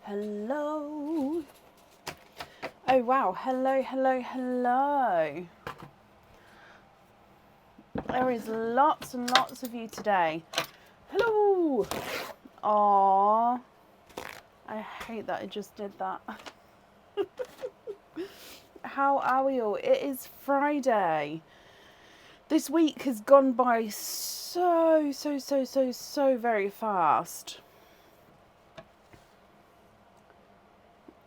Hello. Oh wow, hello, hello, hello. There is lots and lots of you today. Hello. Aww. I hate that I just did that. How are we all? It is Friday. This week has gone by so very fast.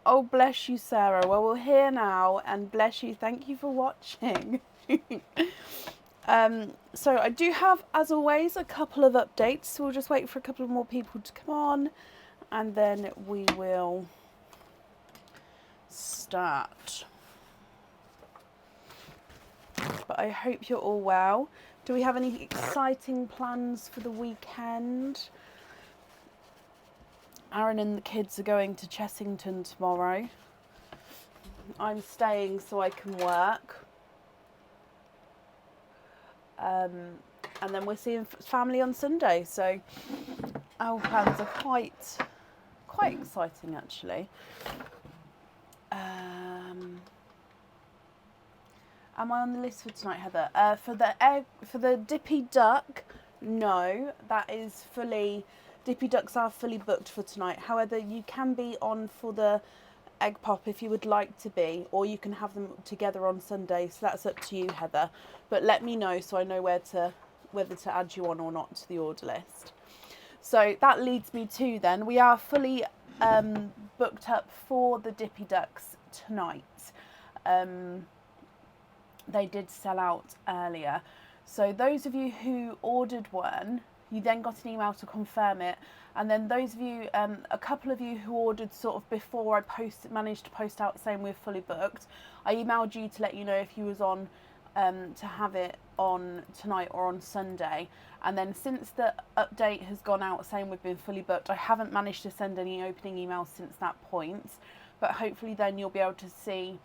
Oh, bless you, Sarah. Well, we're here now, and bless you. Thank you for watching. So I do have, as always, a couple of updates. So we'll just wait for a couple of more people to come on, and then we will start. But I hope you're all well. Do we have any exciting plans for the weekend? Aaron and the kids are going to Chessington tomorrow. I'm staying so I can work. And then we're seeing family on Sunday. So our plans are quite exciting, actually. Am I on the list for tonight, Heather? For the Dippy duck, no, that is fully. Dippy ducks are fully booked for tonight. However, you can be on for the egg pop if you would like to be, or you can have them together on Sunday. So that's up to you, Heather. But let me know so I know whether to add you on or not to the order list. So that leads me to then. We are fully booked up for the Dippy ducks tonight. They did sell out earlier. So those of you who ordered one, you then got an email to confirm it. And then those of you, a couple of you who ordered sort of before I managed to post out saying we're fully booked, I emailed you to let you know if you was on to have it on tonight or on Sunday. And then since the update has gone out saying we've been fully booked, I haven't managed to send any opening emails since that point. But hopefully then you'll be able to see,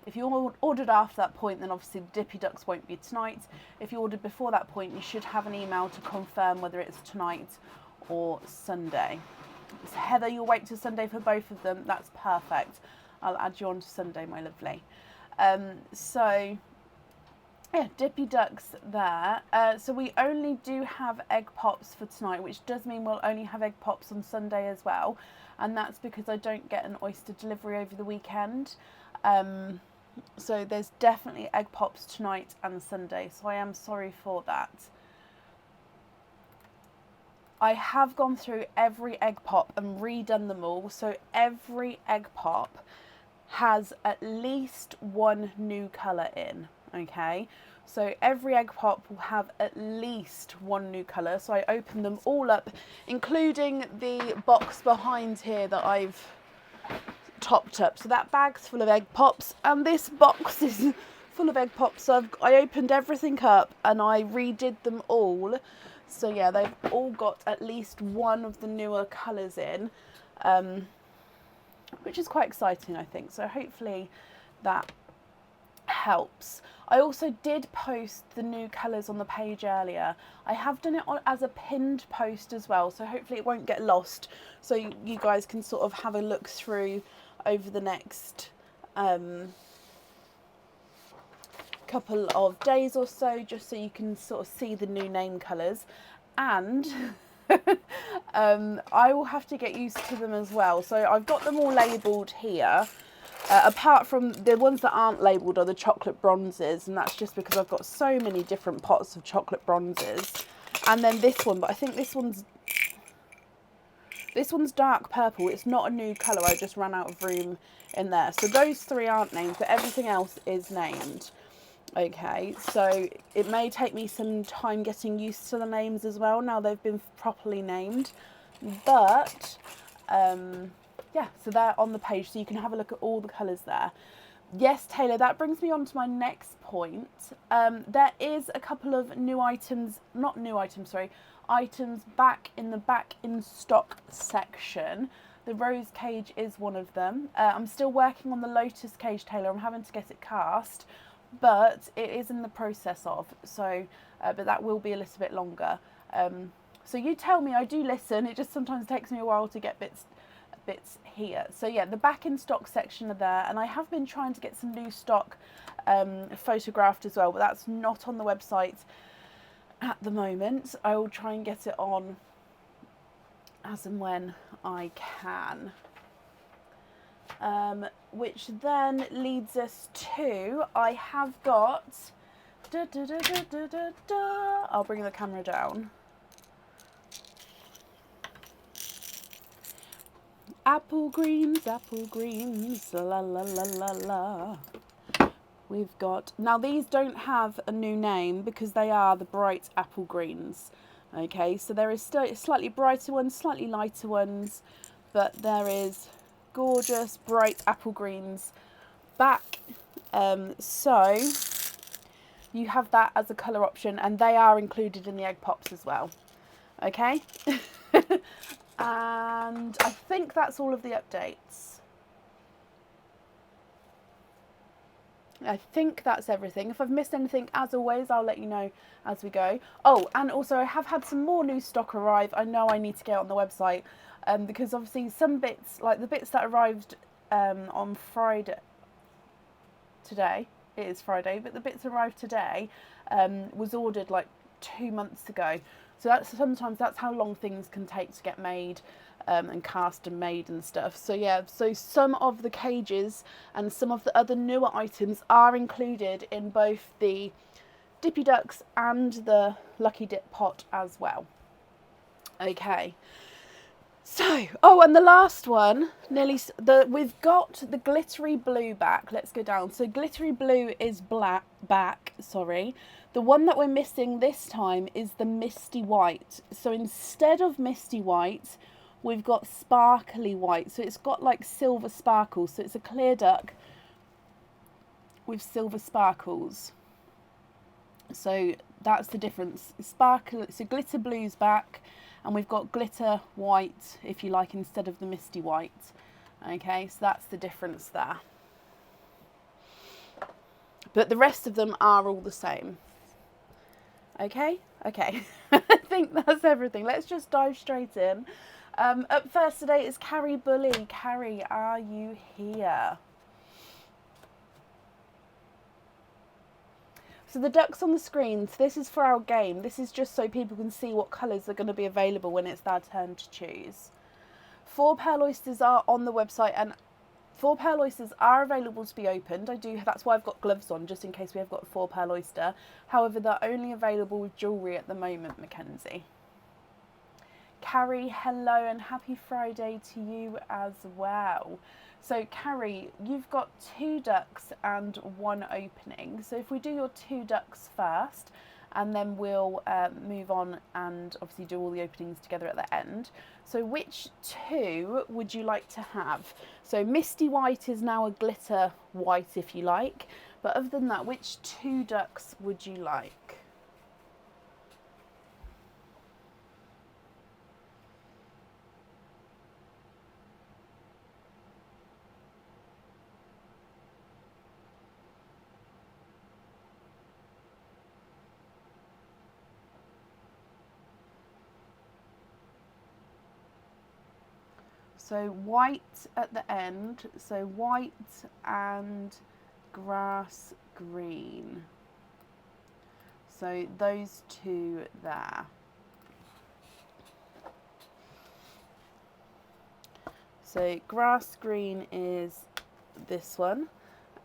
if you ordered after that point, then obviously the Dippy ducks won't be tonight. If you ordered before that point, you should have an email to confirm whether it's tonight or Sunday. So Heather, you'll wait till Sunday for both of them. That's perfect. I'll add you on to Sunday, my lovely. So yeah, Dippy ducks there. So we only do have egg pops for tonight, which does mean we'll only have egg pops on Sunday as well. And that's because I don't get an oyster delivery over the weekend. So there's definitely egg pops tonight and Sunday, so I am sorry for that. I have gone through every egg pop and redone them all, so every egg pop has at least one new colour in, okay? So every egg pop will have at least one new colour, so I opened them all up, including the box behind here that I've topped up. So that bag's full of egg pops and this box is full of egg pops. So I opened everything up and I redid them all. So yeah, they've all got at least one of the newer colours in, which is quite exciting, I think. So hopefully that helps. I also did post the new colours on the page earlier. I have done it as a pinned post as well, so hopefully it won't get lost. So you guys can sort of have a look through over the next couple of days or so, just so you can sort of see the new name colours. And I will have to get used to them as well. So I've got them all labelled here. Apart from the ones that aren't labelled are the chocolate bronzes, and that's just because I've got so many different pots of chocolate bronzes. And then this one, but I think this one's dark purple. It's not a new colour, I just ran out of room in there. So those three aren't named, but everything else is named. Okay, so it may take me some time getting used to the names as well, now they've been properly named. But, yeah, so they're on the page, so you can have a look at all the colours there. Yes, Taylor, that brings me on to my next point. There is a couple of new items, items back in stock section. The rose cage is one of them. I'm still working on the lotus cage, Taylor. I'm having to get it cast, but it is in the process of. So, but that will be a little bit longer. So you tell me, I do listen. It just sometimes takes me a while to get bits bits here. So yeah, the back in stock section are there, and I have been trying to get some new stock photographed as well, but that's not on the website at the moment. I will try and get it on as and when I can. Which then leads us to, I have got, I'll bring the camera down. Apple greens, la la la la la. We've got, now these don't have a new name because they are the bright apple greens. Okay, so there is still slightly brighter ones, slightly lighter ones, but there is gorgeous bright apple greens back. So you have that as a colour option, and they are included in the egg pops as well. Okay. And I think that's all of the updates. I think that's everything. If I've missed anything, as always, I'll let you know as we go. Oh, and also I have had some more new stock arrive. I know I need to get on the website because obviously some bits, like the bits that arrived on Friday, today, it is Friday, but the bits arrived today was ordered like 2 months ago. So sometimes that's how long things can take to get made and cast and made and stuff. So yeah, so some of the cages and some of the other newer items are included in both the Dippy Ducks and the Lucky Dip pot as well. Okay. So, oh, and the last one, we've got the glittery blue back. Let's go down. So glittery blue is back. The one that we're missing this time is the misty white. So instead of misty white, we've got sparkly white. So it's got like silver sparkles. So it's a clear duck with silver sparkles. So that's the difference. Sparkle. So glitter blue's back, and we've got glitter white, if you like, instead of the misty white. Okay, so that's the difference there. But the rest of them are all the same. Okay. I think that's everything. Let's just dive straight in. Up first today is Carrie Bully. Carrie, are you here? So the ducks on the screens, this is for our game. This is just so people can see what colours are going to be available when it's their turn to choose. 4 pearl oysters are on the website, and 4 pearl oysters are available to be opened. That's why I've got gloves on, just in case we have got a 4 pearl oyster. However, they're only available with jewellery at the moment, Mackenzie. Carrie, hello, and happy Friday to you as well. So Carrie, you've got 2 ducks and 1 opening. So if we do your 2 ducks first, and then we'll move on and obviously do all the openings together at the end. So which 2 would you like to have? So misty white is now a glitter white, if you like. But other than that, which 2 ducks would you like? So white at the end, so white and grass green. So those 2 there. So grass green is this one,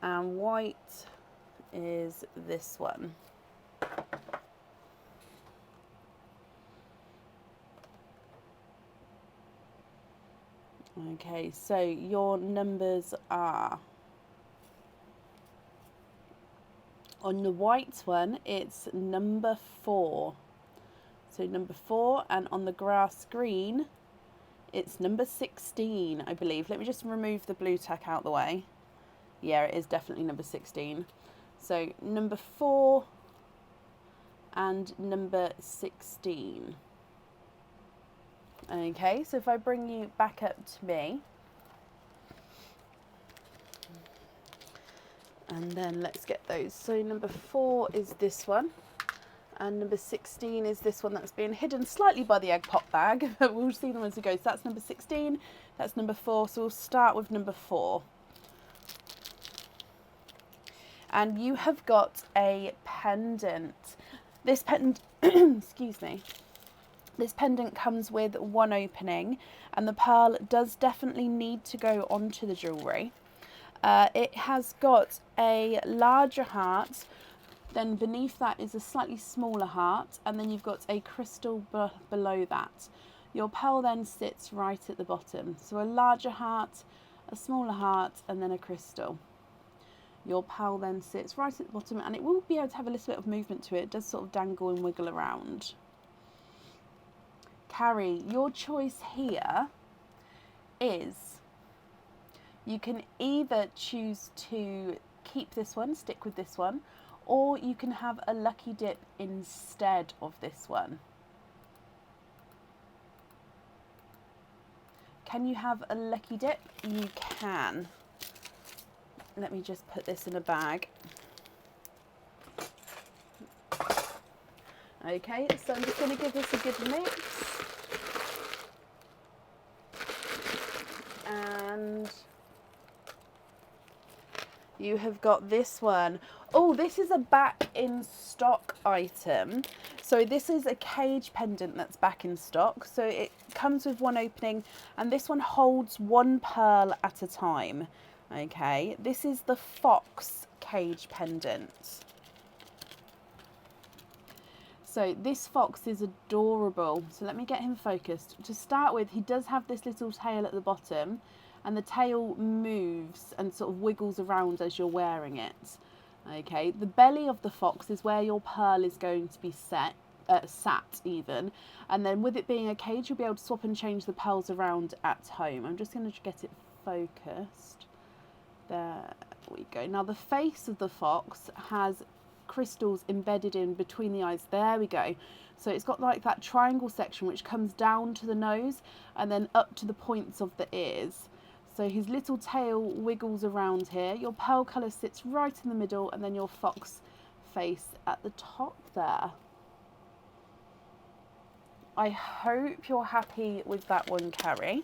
and white is this one. Okay, so your numbers are, on the white one, it's number 4. So number 4, and on the grass green, it's number 16, I believe. Let me just remove the blue tack out the way. Yeah, it is definitely number 16. So number 4 and number 16. Okay, so if I bring you back up to me, and then let's get those. So number 4 is this one, And number 16 is this one that's been hidden slightly by the egg pop bag, but we'll see them as we go. So that's number 16, that's number 4, so we'll start with number 4. And you have got a pendant. This pendant, excuse me, this pendant comes with one opening, and the pearl does definitely need to go onto the jewellery. It has got a larger heart, then beneath that is a slightly smaller heart, and then you've got a crystal below that. Your pearl then sits right at the bottom. So a larger heart, a smaller heart, and then a crystal. Your pearl then sits right at the bottom, and it will be able to have a little bit of movement to it. It does sort of dangle and wiggle around. Carrie, your choice here is you can either choose to keep this one, stick with this one, or you can have a lucky dip instead of this one. Can you have a lucky dip? You can. Let me just put this in a bag. Okay, so I'm just going to give this a good mix. And you have got this one. Oh, this is a back in stock item. So this is a cage pendant that's back in stock. So it comes with one opening, and this one holds one pearl at a time. Okay, this is the fox cage pendant. So this fox is adorable. So let me get him focused. To start with, he does have this little tail at the bottom, and the tail moves and sort of wiggles around as you're wearing it. Okay, the belly of the fox is where your pearl is going to be sat even, and then with it being a cage, you'll be able to swap and change the pearls around at home. I'm just going to get it focused. There we go. Now the face of the fox has crystals embedded in between the eyes. There we go. So it's got like that triangle section which comes down to the nose and then up to the points of the ears. So his little tail wiggles around here. Your pearl colour sits right in the middle, and then your fox face at the top there. I hope you're happy with that one, Carrie.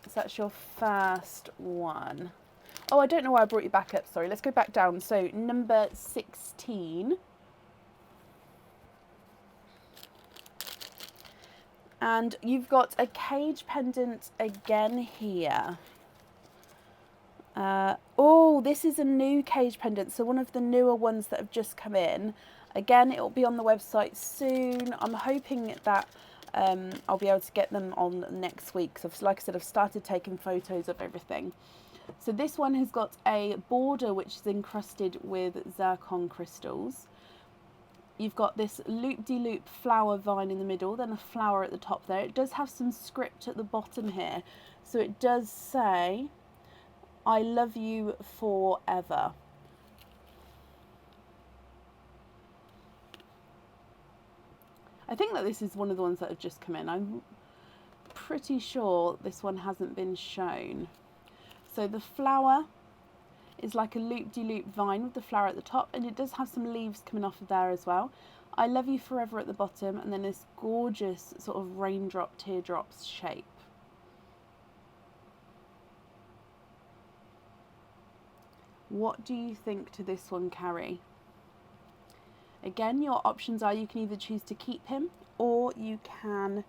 So that's your first one. Oh, I don't know why I brought you back up. Sorry, let's go back down. So number 16. And you've got a cage pendant again here. Oh, this is a new cage pendant. So one of the newer ones that have just come in. Again, it will be on the website soon. I'm hoping that I'll be able to get them on next week. So like I said, I've started taking photos of everything. So this one has got a border which is encrusted with zircon crystals. You've got this loop-de-loop flower vine in the middle, then a flower at the top there. It does have some script at the bottom here. So it does say, I love you forever. I think that this is one of the ones that have just come in. I'm pretty sure this one hasn't been shown. So the flower is like a loop-de-loop vine with the flower at the top, and it does have some leaves coming off of there as well. I love you forever at the bottom, and then this gorgeous sort of raindrop teardrops shape. What do you think to this one, Carrie? Again, your options are you can either choose to keep him, or you can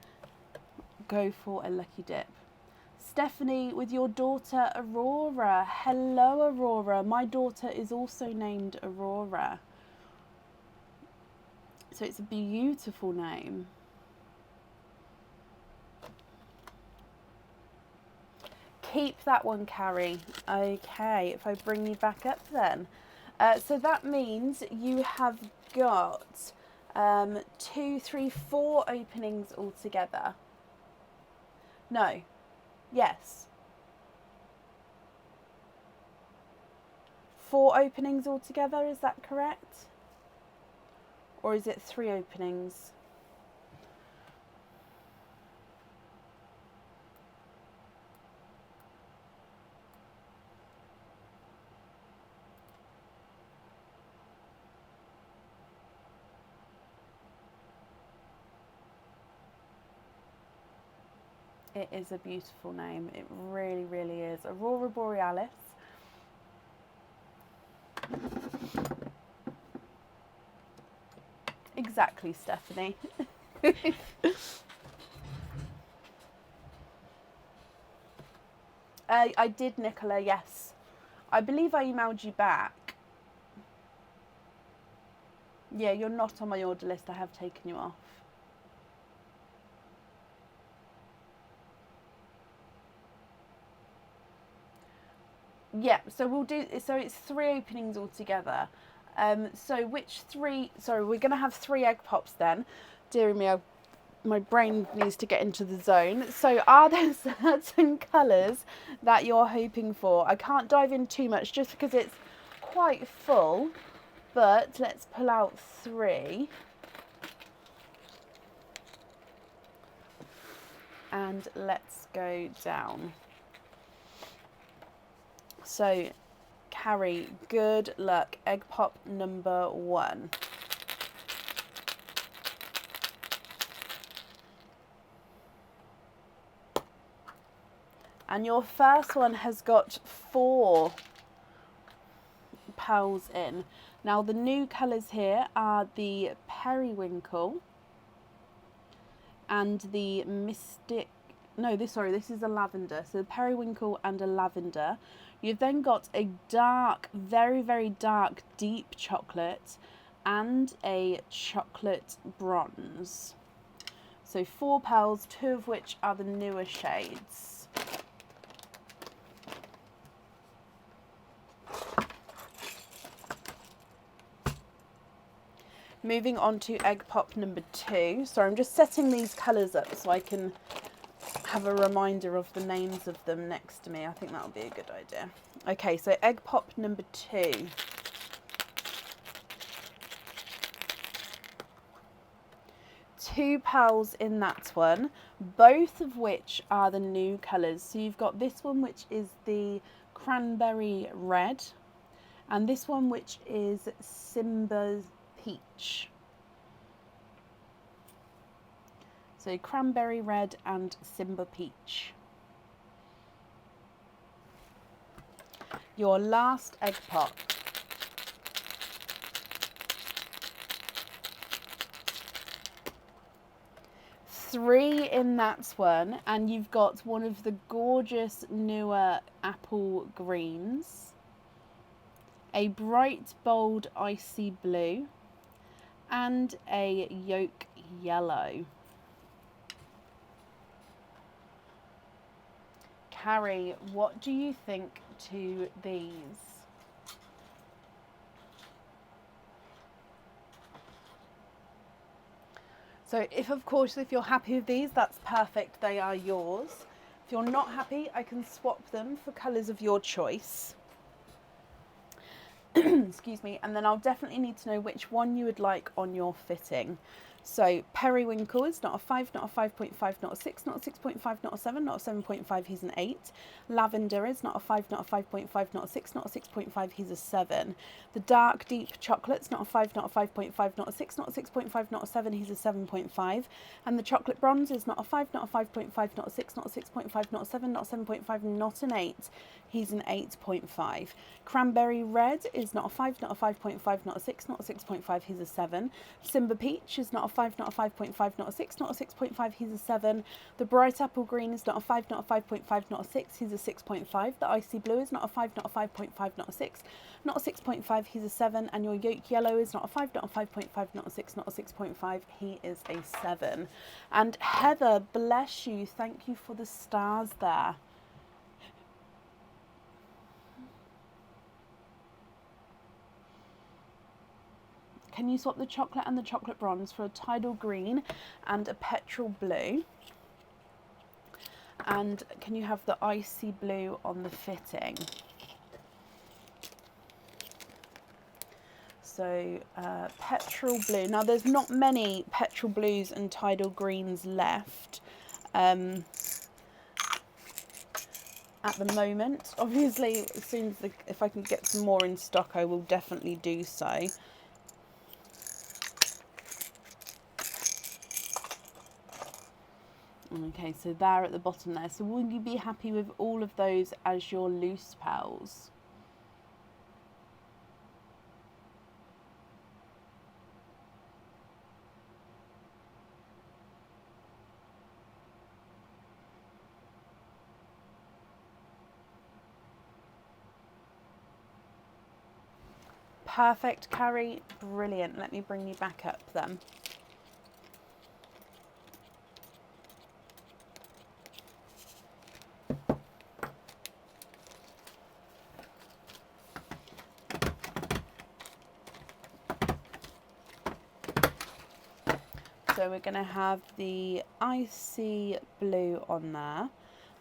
go for a lucky dip. Stephanie, with your daughter Aurora. Hello, Aurora. My daughter is also named Aurora. So it's a beautiful name. Keep that one, Carrie. Okay, if I bring you back up then. So that means you have got 2, 3, 4 openings altogether. No. Yes. 4 openings altogether, is that correct? Or is it 3 openings? It is a beautiful name. It really, really is. Aurora Borealis. Exactly, Stephanie. I did, Nicola, yes. I believe I emailed you back. Yeah, you're not on my order list. I have taken you off. Yeah, so we'll do, so it's 3 openings altogether. So which 3, sorry, we're going to have 3 egg pops then. Dear me, my brain needs to get into the zone. So are there certain colours that you're hoping for? I can't dive in too much just because it's quite full, but let's pull out 3. And let's go down. So, Carrie, good luck. Egg pop number 1. And your first one has got 4 pearls in. Now the new colours here are the periwinkle and the mystic, no, this is a lavender. So the periwinkle and a lavender. You've then got a dark, very, very dark, deep chocolate and a chocolate bronze. So 4 pearls, 2 of which are the newer shades. Moving on to egg pop number 2. Sorry, I'm just setting these colours up so I can have a reminder of the names of them next to me. I think that'll be a good idea. Okay, so egg pop number 2. Two pearls in that one, both of which are the new colours. So you've got this one, which is the cranberry red, and this one, which is Simba's peach. So cranberry red and Simba peach. Your last egg pop. Three in that one, and you've got one of the gorgeous newer apple greens, a bright bold icy blue, and a yolk yellow. Carrie, what do you think to these? So if you're happy with these, that's perfect, they are yours. If you're not happy, I can swap them for colours of your choice. Excuse me, and then I'll definitely need to know which one you would like on your fitting. So periwinkle is not a 5, not a 5.5, not a 6, not a 6.5, not a 7, not a 7.5, he's an 8. Lavender is not a 5, not a 5.5, not a 6, not a 6.5, he's a 7. The dark deep chocolate's not a 5, not a 5.5, not a 6, not a 6.5, not a 7, he's a 7.5. And the chocolate bronze is not a 5, not a 5.5, not a 6, not a 6.5, not a 7, not a 7.5, not an 8, he's an 8.5. Cranberry red is not a 5, not a 5.5, not a 6, not a 6.5, he's a 7. Simba peach is not a 5, not a 5.5, not a 6, not a 6.5, he's a 7. The bright apple green is not a 5, not a 5.5, not a 6, he's a 6.5. The icy blue is not a 5, not a 5.5, not a 6, not a 6.5, he's a 7. And your yolk yellow is not a 5, not a 5.5, not a 6, not a 6.5, he is a 7. And Heather, bless you, thank you for the stars there. Can you swap the chocolate and the chocolate bronze for a tidal green and a petrol blue? And can you have the icy blue on the fitting? So petrol blue. Now there's not many petrol blues and tidal greens left at the moment. Obviously, as soon as if I can get some more in stock, I will definitely do so. Okay, so they're at the bottom there. So will you be happy with all of those as your loose pearls? Perfect, Carrie. Brilliant. Let me bring you back up then. So we're going to have the icy blue on there.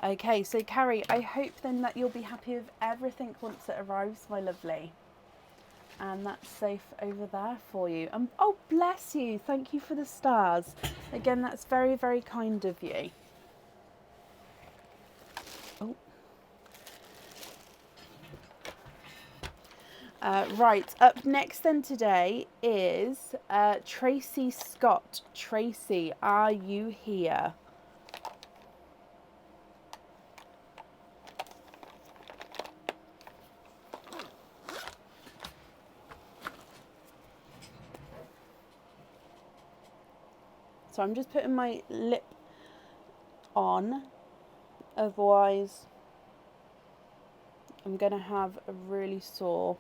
Okay, so Carrie, I hope then that you'll be happy with everything once it arrives, my lovely. And that's safe over there for you. Oh, bless you. Thank you for the stars. Again, that's very, very kind of you. Oh. Right, up next then today is Tracy Scott. Tracy, are you here? So I'm just putting my lip on, otherwise I'm going to have a really sore.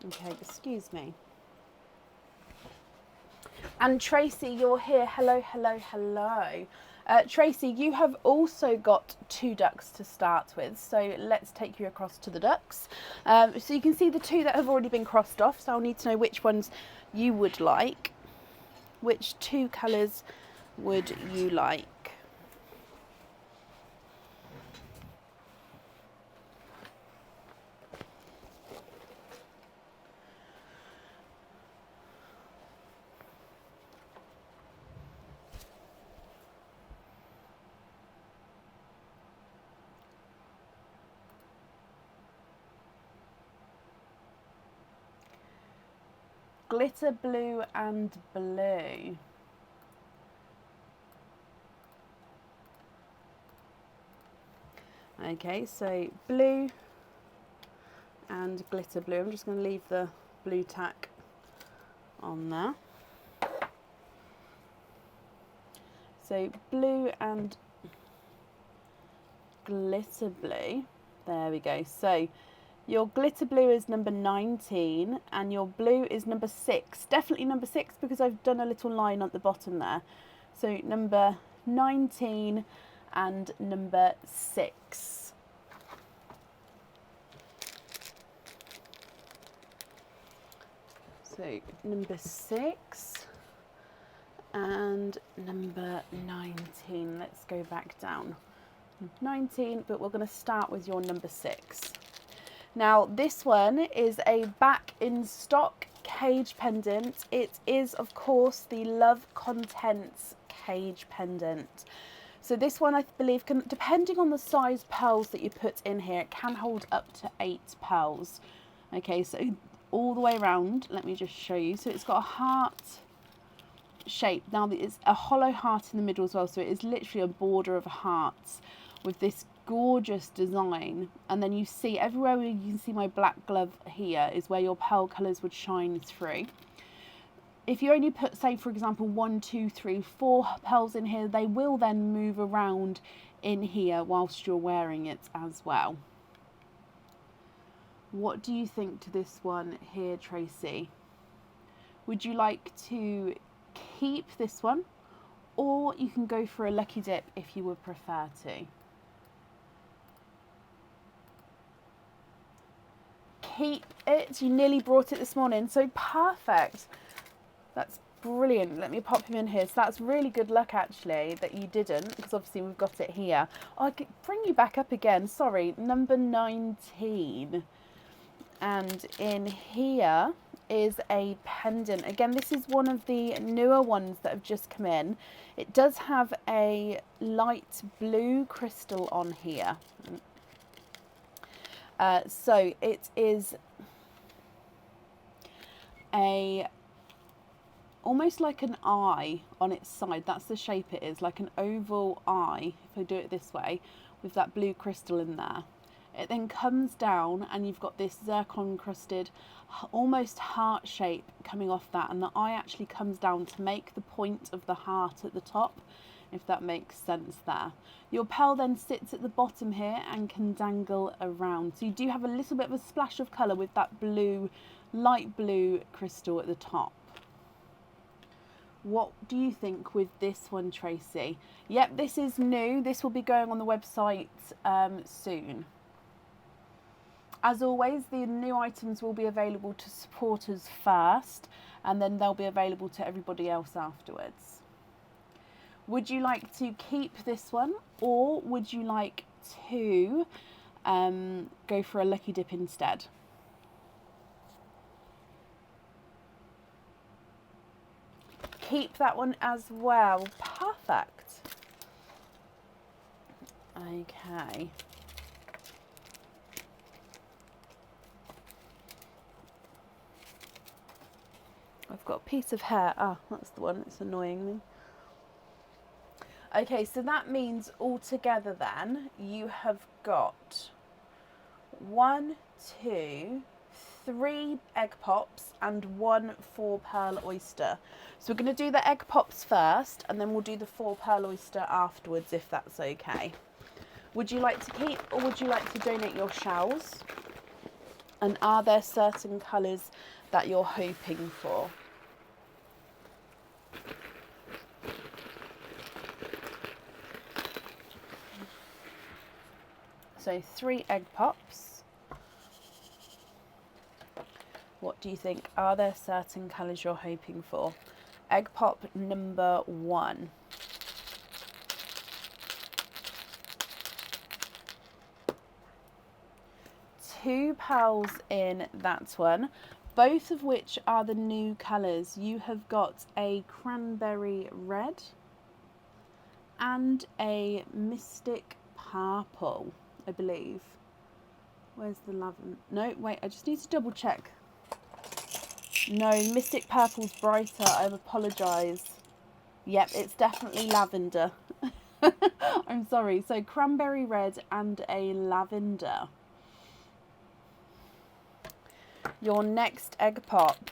Okay, excuse me. And Tracy, you're here. Hello, hello, hello. Tracy, you have also got 2 ducks to start with, so let's take you across to the ducks. So you can see the 2 that have already been crossed off, so I'll need to know which ones you would like. Which 2 colours would you like? Glitter blue and blue. Okay, so blue and glitter blue. I'm just going to leave the blue tack on there. So blue and glitter blue. There we go. So your glitter blue is number 19 and your blue is number 6. Definitely number 6 because I've done a little line at the bottom there. So number 19 and number 6. So number 6 and number 19. Let's go back down. 19, but we're going to start with your number 6. Now this one is a back in stock cage pendant. It is of course the Love Contents cage pendant. So this one I believe can, depending on the size pearls that you put in here, it can hold up to 8 pearls. Okay, so all the way around, let me just show you. So it's got a heart shape. Now it's a hollow heart in the middle as well, so it is literally a border of hearts with this gorgeous design. And then you see everywhere where you can see my black glove here is where your pearl colours would shine through. If you only put, say for example, 1, 2, 3, 4 pearls in here, they will then move around in here whilst you're wearing it as well. What do you think to this one here, Tracy? Would you like to keep this one, or you can go for a lucky dip if you would prefer to? Keep it. You nearly brought it this morning, so perfect. That's brilliant. Let me pop him in here. So that's really good luck, actually, that you didn't, because obviously we've got it here. I'll bring you back up again. Sorry, number 19. And in here is a pendant. Again, this is one of the newer ones that have just come in. It does have a light blue crystal on here. So it is almost like an eye on its side. That's the shape it is, like an oval eye, if I do it this way, with that blue crystal in there. It then comes down and you've got this zircon encrusted, almost heart shape coming off that, and the eye actually comes down to make the point of the heart at the top, if that makes sense there. Your pearl then sits at the bottom here and can dangle around. So you do have a little bit of a splash of colour with that blue, light blue crystal at the top. What do you think with this one, Tracy? Yep, this is new. This will be going on the website soon. As always, the new items will be available to supporters first, and then they'll be available to everybody else afterwards. Would you like to keep this one, or would you like to go for a lucky dip instead? Keep that one as well. Perfect. Okay. I've got a piece of hair. Ah, that's the one that's annoying me. Okay, so that means altogether then you have got 1, 2, 3 egg pops and 1 4-pearl oyster. So we're going to do the egg pops first, and then we'll do the 4-pearl oyster afterwards, if that's okay. Would you like to keep, or would you like to donate your shells? And are there certain colours that you're hoping for? So 3 egg pops. What do you think? Are there certain colours you're hoping for? Egg pop number 1. Two pearls in that one, both of which are the new colours. You have got a cranberry red and a mystic purple, I believe. Where's the lavender? No, wait, I just need to double check. No, mystic purple's brighter, I apologise. Yep, it's definitely lavender. I'm sorry. So cranberry red and a lavender. Your next egg pop.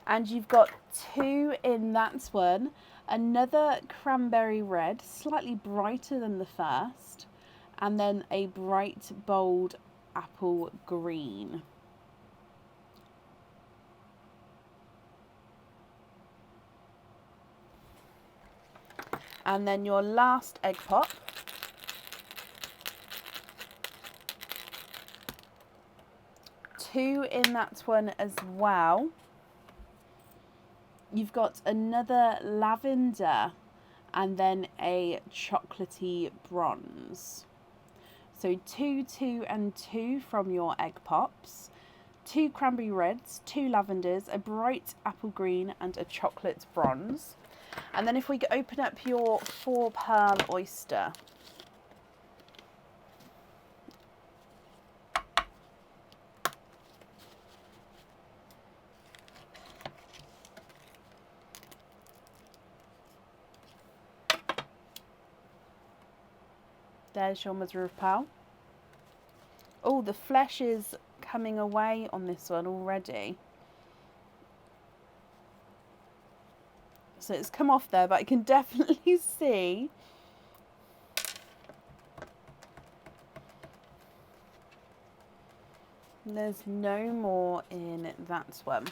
And you've got 2 in that one. Another cranberry red, slightly brighter than the first. And then a bright, bold apple green. And then your last egg pop. Two in that one as well. You've got another lavender and then a chocolatey bronze. So 2, 2 and 2 from your egg pops. 2 cranberry reds, 2 lavenders, a bright apple green and a chocolate bronze. And then if we open up your 4-pearl oyster. There's your mother of pearl. Oh, the flesh is coming away on this one already. So it's come off there, but I can definitely see there's no more in that one.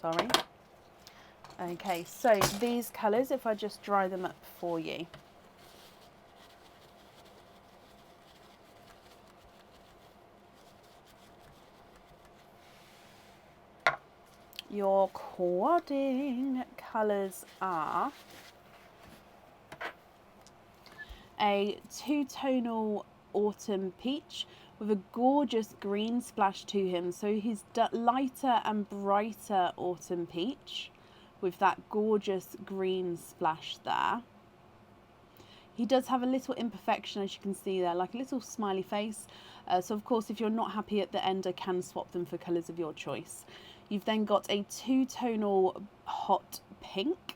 sorry. Okay, so these colours, if I just dry them up for you. Your quadding colours are a two-tonal autumn peach with a gorgeous green splash to him. So he's lighter and brighter autumn peach with that gorgeous green splash there. He does have a little imperfection, as you can see there, like a little smiley face. So of course, if you're not happy at the end, I can swap them for colours of your choice. You've then got a two-tonal hot pink,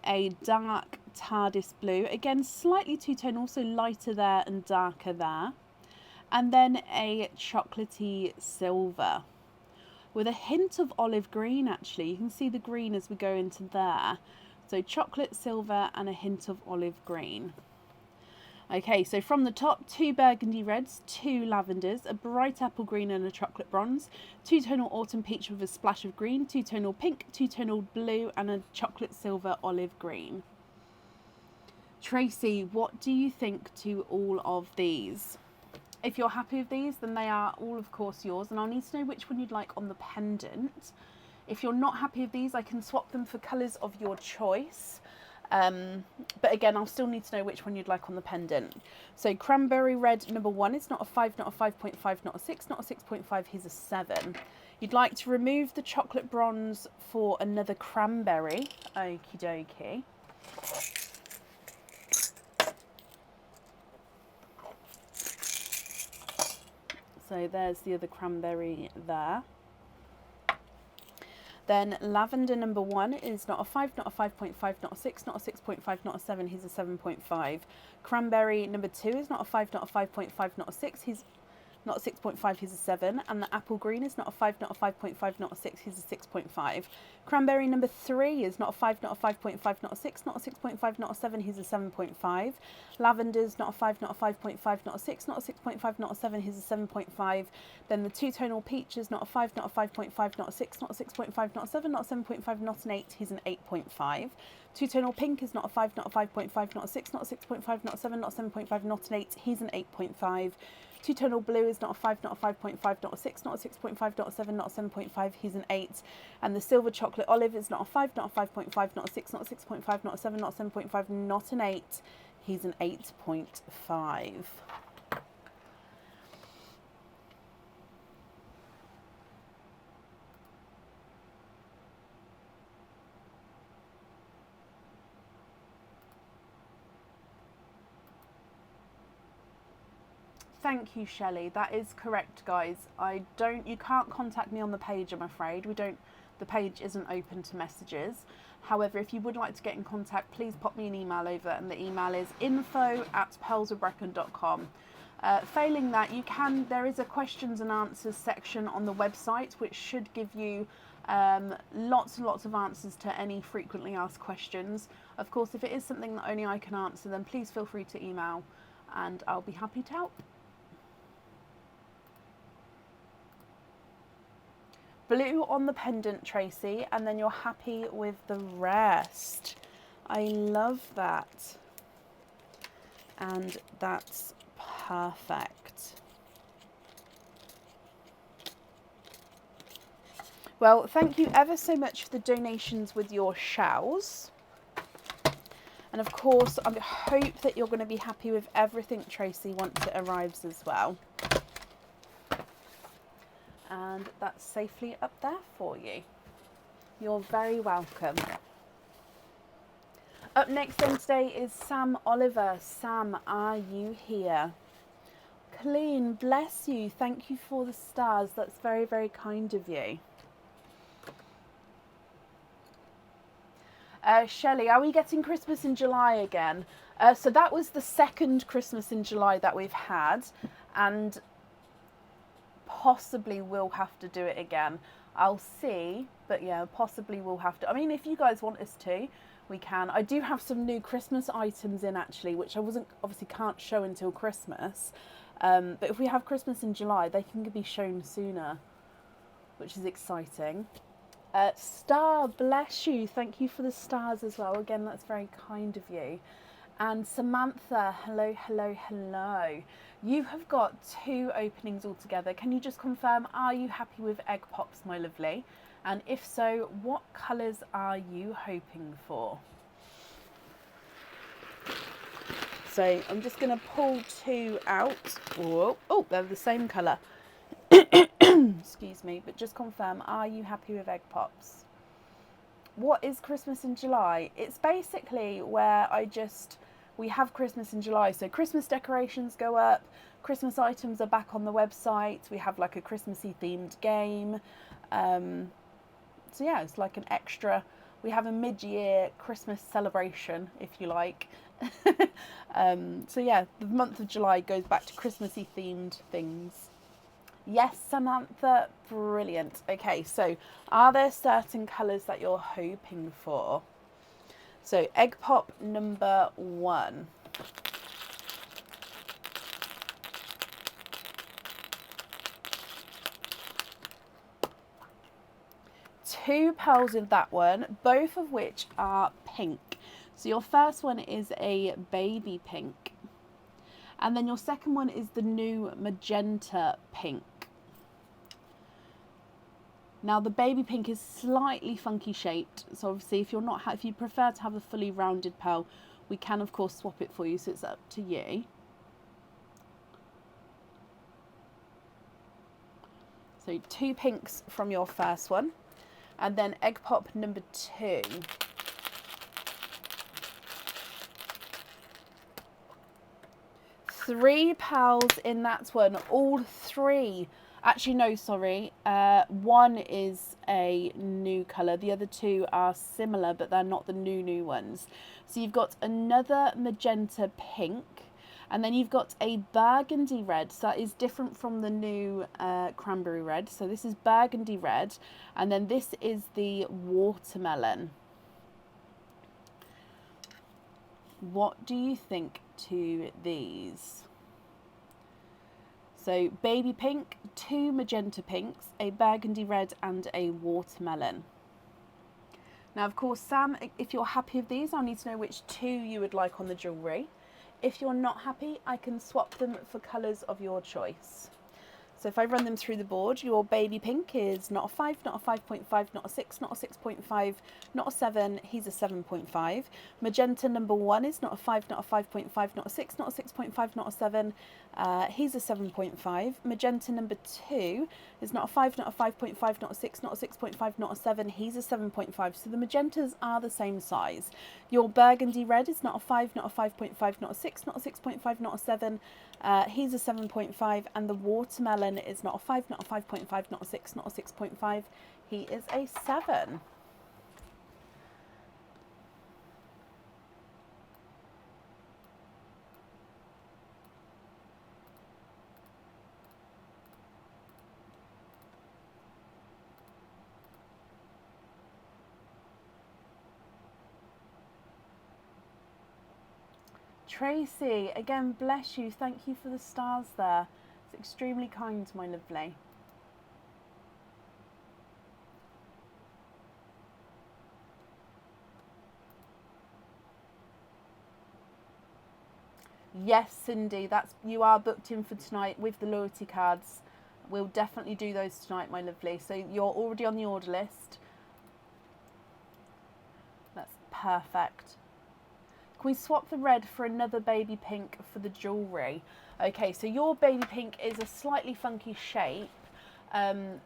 a dark TARDIS blue, again slightly two-tone, also lighter there and darker there, and then a chocolatey silver with a hint of olive green. Actually, you can see the green as we go into there, so chocolate silver and a hint of olive green. Okay, so from the top, 2 burgundy reds, 2 lavenders, a bright apple green and a chocolate bronze, 2-tonal autumn peach with a splash of green, 2-tonal pink, 2-tonal blue and a chocolate silver olive green. Tracy, what do you think to all of these? If you're happy with these, then they are all of course yours, and I'll need to know which one you'd like on the pendant. If you're not happy with these, I can swap them for colours of your choice. But again, I'll still need to know which one you'd like on the pendant. So cranberry red number 1 is not a 5, not a 5.5, not a 6, not a 6.5, he's a 7. You'd like to remove the chocolate bronze for another cranberry. Okie dokie. So there's the other cranberry there. Then lavender number 1 is not a 5, not a 5.5, not a 6, not a 6.5, not a 7, he's a 7.5. Cranberry number 2 is not a 5, not a 5.5, not a 6, he's not a 6.5, he's a 7. And the apple green is not a 5, not a 5.5, not a 6, he's a 6.5. Cranberry number 3 is not a 5, not a 5.5, not a 6, not a 6.5, not a 7, he's a 7.5. Lavender's not a 5, not a 5.5, not a 6, not a 6.5, not a 7, he's a 7.5. Then the two-tonal peach is not a 5, not a 5.5, not a 6, not a 6.5, not a 7, not a 7.5, not an 8, he's an 8.5. Two-tonal pink is not a 5, not a 5.5, not a 6, not a 6.5, not a 7, not a 7.5, not an 8, he's an 8.5. Two-tonal blue is not a 5, not a 5.5, not a 6, not a 6.5, not a 7, not a 7.5, he's an 8. And the silver chocolate olive is not a 5, not a 5.5, not a 6, not a 6.5, not a 7, not a 7.5, not an 8, he's an 8.5. Thank you, Shelley. That is correct, guys. You can't contact me on the page, I'm afraid. The page isn't open to messages. However, if you would like to get in contact, please pop me an email over, and the email is info@pearlsofbrecon.com. Failing that, there is a questions and answers section on the website, which should give you lots and lots of answers to any frequently asked questions. Of course, if it is something that only I can answer, then please feel free to email and I'll be happy to help. Blue on the pendant, Tracy, and then you're happy with the rest. I love that. And that's perfect. Well, thank you ever so much for the donations with your shells. And of course, I hope that you're going to be happy with everything, Tracy, once it arrives as well. And that's safely up there for you. You're very welcome. Up next on today is Sam Oliver. Sam, are you here? Colleen, bless you. Thank you for the stars. That's very, very kind of you. Shelley, are we getting Christmas in July again? So that was the second Christmas in July that we've had, and possibly we'll have to do it again. I'll see, but yeah, possibly we'll have to. I mean, if you guys want us to, we can. I do have some new Christmas items in actually, which I obviously can't show until Christmas. But if we have Christmas in July, they can be shown sooner. which is exciting. Star, bless you. Thank you for the stars as well. Again, that's very kind of you. And Samantha, hello, hello, hello. You have got 2 openings altogether. Can you just confirm, are you happy with egg pops, my lovely? And if so, what colours are you hoping for? So I'm just going to pull 2 out. Whoa. Oh, they're the same colour. Excuse me, but just confirm, are you happy with egg pops? What is Christmas in July? It's basically where we have Christmas in July. So Christmas decorations go up, Christmas items are back on the website. We have like a Christmassy themed game. So yeah, it's like an extra, we have a mid-year Christmas celebration, if you like. So yeah, the month of July goes back to Christmassy themed things. Yes, Samantha, brilliant. Okay, so are there certain colours that you're hoping for? So egg pop number 1. Two pearls with that one, both of which are pink. So your first one is a baby pink. And then your second one is the new magenta pink. Now the baby pink is slightly funky shaped, so obviously if you prefer to have a fully rounded pearl, we can of course swap it for you, so it's up to you. So 2 pinks from your first one, and then egg pop number 2. Three pearls in that one, all 3. Actually, no, sorry. One is a new colour. The other 2 are similar, but they're not the new ones. So you've got another magenta pink, and then you've got a burgundy red. So that is different from the new cranberry red. So this is burgundy red, and then this is the watermelon. What do you think to these? So baby pink, 2 magenta pinks, a burgundy red and a watermelon. Now of course, Sam, if you're happy with these, I'll need to know which 2 you would like on the jewellery. If you're not happy, I can swap them for colours of your choice. So if I run them through the board, your baby pink is not a 5, not a 5.5, not a 6, not a 6.5, not a 7, he's a 7.5. Magenta number 1 is not a 5, not a 5.5, not a 6, not a 6.5, not a 7, he's a 7.5. Magenta number 2 is not a 5, not a 5.5, not a 6, not a 6.5, not a 7, he's a 7.5. So the magentas are the same size. Your burgundy red is not a 5, not a 5.5, not a 6, not a 6.5, not a 7, he's a 7.5, and the watermelon is not a 5, not a 5.5, not a 6, not a 6.5, he is a 7. Tracy, again, bless you. Thank you for the stars there. It's extremely kind, my lovely. Yes, Cindy, you are booked in for tonight with the loyalty cards. We'll definitely do those tonight, my lovely. So you're already on the order list. That's perfect. Can we swap the red for another baby pink for the jewellery? Okay, so your baby pink is a slightly funky shape.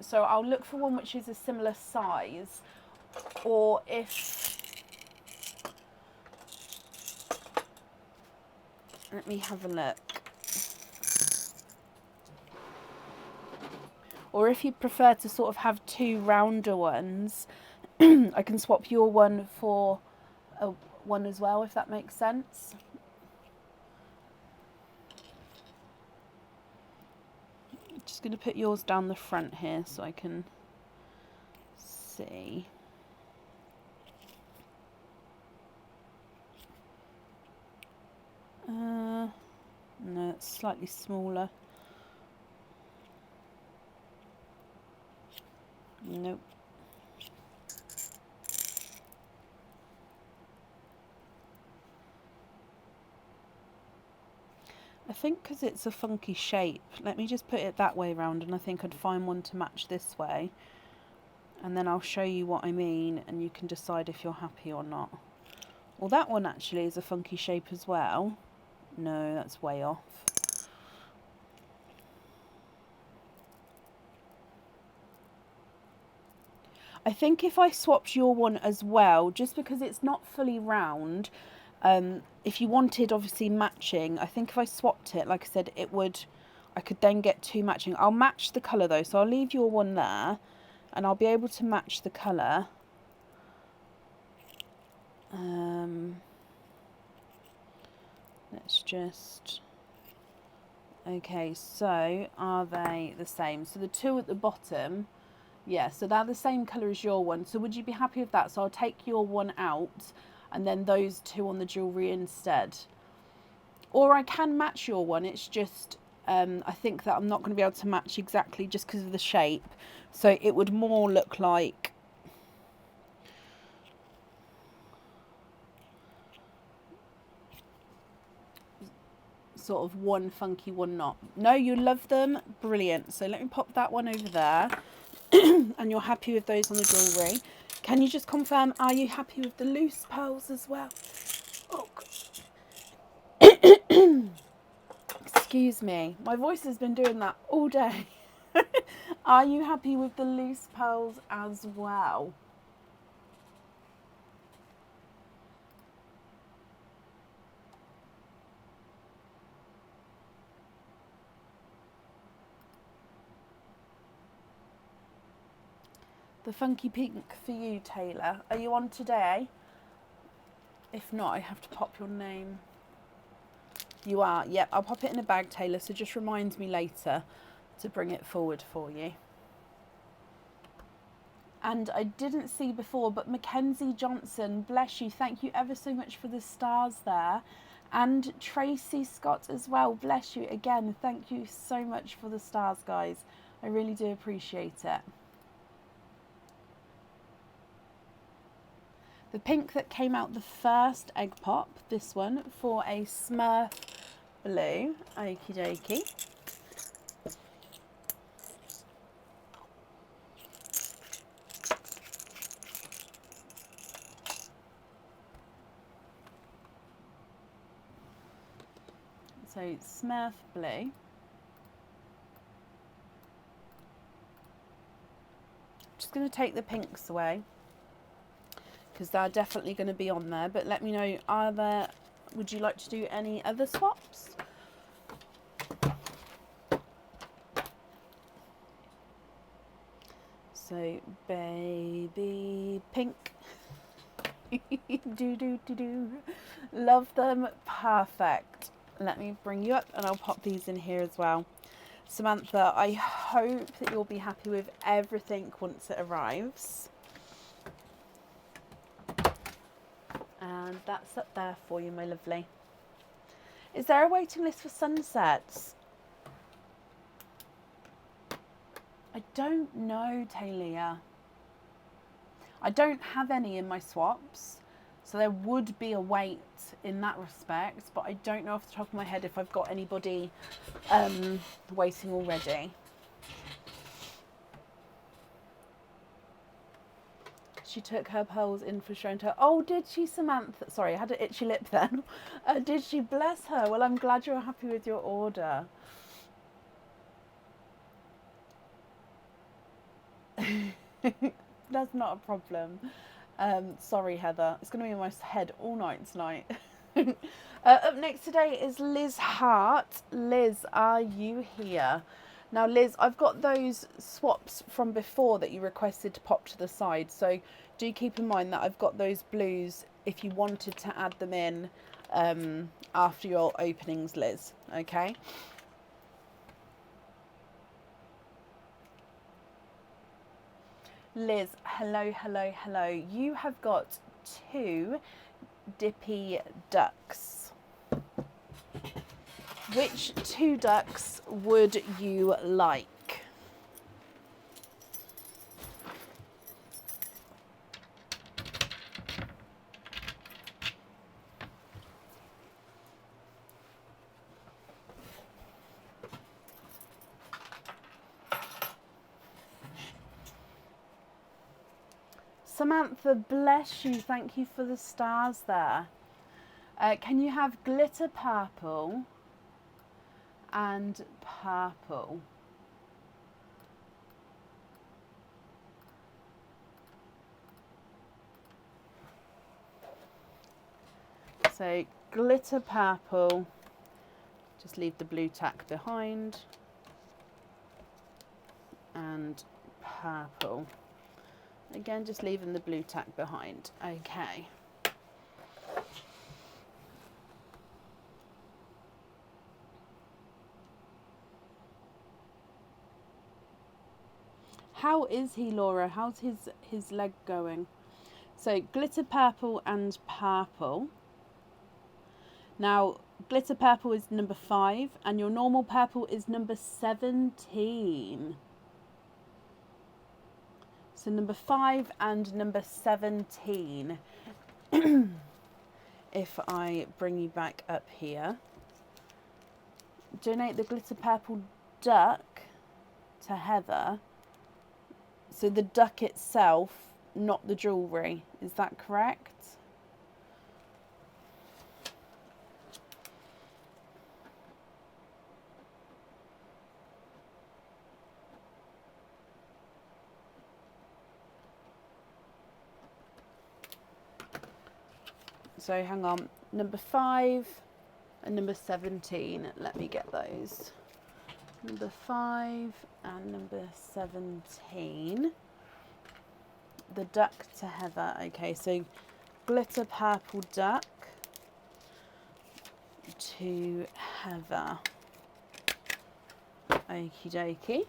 So I'll look for one which is a similar size. Or if... Let me have a look. Or if you prefer to sort of have 2 rounder ones, I can swap your one for one as well, if that makes sense. Just going to put yours down the front here so I can see. No, it's slightly smaller. Nope. I think because it's a funky shape, let me just put it that way round, and I think I'd find one to match this way. And then I'll show you what I mean, and you can decide if you're happy or not. Well, that one actually is a funky shape as well. No, that's way off. I think if I swapped your one as well, just because it's not fully round, if you wanted obviously matching, I think if I swapped it, like I said, I could then get two matching. I'll match the colour though, so I'll leave your one there, and I'll be able to match the colour. Let's just... Okay, so are they the same? So the two at the bottom, yeah, so they're the same colour as your one. So would you be happy with that? So I'll take your one out and then those two on the jewellery instead. Or I can match your one, it's just I think that I'm not going to be able to match exactly just because of the shape. So it would more look like... sort of one funky, one not. No, you love them. Brilliant. So let me pop that one over there. And you're happy with those on the jewellery. Can you just confirm, are you happy with the loose pearls as well? Oh, excuse me. My voice has been doing that all day. Are you happy with the loose pearls as well? The funky pink for you, Taylor. Are you on today? If not, I have to pop your name. You are. Yep, I'll pop it in a bag, Taylor, so just remind me later to bring it forward for you. And I didn't see before, but Mackenzie Johnson, bless you. Thank you ever so much for the stars there. And Tracy Scott as well, bless you. Again, thank you so much for the stars, guys. I really do appreciate it. The pink that came out the first egg pop, this one, for a Smurf blue. Okie dokie. So Smurf blue. Just going to take the pinks away, because they're definitely going to be on there, but let me know, would you like to do any other swaps? So baby pink. do. Love them. Perfect. Let me bring you up and I'll pop these in here as well. Samantha, I hope that you'll be happy with everything once it arrives. And that's up there for you, my lovely. Is there a waiting list for sunsets? I don't know, Talia. I don't have any in my swaps, so there would be a wait in that respect, but I don't know off the top of my head if I've got anybody waiting already. She took her pearls in for show and tell. Oh, did she, Samantha? Sorry, I had an itchy lip then. Did she? Bless her. Well, I'm glad you're happy with your order. That's not a problem. Sorry, Heather. It's going to be in my head all night tonight. Up next today is Liz Hart. Liz, are you here? Now, Liz, I've got those swaps from before that you requested to pop to the side. So do keep in mind that I've got those blues if you wanted to add them in after your openings, Liz. Okay? Liz, hello, hello, hello. You have got 2 Dippy ducks. Which 2 ducks would you like? Samantha, bless you. Thank you for the stars there. Can you have glitter purple and purple? So glitter purple, just leave the blue tack behind, and purple. Again, just leaving the blue tack behind. Okay. How is he, Laura? How's his leg going? So glitter purple and purple. Now, glitter purple is number 5 and your normal purple is number 17. So number 5 and number 17. If I bring you back up here. Donate the glitter purple duck to Heather. So the duck itself, not the jewellery. Is that correct? So hang on, number 5 and number 17. Let me get those. Number 5 and number 17. The duck to Heather. Okay, so glitter purple duck to Heather. Okie dokie.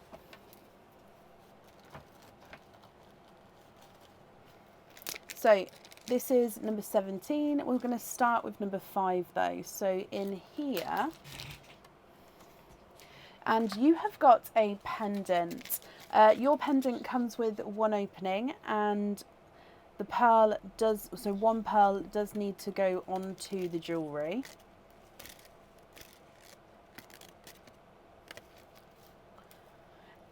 So this is number 17. We're going to start with number 5 though. So in here, and you have got a pendant. Your pendant comes with one opening and the pearl does, so one pearl does need to go onto the jewellery.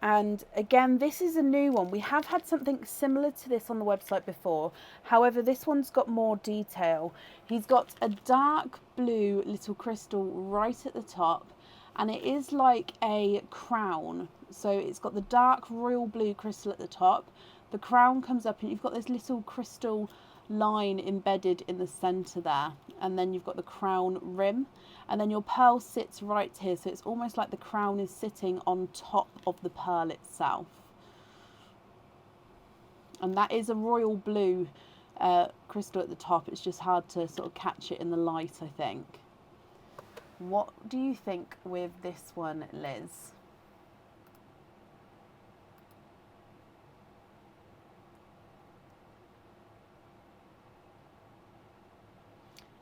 And again, this is a new one. We have had something similar to this on the website before. However, this one's got more detail. He's got a dark blue little crystal right at the top, and it is like a crown. So it's got the dark royal blue crystal at the top. The crown comes up and you've got this little crystal line embedded in the centre there. And then you've got the crown rim. And then your pearl sits right here, so it's almost like the crown is sitting on top of the pearl itself. And that is a royal blue crystal at the top. It's just hard to sort of catch it in the light, I think. What do you think with this one, Liz?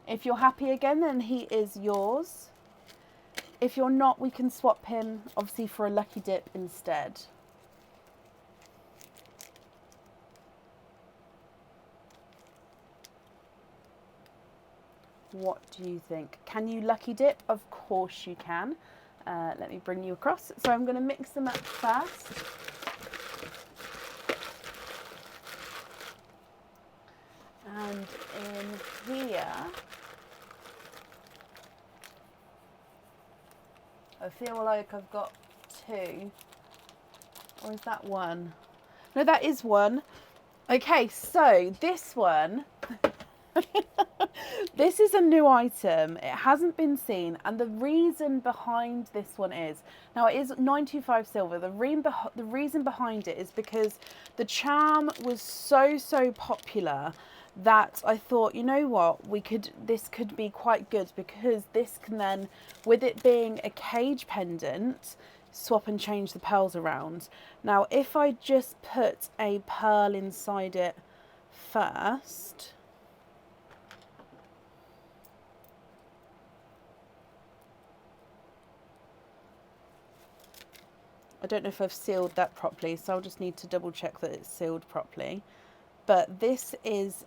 If you're happy again, then he is yours. If you're not, we can swap him, obviously, for a lucky dip instead. What do you think? Can you lucky dip? Of course you can. Let me bring you across. So I'm going to mix them up first. And in here, I feel like I've got 2. Or is that 1? No, that is 1. Okay, so this one, this is a new item. It hasn't been seen. And the reason behind this one is, now it is 925 silver. The reason behind it is because the charm was so popular that I thought, you know what, this could be quite good, because this can then, with it being a cage pendant, swap and change the pearls around. Now, if I just put a pearl inside it first, I don't know if I've sealed that properly, so I'll just need to double check that it's sealed properly. But this is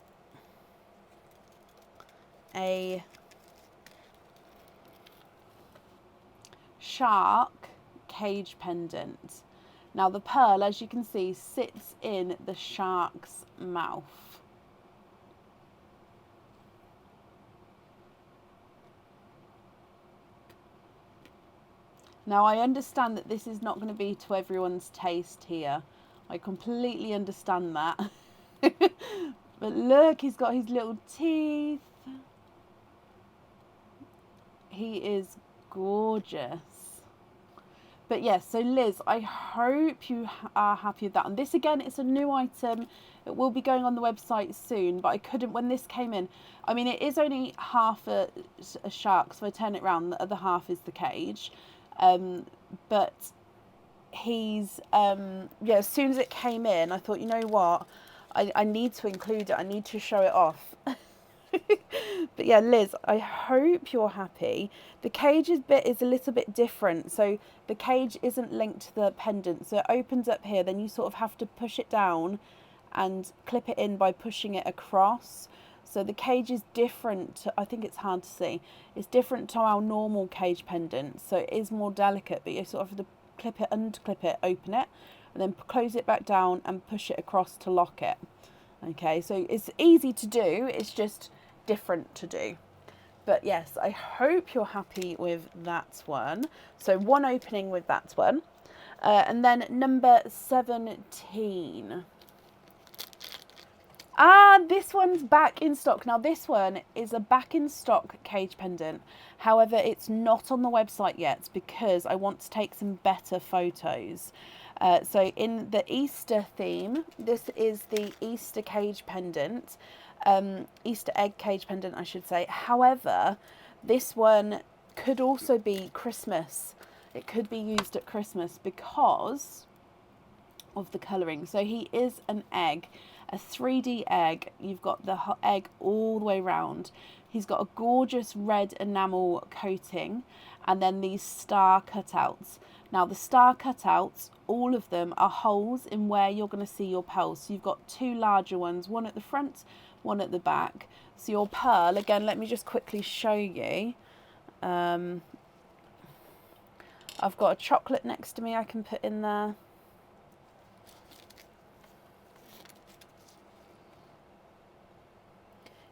a shark cage pendant. Now the pearl, as you can see, sits in the shark's mouth. Now I understand that this is not going to be to everyone's taste here. I completely understand that. But look, he's got his little teeth. He is gorgeous. But yes, so Liz, I hope you are happy with that. And this again, it's a new item. It will be going on the website soon, but I couldn't, when this came in, I mean, it is only half a shark, so if I turn it around, the other half is the cage. But he's, yeah, as soon as it came in, I thought, you know what, I need to include it. I need to show it off. But yeah, Liz, I hope you're happy. The cage's bit is a little bit different. So the cage isn't linked to the pendant. So it opens up here. Then you sort of have to push it down and clip it in by pushing it across. So the cage is different to, I think it's hard to see. It's different to our normal cage pendant. So it is more delicate, but you sort of have to clip it, unclip it, open it, and then close it back down and push it across to lock it. Okay, so it's easy to do. It's just different to do. But yes, I hope you're happy with that one. So one opening with that one. And then number 17. Ah, this one's back in stock. Now this one is a back in stock cage pendant. However, it's not on the website yet because I want to take some better photos. So in the Easter theme, this is the Easter cage pendant. Easter egg cage pendant, I should say. However, this one could also be Christmas. It could be used at Christmas because of the colouring. So he is an egg, a 3D egg. You've got the egg all the way round. He's got a gorgeous red enamel coating and then these star cutouts. Now the star cutouts, all of them are holes in where you're going to see your pearls. So you've got two larger ones, one at the front, one at the back. So your pearl, again, let me just quickly show you. I've got a chocolate next to me I can put in there.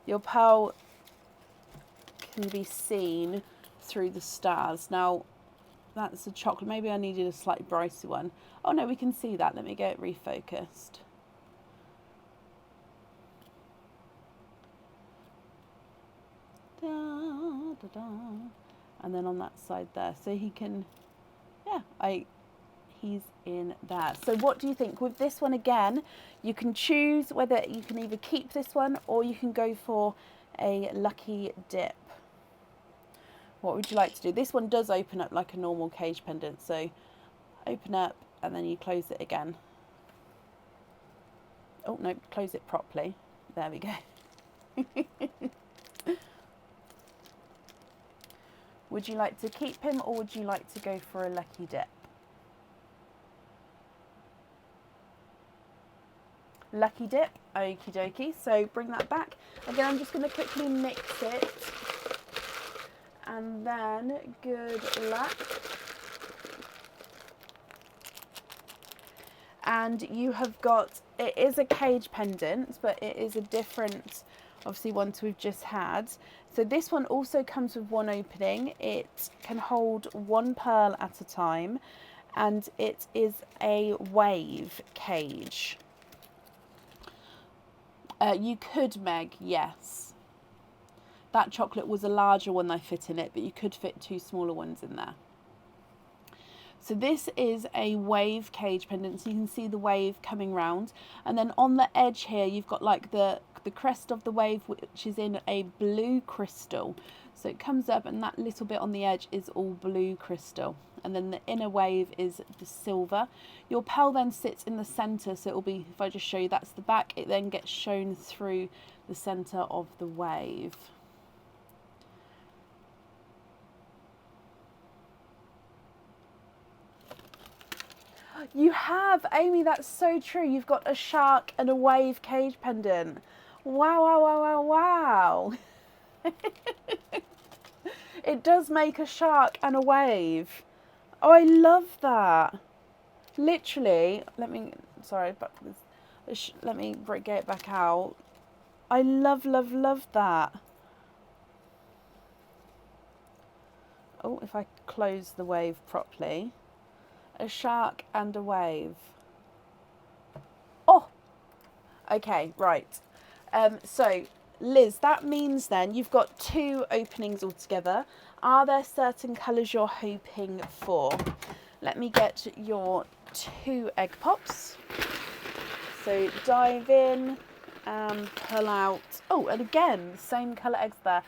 Your pearl can be seen through the stars. Now, that's a chocolate. Maybe I needed a slightly brighter one. Oh no, we can see that. Let me get it refocused. Da, da, da. And then on that side there. So he can, yeah, he's in there. So what do you think? With this one again, you can choose whether you can either keep this one or you can go for a lucky dip. What would you like to do? This one does open up like a normal cage pendant. So open up and then you close it again. Oh no, close it properly. There we go. Would you like to keep him or would you like to go for a lucky dip? Lucky dip, okie dokie. So bring that back. Again, I'm just going to quickly mix it. And then, good luck. And you have got, it is a cage pendant, but it is a different, obviously, one we've just had. So this one also comes with one opening. It can hold one pearl at a time. And it is a wave cage. You could, Meg, yes. That chocolate was a larger one I fit in it, but you could fit two smaller ones in there. So this is a wave cage pendant, so you can see the wave coming round. And then on the edge here, you've got like the crest of the wave, which is in a blue crystal. So it comes up and that little bit on the edge is all blue crystal. And then the inner wave is the silver. Your pearl then sits in the centre, so it will be, if I just show you, that's the back. It then gets shown through the centre of the wave. You have, Amy, that's so true. You've got a shark and a wave cage pendant. Wow, wow, wow, wow, wow. It does make a shark and a wave. Oh, I love that. Literally, sorry, but let me get it back out. I love, love, love that. Oh, if I close the wave properly. A shark and a wave. Oh, okay, right. So, Liz, that means then you've got 2 openings altogether. Are there certain colours you're hoping for? Let me get your 2 egg pops. So dive in and pull out. Oh, and again, same colour eggs there.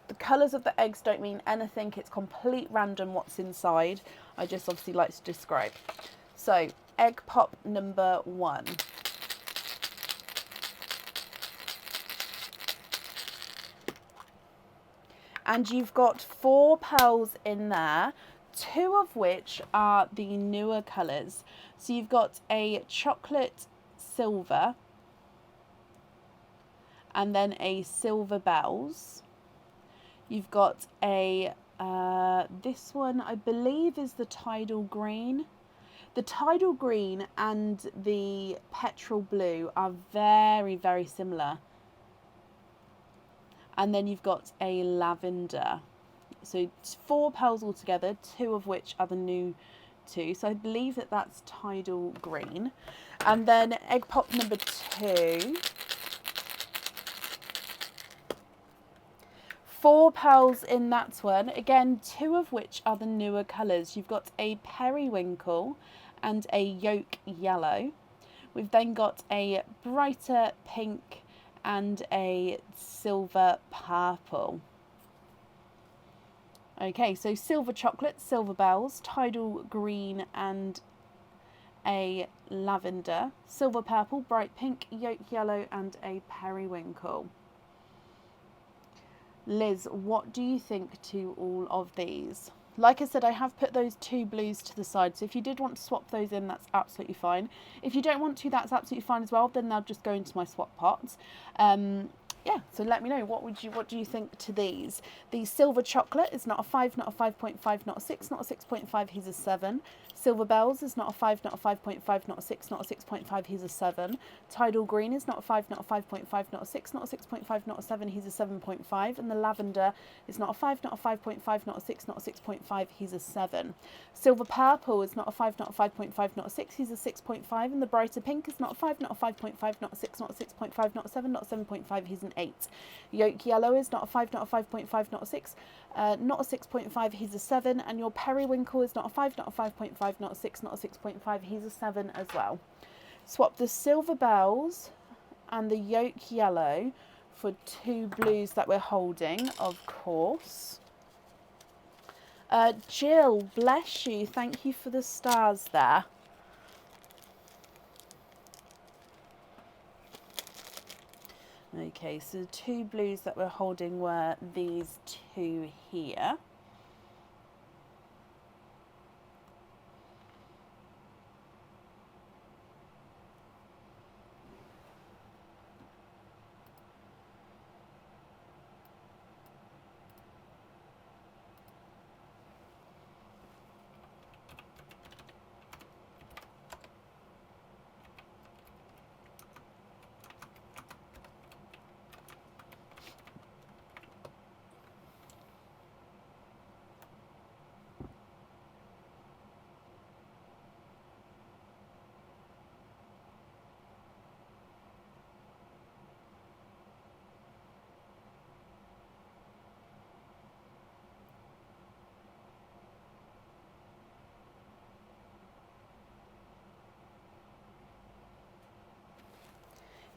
The colours of the eggs don't mean anything. It's complete random what's inside. I just obviously like to describe. So, egg pop number 1. And you've got 4 pearls in there, 2 of which are the newer colours. So you've got a chocolate silver and then a silver bells. You've got a, this one I believe is the tidal green. The tidal green and the petrol blue are very, very similar. And then you've got a lavender. So 4 pearls altogether, 2 of which are the new 2. So I believe that that's tidal green. And then egg pop number 2. 4 pearls in that one. Again, 2 of which are the newer colours. You've got a periwinkle and a yolk yellow. We've then got a brighter pink and a silver purple. Okay, so silver chocolate, silver bells, tidal green and a lavender, silver purple, bright pink, yolk yellow and a periwinkle. Liz, what do you think to all of these? Like I said, I have put those 2 blues to the side, so if you did want to swap those in, that's absolutely fine. If you don't want to, that's absolutely fine as well, then they'll just go into my swap pots. Yeah, so let me know, what do you think to these? The silver chocolate is not a 5, not a 5.5, not a 6, not a 6.5, he's a 7. Silver bells is not a 5, not a 5.5, not a 6, not a 6.5, he's a 7. Tidal green is not a 5, not a 5.5, not a 6, not a 6.5, not a 7, he's a 7.5. And the lavender is not a 5, not a 5.5, not a 6, not a 6.5, he's a 7. Silver purple is not a 5, not a 5.5, not a 6, he's a 6.5. And the brighter pink is not a 5, not a 5.5, not a 6, not a 6.5, not a 7, not a 7.5, he's an 8. Yolk yellow is not a 5, not a 5.5, not a 6, not a 6.5, he's a 7. And your periwinkle is not a 5, not a 5.5, not a 6, not a 6.5, he's a 7 as well. Swap the silver bells and the yolk yellow for 2 blues that we're holding, of course. Jill, bless you. Thank you for the stars there. Okay, so the 2 blues that we're holding were these 2 here.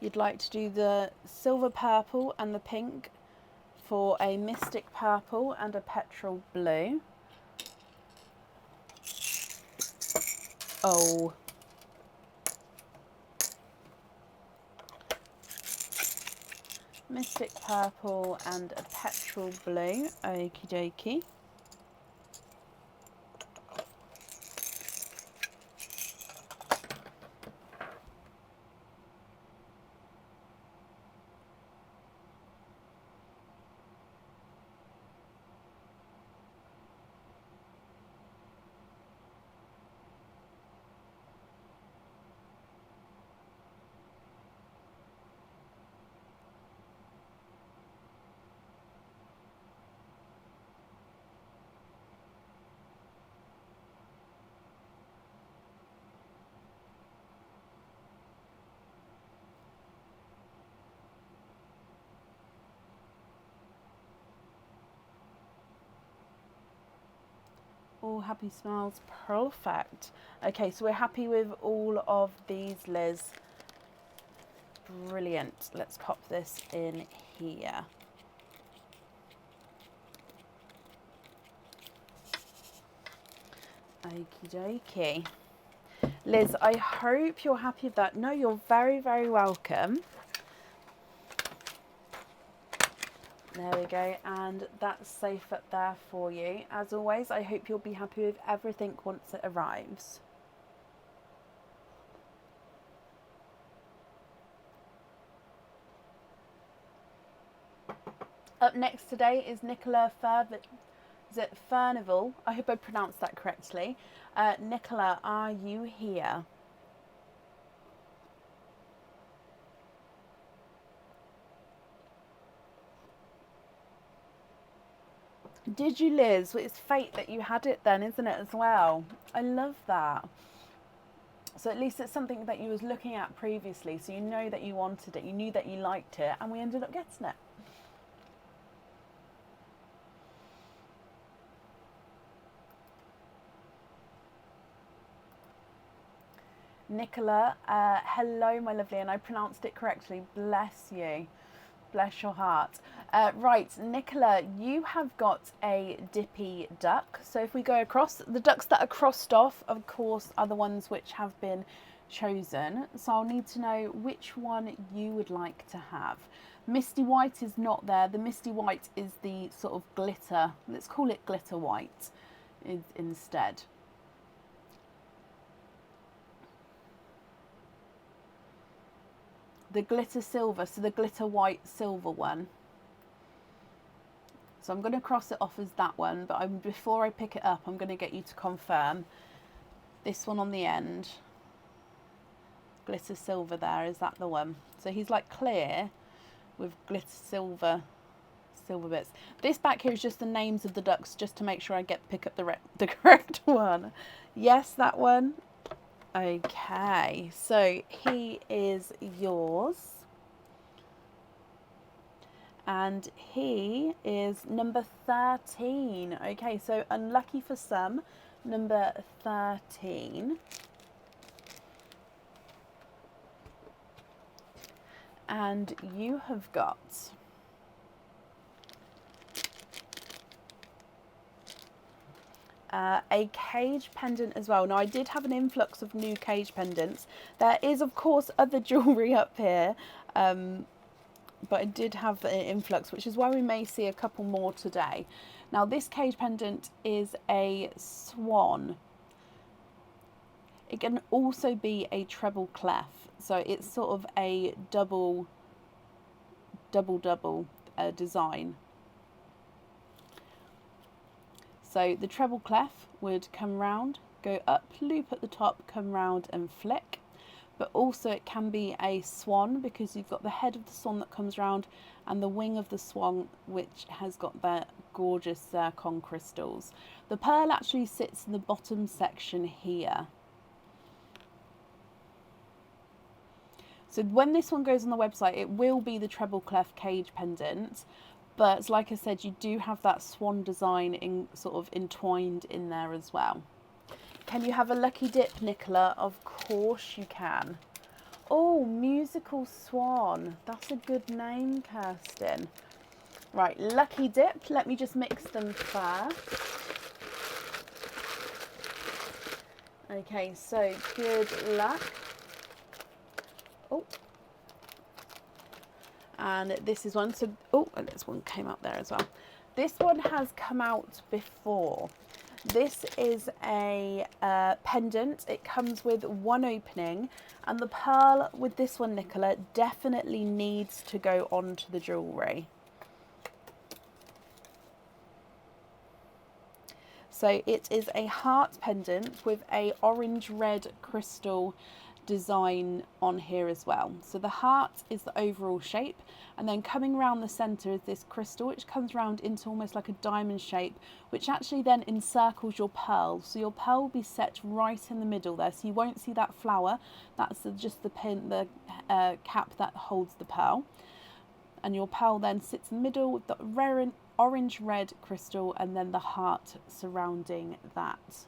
You'd like to do the silver purple and the pink for a mystic purple and a petrol blue. Oh. Mystic purple and a petrol blue. Okie dokie. All happy smiles. Perfect. Okay, so we're happy with all of these, Liz. Brilliant. Let's pop this in here. Okie dokie. Liz, I hope you're happy with that. No, you're very, very welcome. There we go, and that's safe up there for you. As always, I hope you'll be happy with everything once it arrives. Up next today is Nicola Furnival. I hope I pronounced that correctly. Nicola, are you here? Did you, Liz? Well, it's fate that you had it then, isn't it, as well? I love that. So at least it's something that you was looking at previously, so you know that you wanted it, you knew that you liked it, and we ended up getting it. Nicola, hello, my lovely, and I pronounced it correctly. Bless you. Bless your heart. Right, Nicola, you have got a Dippy duck. So if we go across, the ducks that are crossed off, of course, are the ones which have been chosen. So I'll need to know which one you would like to have. Misty White is not there. The Misty White is the sort of glitter. Let's call it glitter white instead. The glitter silver, so the glitter white silver one. So I'm going to cross it off as that one, but before I pick it up, I'm going to get you to confirm this one on the end. Glitter silver there, is that the one? So he's like clear with glitter silver bits. This back here is just the names of the ducks, just to make sure I pick up the correct one. Yes, that one. Okay, so he is yours. And he is number 13. Okay, so unlucky for some, number 13. And you have got a cage pendant as well. Now, I did have an influx of new cage pendants. There is, of course, other jewellery up here, but I did have an influx, which is why we may see a couple more today. Now, this cage pendant is a swan. It can also be a treble clef, so it's sort of a double design. So the treble clef would come round, go up, loop at the top, come round and flick. But also it can be a swan, because you've got the head of the swan that comes round and the wing of the swan, which has got the gorgeous zircon crystals. The pearl actually sits in the bottom section here. So when this one goes on the website, it will be the treble clef cage pendant. But like I said, you do have that swan design sort of entwined in there as well. Can you have a lucky dip, Nicola? Of course you can. Oh, musical swan. That's a good name, Kirsten. Right, lucky dip. Let me just mix them first. Okay, so good luck. Oh. And this is one, so, oh, and this one came out there as well. This one has come out before. This is a pendant. It comes with one opening, and the pearl with this one, Nicola, definitely needs to go onto the jewellery. So it is a heart pendant with a orange-red crystal design on here as well. So the heart is the overall shape, and then coming around the center is this crystal, which comes around into almost like a diamond shape, which actually then encircles your pearl. So your pearl will be set right in the middle there, so you won't see that flower. That's just the pin, the cap that holds the pearl, and your pearl then sits in the middle with the orange red crystal and then the heart surrounding that.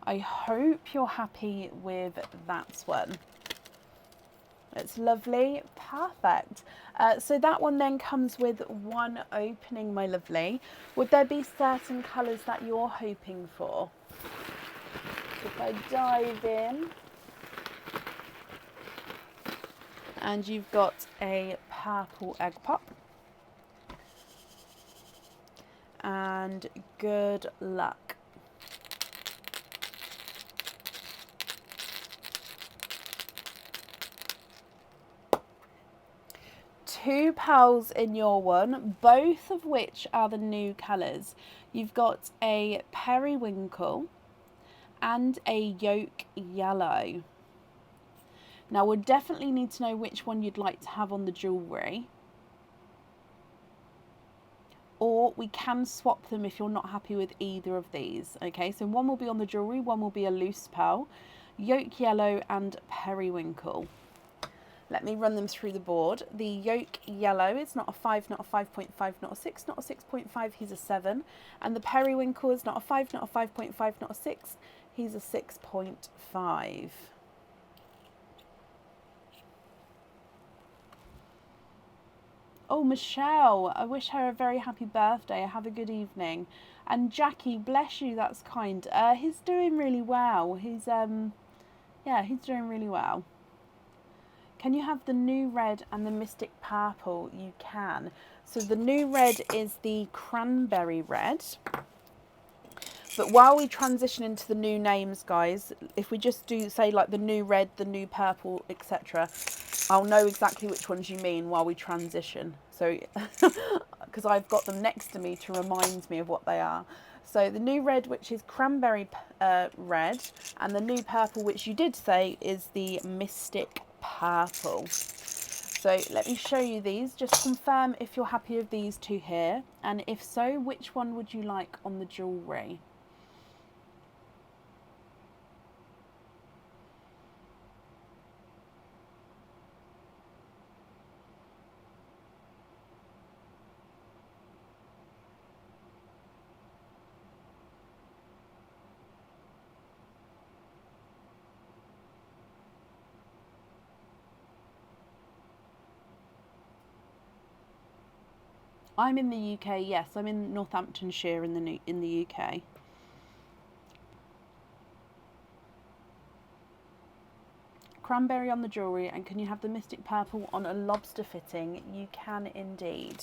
I hope you're happy with that one. It's lovely, perfect. So that one then comes with one opening, my lovely. Would there be certain colours that you're hoping for? If I dive in, and you've got a purple egg pop. And good luck. Two pearls in your one, both of which are the new colours. You've got a periwinkle and a yolk yellow. Now we'll definitely need to know which one you'd like to have on the jewellery. Or we can swap them if you're not happy with either of these. Okay, so one will be on the jewellery, one will be a loose pearl, yolk yellow and periwinkle. Let me run them through the board. The yolk yellow is not a 5, not a 5.5, not a 6, not a 6.5, he's a 7. And the periwinkle is not a 5, not a 5.5, not a 6, he's a 6.5. Oh, Michelle, I wish her a very happy birthday. Have a good evening. And Jackie, bless you, that's kind. He's doing really well. He's doing really well. Can you have the new red and the mystic purple? You can. So the new red is the cranberry red. But while we transition into the new names, guys, if we just do say like the new red, the new purple, etc., I'll know exactly which ones you mean while we transition. So, because I've got them next to me to remind me of what they are. So the new red, which is cranberry red, and the new purple, which you did say is the mystic purple. So let me show you these. Just confirm if you're happy with these two here, and if so, which one would you like on the jewellery? I'm in the UK, yes. I'm in Northamptonshire in the UK. Cranberry on the jewellery, and can you have the mystic purple on a lobster fitting? You can indeed.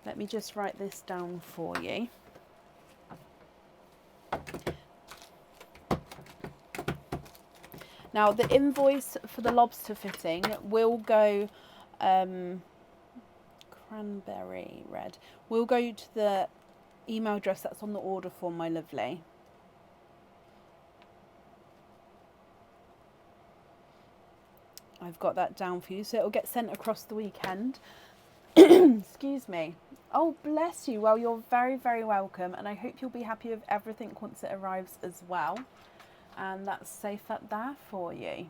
Let me just write this down for you. Now the invoice for the lobster fitting will go cranberry red. We'll go to the email address that's on the order form, my lovely. I've got that down for you, so it'll get sent across the weekend. Excuse me. Oh, bless you. Well, you're very, very welcome, and I hope you'll be happy with everything once it arrives as well. And that's safe up there for you.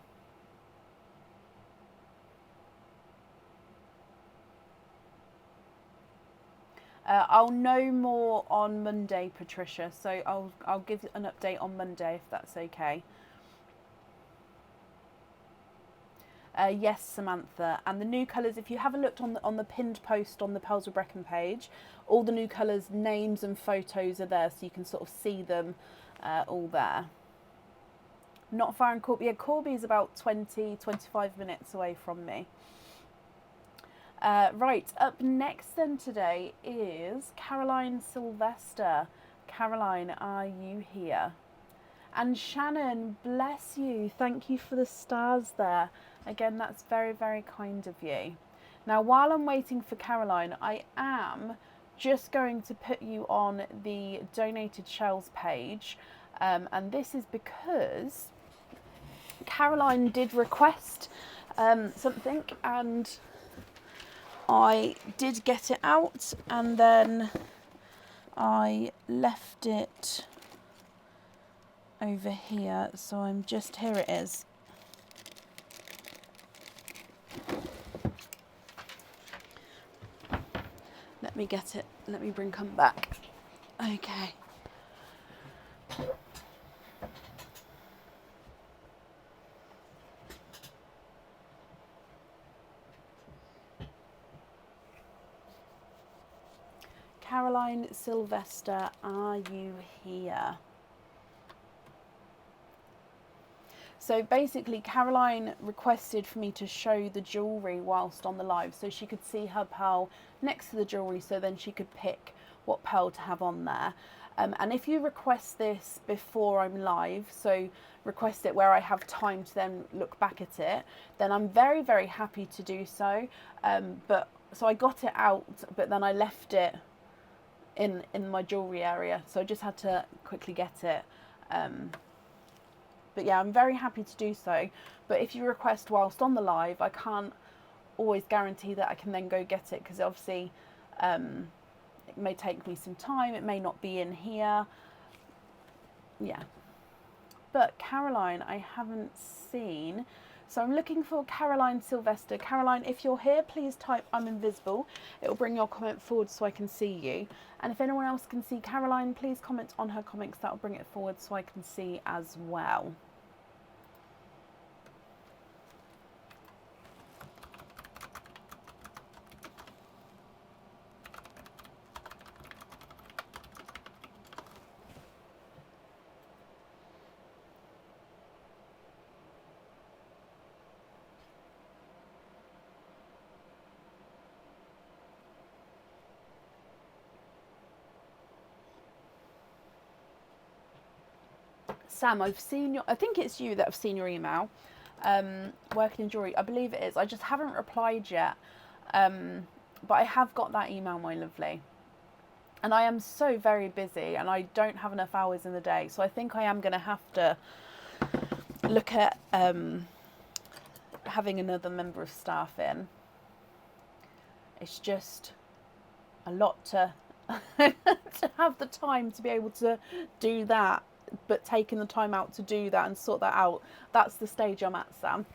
I'll know more on Monday, Patricia, so I'll give an update on Monday if that's okay. Yes, Samantha. And the new colours, if you haven't looked on the pinned post on the Pearls of Brecon page, all the new colours, names and photos are there, so you can sort of see them all there. Not far in Corby. Yeah, Corby is about 20-25 minutes away from me. Right, up next then today is Caroline Sylvester. Caroline, are you here? And Shannon, bless you. Thank you for the stars there. Again, that's very, very kind of you. Now, while I'm waiting for Caroline, I am just going to put you on the donated shells page. And this is because Caroline did request something, and I did get it out, and then I left it over here, so here it is. Let me get it. Let me come back. Okay. Caroline Sylvester, are you here? So basically Caroline requested for me to show the jewellery whilst on the live so she could see her pearl next to the jewellery, so then she could pick what pearl to have on there. And if you request this before I'm live, so request it where I have time to then look back at it, then I'm very, very happy to do so. So I got it out, but then I left it in my jewellery area, so I just had to quickly get it. But yeah, I'm very happy to do so. But if you request whilst on the live, I can't always guarantee that I can then go get it, because obviously it may take me some time. It may not be in here. Yeah. But Caroline, I haven't seen. So I'm looking for Caroline Sylvester. Caroline, if you're here, please type I'm invisible. It'll bring your comment forward so I can see you. And if anyone else can see Caroline, please comment on her comments. That'll bring it forward so I can see as well. Sam, I've seen your, I think it's you that have seen your email. Working in jewellery, I believe it is. I just haven't replied yet. But I have got that email, my lovely. And I am so very busy and I don't have enough hours in the day. So I think I am going to have to look at having another member of staff in. It's just a lot to, to have the time to be able to do that. But taking the time out to do that and sort that out, that's the stage I'm at, Sam.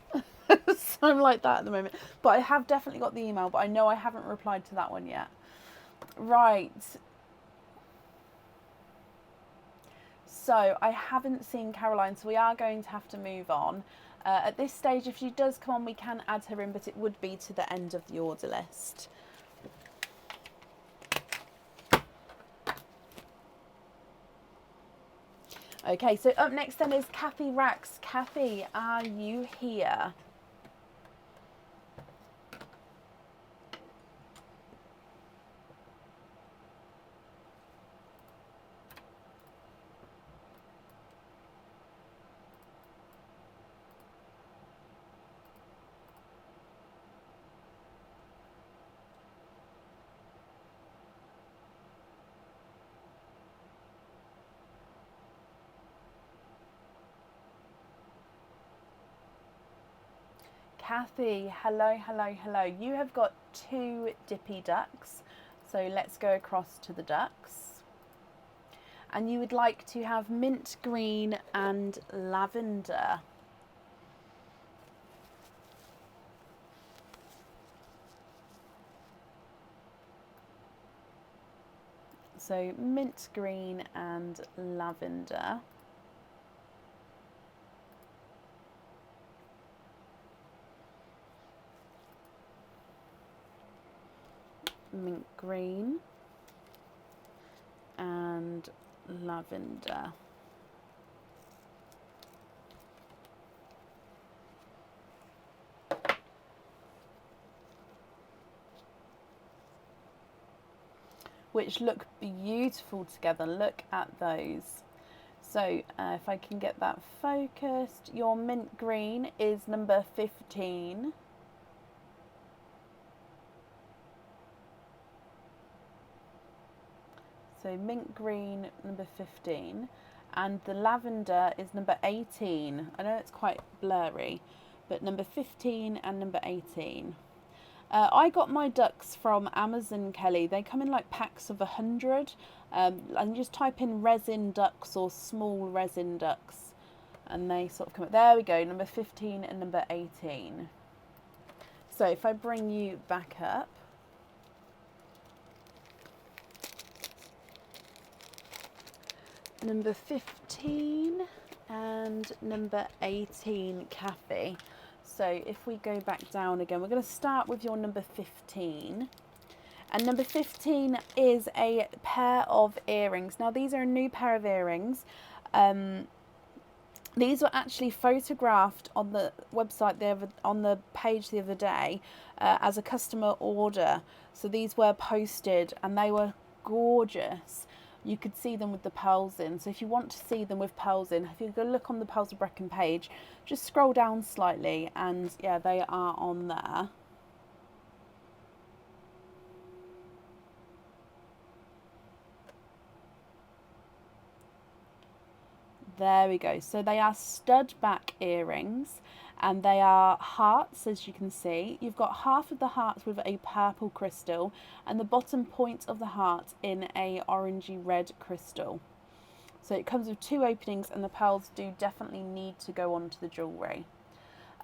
So I'm like that at the moment. But I have definitely got the email, but I know I haven't replied to that one yet. Right. So I haven't seen Caroline, so we are going to have to move on. At this stage, if she does come on, we can add her in, but it would be to the end of the order list. Okay, so up next then is Kathy Rax. Kathy, are you here? Kathy, hello, hello, hello. You have got 2 Dippy ducks. So let's go across to the ducks. And you would like to have mint green and lavender. So mint green and lavender. Mint green and lavender. Which look beautiful together. Look at those. So if I can get that focused, your mint green is number 15. So mint green, number 15, and the lavender is number 18. I know it's quite blurry, but number 15 and number 18. I got my ducks from Amazon, Kelly. They come in like packs of 100. And just type in resin ducks or small resin ducks, and they sort of come up. There we go, number 15 and number 18. So if I bring you back up. number 15 and number 18, Kathy. So if we go back down again, we're going to start with your number 15. And number 15 is a pair of earrings. Now these are a new pair of earrings. These were actually photographed on the website on the page the other day as a customer order. So these were posted and they were gorgeous. You could see them with the pearls in. So if you want to see them with pearls in, if you go look on the Pearls of Brecon page, just scroll down slightly and yeah, they are on there. There we go. So they are stud back earrings and they are hearts, as you can see. You've got half of the hearts with a purple crystal and the bottom point of the heart in a orangey red crystal. So it comes with 2 openings and the pearls do definitely need to go onto the jewellery.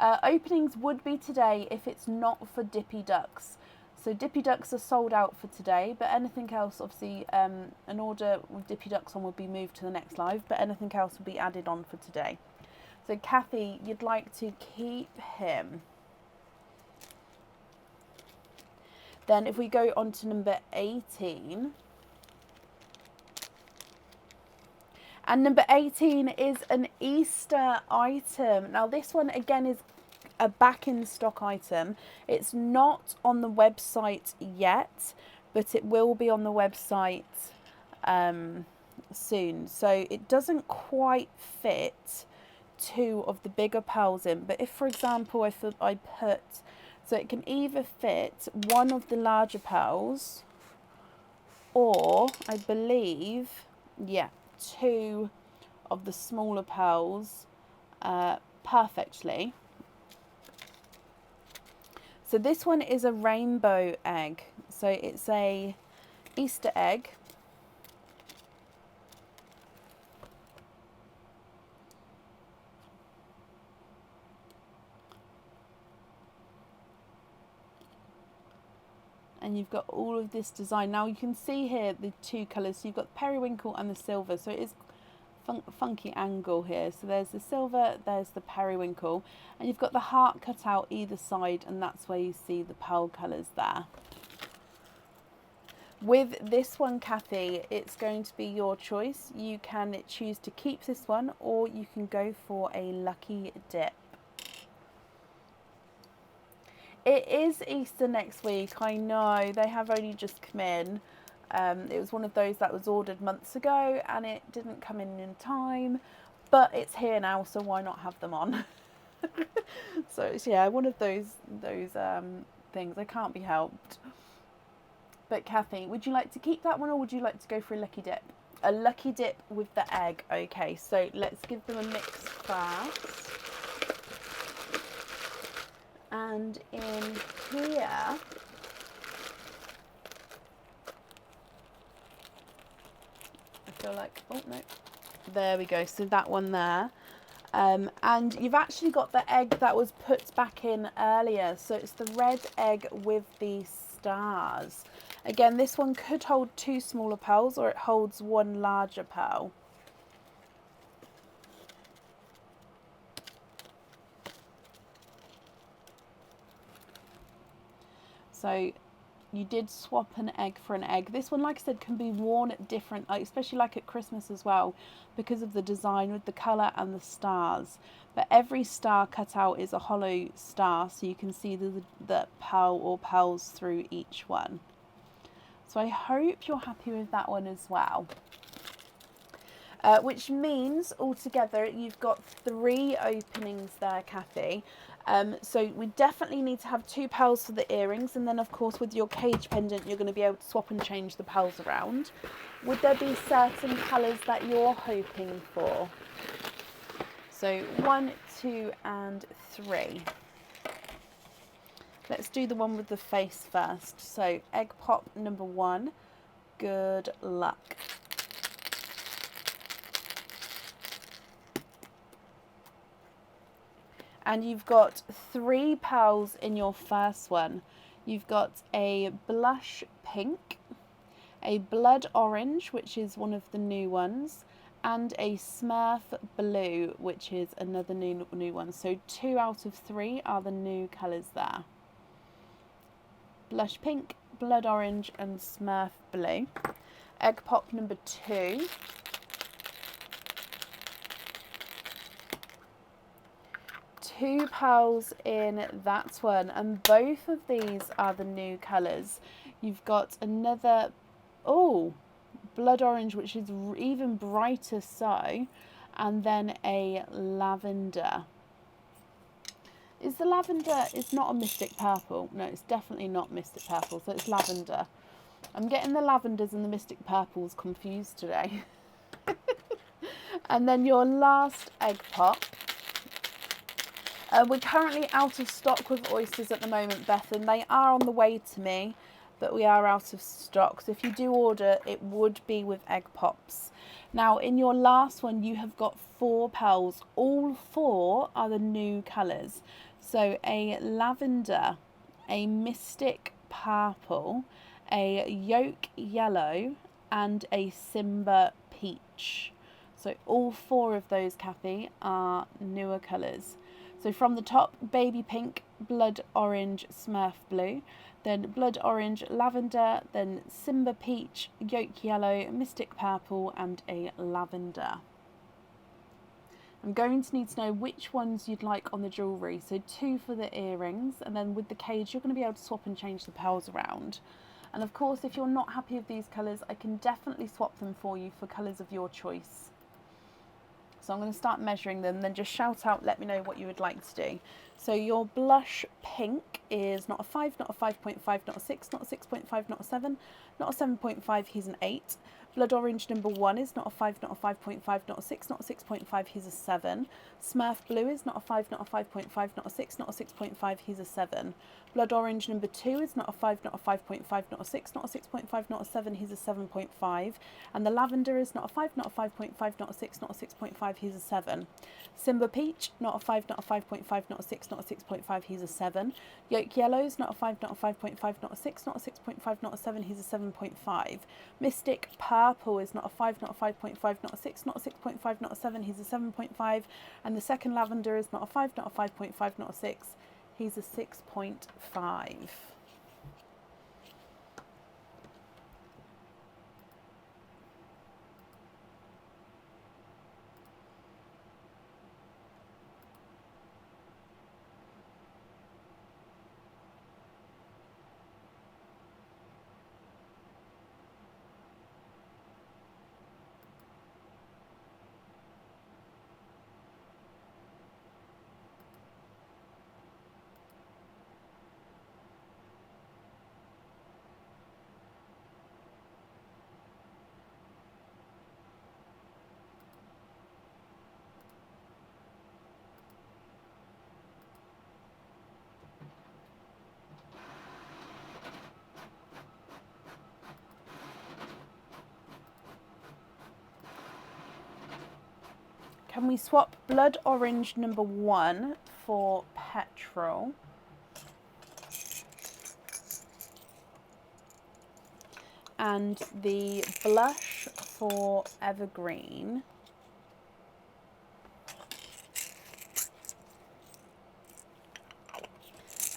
Openings would be today if it's not for Dippy Ducks. So Dippy Ducks are sold out for today, but anything else, obviously, an order with Dippy Ducks on will be moved to the next live, but anything else will be added on for today. So Kathy, you'd like to keep him. Then if we go on to number 18. And number 18 is an Easter item. Now this one again is a back in stock item. It's not on the website yet, but it will be on the website soon. So it doesn't quite fit 2 of the bigger pearls in, but if for example I put, so it can either fit 1 of the larger pearls or I believe, yeah, 2 of the smaller pearls perfectly. So this one is a rainbow egg. So it's a Easter egg. And you've got all of this design. Now you can see here the 2 colours. So you've got the periwinkle and the silver. So it is funky angle here. So there's the silver, there's the periwinkle, and you've got the heart cut out either side, and that's where you see the pearl colours there. With this one, Kathy, it's going to be your choice. You can choose to keep this one or you can go for a lucky dip. It is Easter next week, I know, they have only just come in. It was one of those that was ordered months ago and it didn't come in time, but it's here now, so why not have them on? So it's, yeah, one of those things, I can't be helped. But Kathy, would you like to keep that one or would you like to go for a lucky dip? A lucky dip with the egg. Okay, so let's give them a mix first. And in here, I feel like, oh no, there we go. So that one there. And you've actually got the egg that was put back in earlier. So it's the red egg with the stars. Again, this one could hold 2 smaller pearls or it holds 1 larger pearl. So you did swap an egg for an egg. This one, like I said, can be worn at different, especially like at Christmas as well, because of the design with the colour and the stars. But every star cut out is a hollow star, so you can see the pearl or pearls through each one. So I hope you're happy with that one as well. Which means altogether you've got 3 openings there, Kathy. So we definitely need to have 2 pearls for the earrings, and then of course with your cage pendant you're going to be able to swap and change the pearls around. Would there be certain colours that you're hoping for? So 1, 2 and 3. Let's do the one with the face first. So egg pop number 1, good luck. And you've got 3 pearls in your first one. You've got a blush pink, a blood orange, which is one of the new ones, and a Smurf Blue, which is another new one. So 2 out of 3 are the new colours there. Blush Pink, Blood Orange and Smurf Blue. Egg Pop number 2. Two pearls in that one, and both of these are the new colours. You've got another, oh, blood orange, which is even brighter so, and then a lavender. Is the lavender, it's not a mystic purple. No, it's definitely not mystic purple, so it's lavender. I'm getting the lavenders and the mystic purples confused today. And then your last egg pop. We're currently out of stock with oysters at the moment, Beth, and they are on the way to me, but we are out of stock. So if you do order, it would be with egg pops. Now, in your last one, you have got 4 pearls. All 4 are the new colours. So a lavender, a mystic purple, a yolk yellow, and a Simba peach. So all 4 of those, Kathy, are newer colours. So from the top, baby pink, blood orange, Smurf blue, then blood orange, lavender, then Simba peach, yolk yellow, mystic purple and a lavender. I'm going to need to know which ones you'd like on the jewellery. So 2 for the earrings, and then with the cage you're going to be able to swap and change the pearls around. And of course, if you're not happy with these colours, I can definitely swap them for you for colours of your choice. So I'm going to start measuring them, then just shout out, let me know what you would like to do. So your blush pink is not a 5, not a 5.5, not a 6, not a 6.5, not a 7, not a 7.5, he's an 8. Blood orange number 1 is not a 5, not a 5.5, not a 6, not a 6.5, he's a 7. Smurf blue is not a 5, not a 5.5, not a 6, not a 6.5, he's a 7. Blood orange number 2 is not a 5, not a 5.5, not a 6, not a 6.5, not a 7, he's a 7.5. And the lavender is not a 5, not a 5.5, not a 6, not a 6.5, he's a 7. Simba peach, not a 5, not a 5.5, not a 6, not a 6.5, he's a 7. Yolk yellow is not a 5, not a 5.5, not a 6, not a 6.5, not a 7, he's a 7.5. Mystic purple is not a 5, not a 5.5, not a 6, not a 6.5, not a 7, he's a 7.5. And the second lavender is not a 5, not a 5.5, not a 6, he's a 6.5. Can we swap blood orange number 1 for petrol? And the blush for evergreen.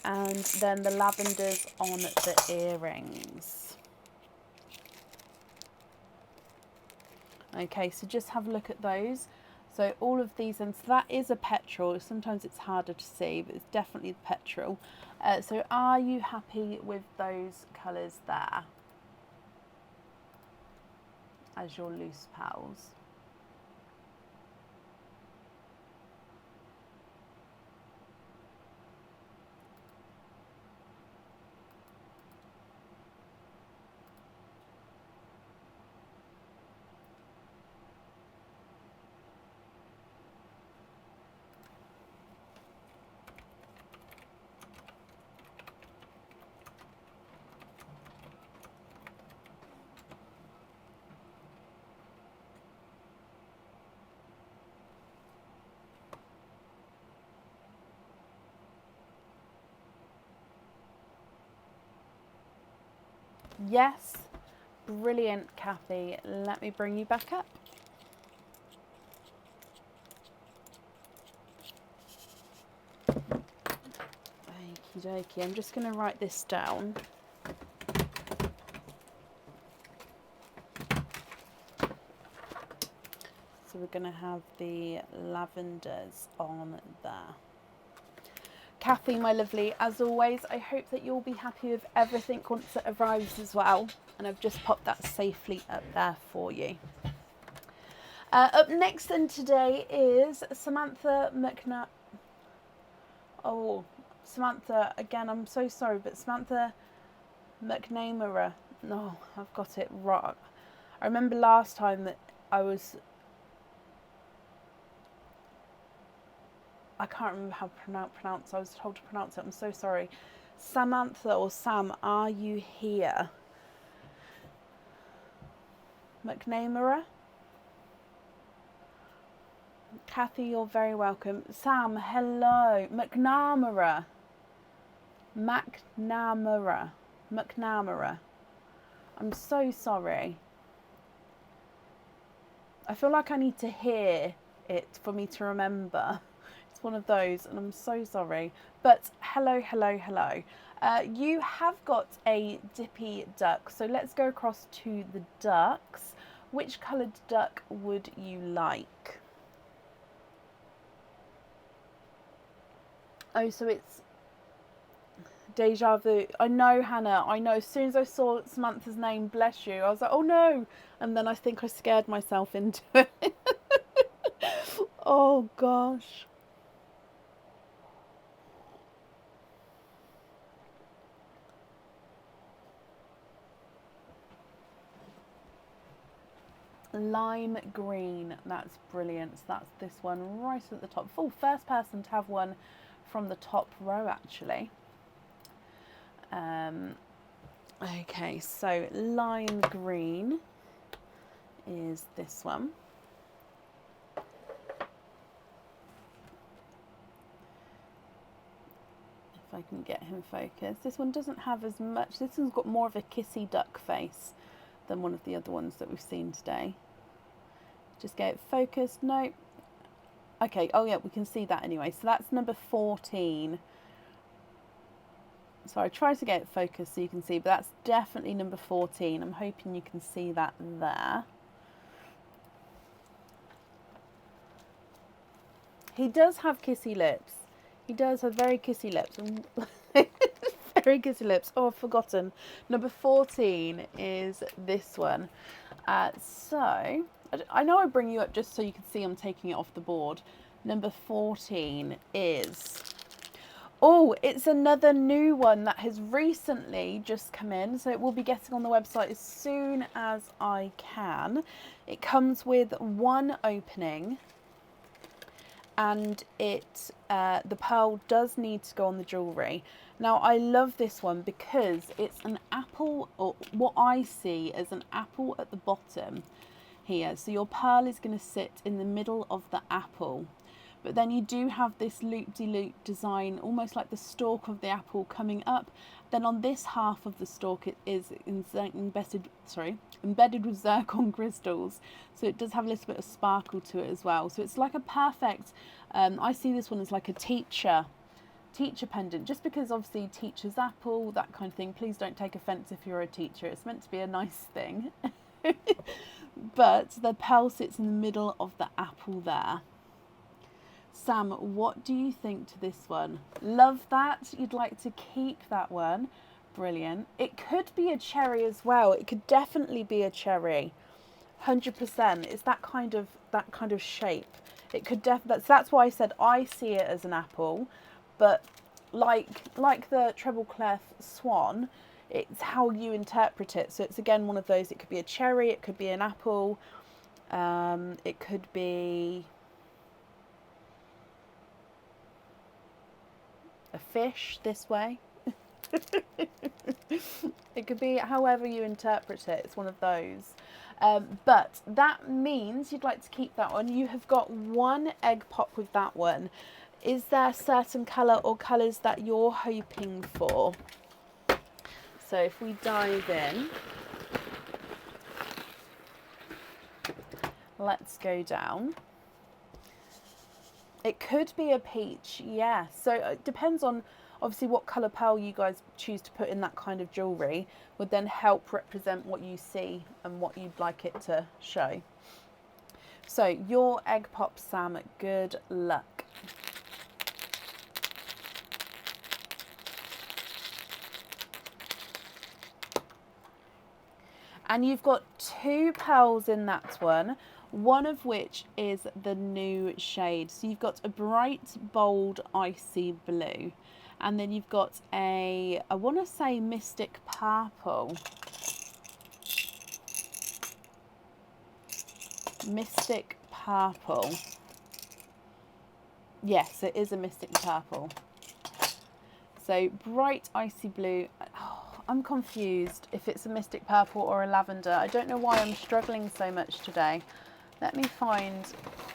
And then the lavenders on the earrings. Okay, so just have a look at those. So all of these, and so that is a petrol. Sometimes it's harder to see, but it's definitely the petrol. So are you happy with those colours there as your loose pearls? Yes, brilliant, Kathy. Let me bring you back up. dokey. I'm just going to write this down. So we're going to have the lavenders on there. Kathy, my lovely, as always, I hope that you'll be happy with everything once it arrives as well. And I've just popped that safely up there for you. Up next then today is Samantha McNabb. Oh, Samantha, again, I'm so sorry, but Samantha McNamara. No, I've got it wrong. I remember last time that I can't remember how to pronounce. I was told to pronounce it. I'm so sorry. Samantha or Sam, are you here? McNamara? Kathy, you're very welcome. Sam, hello. McNamara. McNamara. I'm so sorry. I feel like I need to hear it for me to remember. It's one of those, and I'm so sorry. But hello. You have got a Dippy duck, so let's go across to the ducks. Which coloured duck would you like? Oh, so it's deja vu. I know, Hannah. I know. As soon as I saw Samantha's name, bless you, I was like, oh no. And then I think I scared myself into it. Oh gosh. Lime green. That's brilliant. So that's this one right at the top. Oh, first person to have one from the top row, actually. Okay, so lime green is this one. If I can get him focused. This one doesn't have as much. This one's got more of a kissy duck face than one of the other ones that we've seen today. Just get it focused. No. Okay, oh yeah, we can see that anyway. So that's number 14. So I try to get it focused so you can see, but that's definitely number 14. I'm hoping you can see that there. He does have kissy lips. He does have very kissy lips. Very kissy lips. Oh, I've forgotten. Number 14 is this one. So, I know I bring you up just so you can see I'm taking it off the board. Number 14 is... Oh, it's another new one that has recently just come in. So it will be getting on the website as soon as I can. It comes with one opening. And the pearl does need to go on the jewellery. Now, I love this one because it's an apple, or what I see as an apple at the bottom here. So your pearl is going to sit in the middle of the apple. But then you do have this loop-de-loop design, almost like the stalk of the apple coming up. Then on this half of the stalk, it is embedded with zircon crystals. So it does have a little bit of sparkle to it as well. So it's like a perfect, I see this one as like a teacher pendant, just because obviously teacher's apple, that kind of thing. Please don't take offence if you're a teacher. It's meant to be a nice thing. But the pearl sits in the middle of the apple there. Sam, what do you think to this one? Love that. You'd like to keep that one. Brilliant. It could be a cherry as well. It could definitely be a cherry. 100%. It's that kind of shape. It could that's why I said I see it as an apple, but like the treble clef swan, it's how you interpret it. So it's again one of those. It could be a cherry. It could be an apple. It could be a fish this way. It could be however you interpret it. It's one of those. But that means you'd like to keep that one. You have got one egg pop with that one. Is there a certain colour or colours that you're hoping for? So if we dive in, let's go down. It could be a peach, yeah. So it depends on, Obviously what colour pearl you guys choose to put in that kind of jewellery would then help represent what you see and what you'd like it to show. So your egg pop, Sam, good luck. And you've got 2 pearls in that one of which is the new shade. So you've got a bright, bold, icy blue. And then you've got I want to say mystic purple. Mystic purple. Yes, it is a mystic purple. So bright, icy blue. I'm confused if it's a mystic purple or a lavender. I don't know why I'm struggling so much today. Let me find,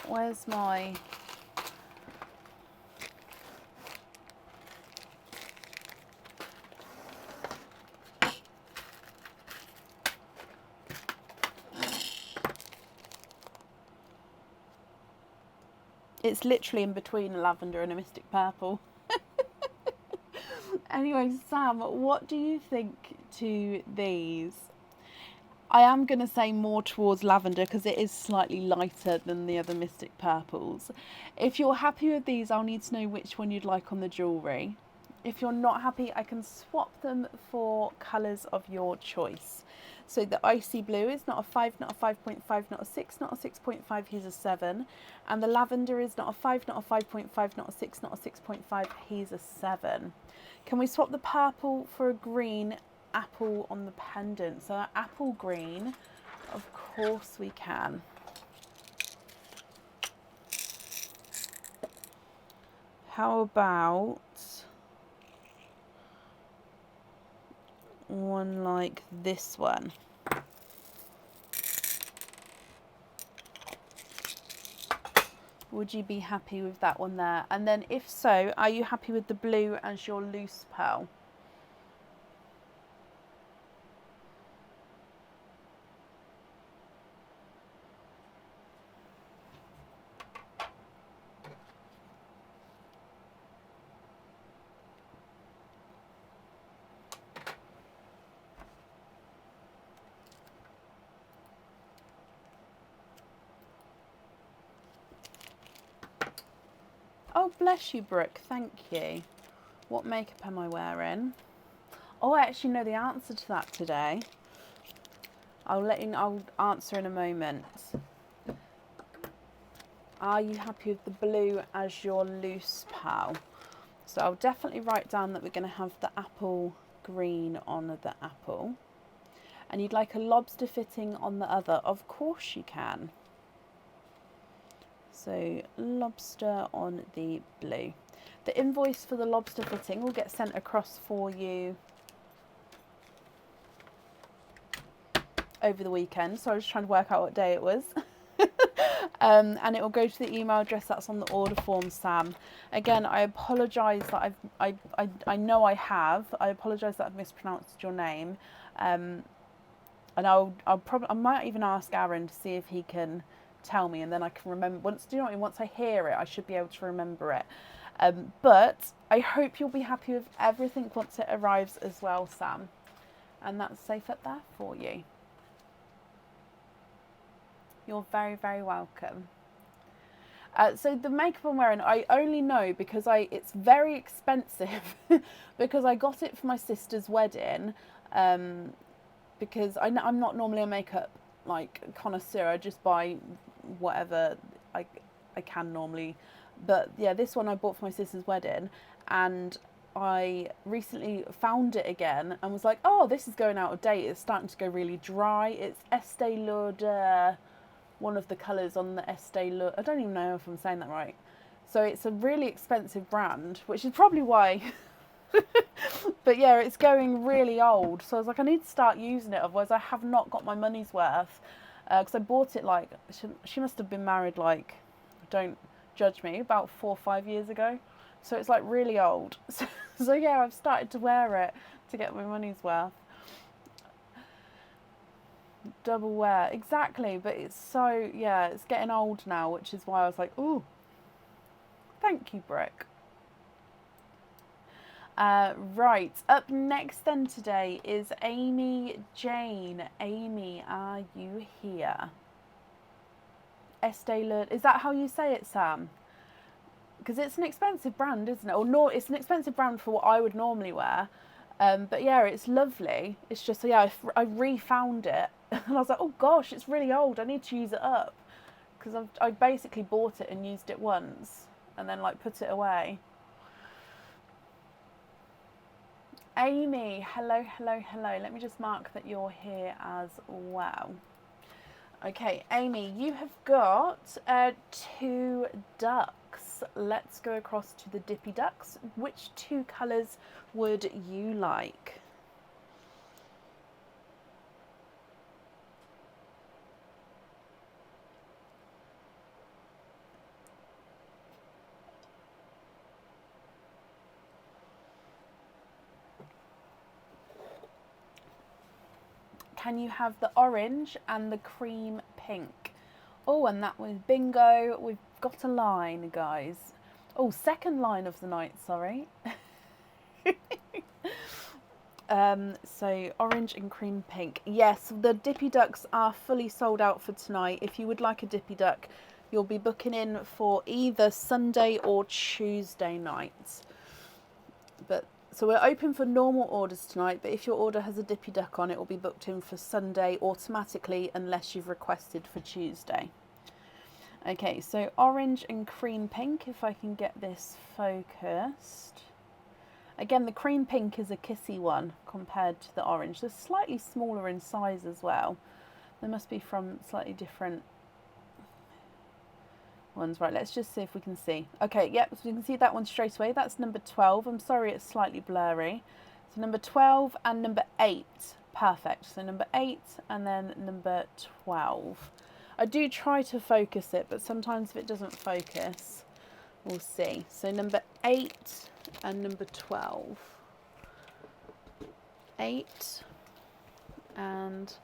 where's my... It's literally in between a lavender and a mystic purple. Anyway, Sam, what do you think to these? I am going to say more towards lavender because it is slightly lighter than the other mystic purples. If you're happy with these, I'll need to know which one you'd like on the jewellery. If you're not happy, I can swap them for colours of your choice. So the icy blue is not a 5, not a 5.5, not a 6, not a 6.5, he's a 7. And the lavender is not a 5, not a 5.5, not a 6, not a 6.5, he's a 7. Can we swap the purple for a green apple on the pendant? So apple green, of course we can. How about one like this one? Would you be happy with that one there? And then if so, are you happy with the blue as your loose pearl? Oh, bless you, Brooke. Thank you. What makeup am I wearing? Oh, I actually know the answer to that today. I'll answer in a moment. Are you happy with the blue as your loose pearl? So I'll definitely write down that we're going to have the apple green on the apple. And you'd like a lobster fitting on the other? Of course you can. So lobster on the blue. The invoice for the lobster fitting will get sent across for you over the weekend. So I was trying to work out what day it was. And it will go to the email address that's on the order form, Sam. Again, I apologise that I know I have. I apologise that I've mispronounced your name. And I might even ask Aaron to see if he can tell me, and then I can remember. Once I hear it, I should be able to remember it. But I hope you'll be happy with everything once it arrives as well, Sam. And that's safe up there for you. You're very, very welcome. So the makeup I'm wearing, I only know because it's very expensive because I got it for my sister's wedding. Because I'm not normally a makeup connoisseur. I just buy whatever I can normally. But yeah, this one I bought for my sister's wedding, and I recently found it again and was like, oh, this is going out of date. It's starting to go really dry. It's Estee Lauder, one of the colours on the Estee Lauder. I don't even know if I'm saying that right. So it's a really expensive brand, which is probably why. But yeah, it's going really old. So I was like, I need to start using it, otherwise I have not got my money's worth. Because I bought it she must have been married don't judge me, about 4 or 5 years ago. So it's really old. So yeah, I've started to wear it to get my money's worth. Double wear, exactly. But it's it's getting old now, which is why I was like, ooh, thank you, Brick. Right, up next then today is Amy Jane. Amy, are you here? Estee Lauder, is that how you say it, Sam? Because it's an expensive brand, isn't it? Or no, it's an expensive brand for what I would normally wear. But yeah, it's lovely. It's just, yeah, I refound it. And I was like, oh gosh, it's really old. I need to use it up. Because I basically bought it and used it once. And then like put it away. Amy, hello, hello, hello. Let me just mark that you're here as well. Okay, Amy, you have got 2 ducks. Let's go across to the Dippy ducks. Which 2 colours would you like? Can you have the orange and the cream pink? Oh, and that was bingo. We've got a line, guys. Oh, second line of the night, sorry. So orange and cream pink. Yes, the Dippy ducks are fully sold out for tonight. If you would like a Dippy duck, you'll be booking in for either Sunday or Tuesday night. But so we're open for normal orders tonight, but if your order has a Dippy duck on, it will be booked in for Sunday automatically unless you've requested for Tuesday. Okay, so orange and cream pink, if I can get this focused. Again, the cream pink is a kissy one compared to the orange. They're slightly smaller in size as well. They must be from slightly different ones. Right, let's just see if we can see. Okay, yep, so you can see that one straight away. That's number 12. I'm sorry it's slightly blurry. So number 12 and number 8. Perfect. So number 8 and then number 12. I do try to focus it, but sometimes if it doesn't focus, we'll see. So number 8 and number 12. 8 and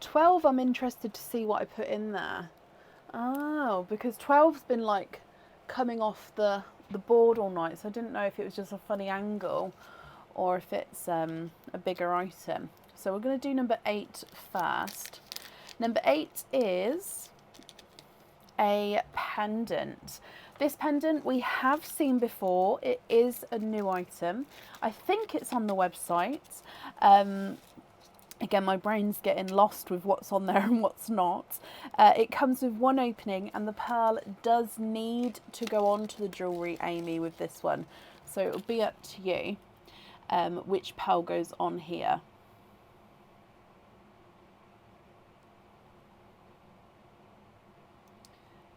12, I'm interested to see what I put in there. Oh, because 12's been like coming off the board all night, so I didn't know if it was just a funny angle or if it's a bigger item. So we're going to do number 8 first. Number 8 is a pendant. This pendant we have seen before. It is a new item. I think it's on the website. Again, my brain's getting lost with what's on there and what's not. It comes with 1 opening and the pearl does need to go onto the jewellery, Amy, with this one. So it'll be up to you which pearl goes on here.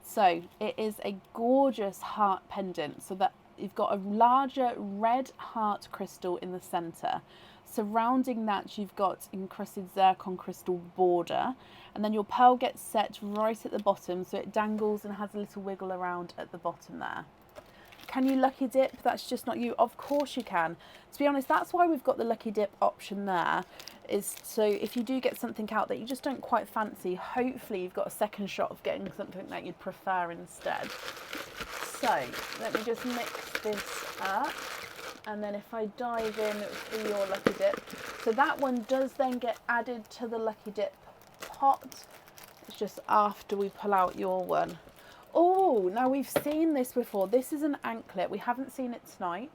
So it is a gorgeous heart pendant, so that you've got a larger red heart crystal in the centre. Surrounding that, you've got encrusted zircon crystal border, and then your pearl gets set right at the bottom, so it dangles and has a little wiggle around at the bottom there. Can you lucky dip? That's just not you. Of course you can. To be honest, that's why we've got the lucky dip option there, is so if you do get something out that you just don't quite fancy, hopefully you've got a second shot of getting something that you'd prefer instead. So let me just mix this up, and then if I dive in for your lucky dip, so that one does then get added to the lucky dip pot. It's just after we pull out your one. Oh, now we've seen this before. This is an anklet. We haven't seen it tonight,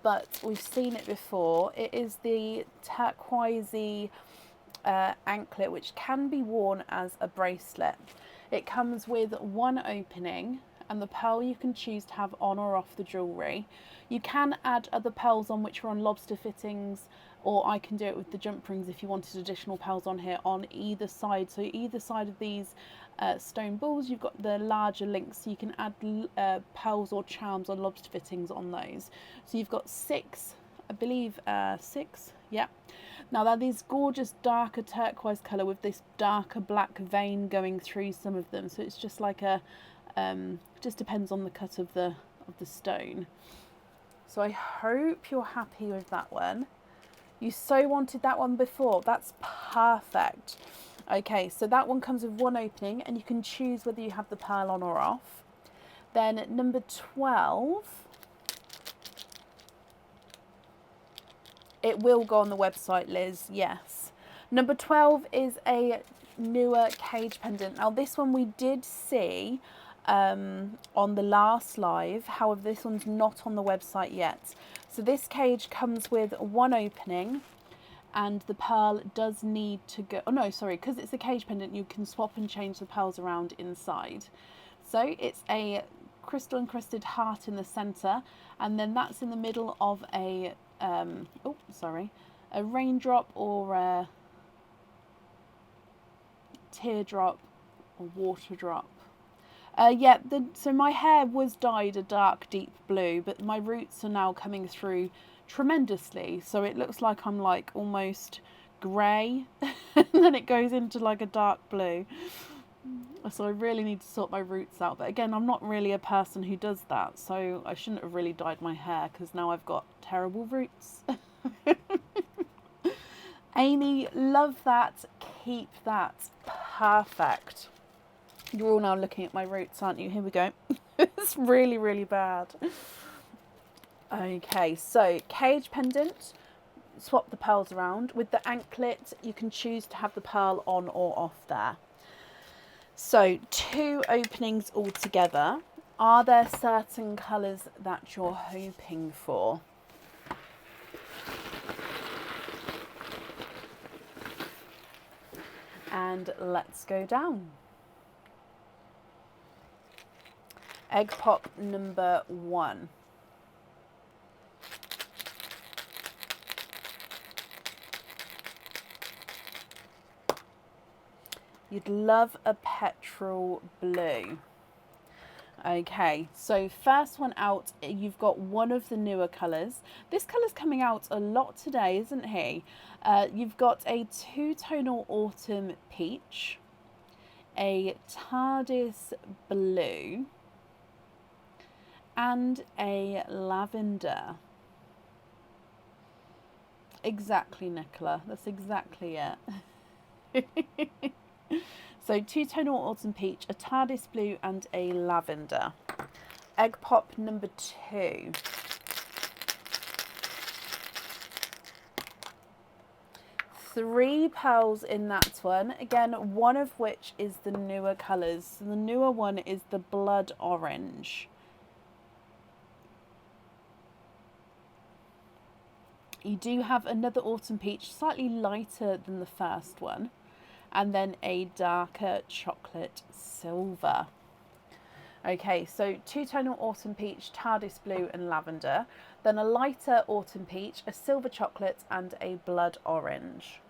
but we've seen it before. It is the turquoisey anklet, which can be worn as a bracelet. It comes with 1 opening, and the pearl you can choose to have on or off the jewellery. You can add other pearls on which are on lobster fittings, or I can do it with the jump rings if you wanted additional pearls on here on either side. So either side of these stone balls, you've got the larger links, so you can add pearls or charms or lobster fittings on those. So you've got 6, I believe, 6, yeah. Now they're these gorgeous darker turquoise colour with this darker black vein going through some of them. So it's just like a, just depends on the cut of the stone. So I hope you're happy with that one. You so wanted that one before. That's perfect. Okay, so that one comes with 1 opening, and you can choose whether you have the pearl on or off. Then number 12 It will go on the website, Liz, yes. Number 12 is a newer cage pendant. Now this one we did see on the last live, however this one's not on the website yet. So this cage comes with one opening, and the pearl does need to go, oh no, sorry, because it's a cage pendant you can swap and change the pearls around inside. So it's a crystal encrusted heart in the centre, and then that's in the middle of a a raindrop or a teardrop or water drop. So my hair was dyed a dark deep blue, but my roots are now coming through tremendously, so it looks like I'm like almost grey and then it goes into like a dark blue. So I really need to sort my roots out, but again, I'm not really a person who does that, so I shouldn't have really dyed my hair because now I've got terrible roots. Amy, love that, keep that, perfect. You're all now looking at my roots, aren't you? Here we go. It's really, really bad. Okay, so cage pendant, swap the pearls around. With the anklet, you can choose to have the pearl on or off there. So 2 openings altogether. Are there certain colours that you're hoping for? And let's go down. Egg pop number 1. You'd love a petrol blue. Okay, so first one out, you've got one of the newer colours. This colour's coming out a lot today, isn't he? You've got a 2-tonal autumn peach, a TARDIS blue, and a lavender. Exactly, Nicola. That's exactly it. So 2-tonal autumn peach, a TARDIS blue, and a lavender. Egg pop number 2. Three pearls in that one. Again, one of which is the newer colours. So the newer one is the blood orange. You do have another autumn peach, slightly lighter than the first one, and then a darker chocolate silver. Okay, so 2-tonal autumn peach, TARDIS blue and lavender, then a lighter autumn peach, a silver chocolate and a blood orange.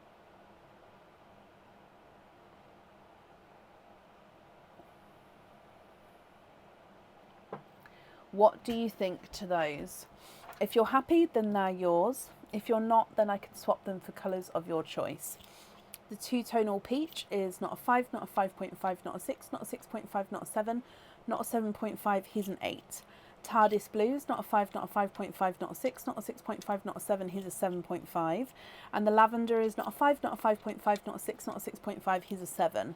What do you think to those? If you're happy, then they're yours. If you're not, then I can swap them for colours of your choice. The 2-tonal peach is not a 5, not a 5.5, not a 6, not a 6.5, not a 7, not a 7.5, he's an 8. TARDIS blue is not a 5, not a 5.5, not a 6, not a 6.5, not a 7, he's a 7.5. And the lavender is not a 5, not a 5.5, not a 6, not a 6.5, he's a 7.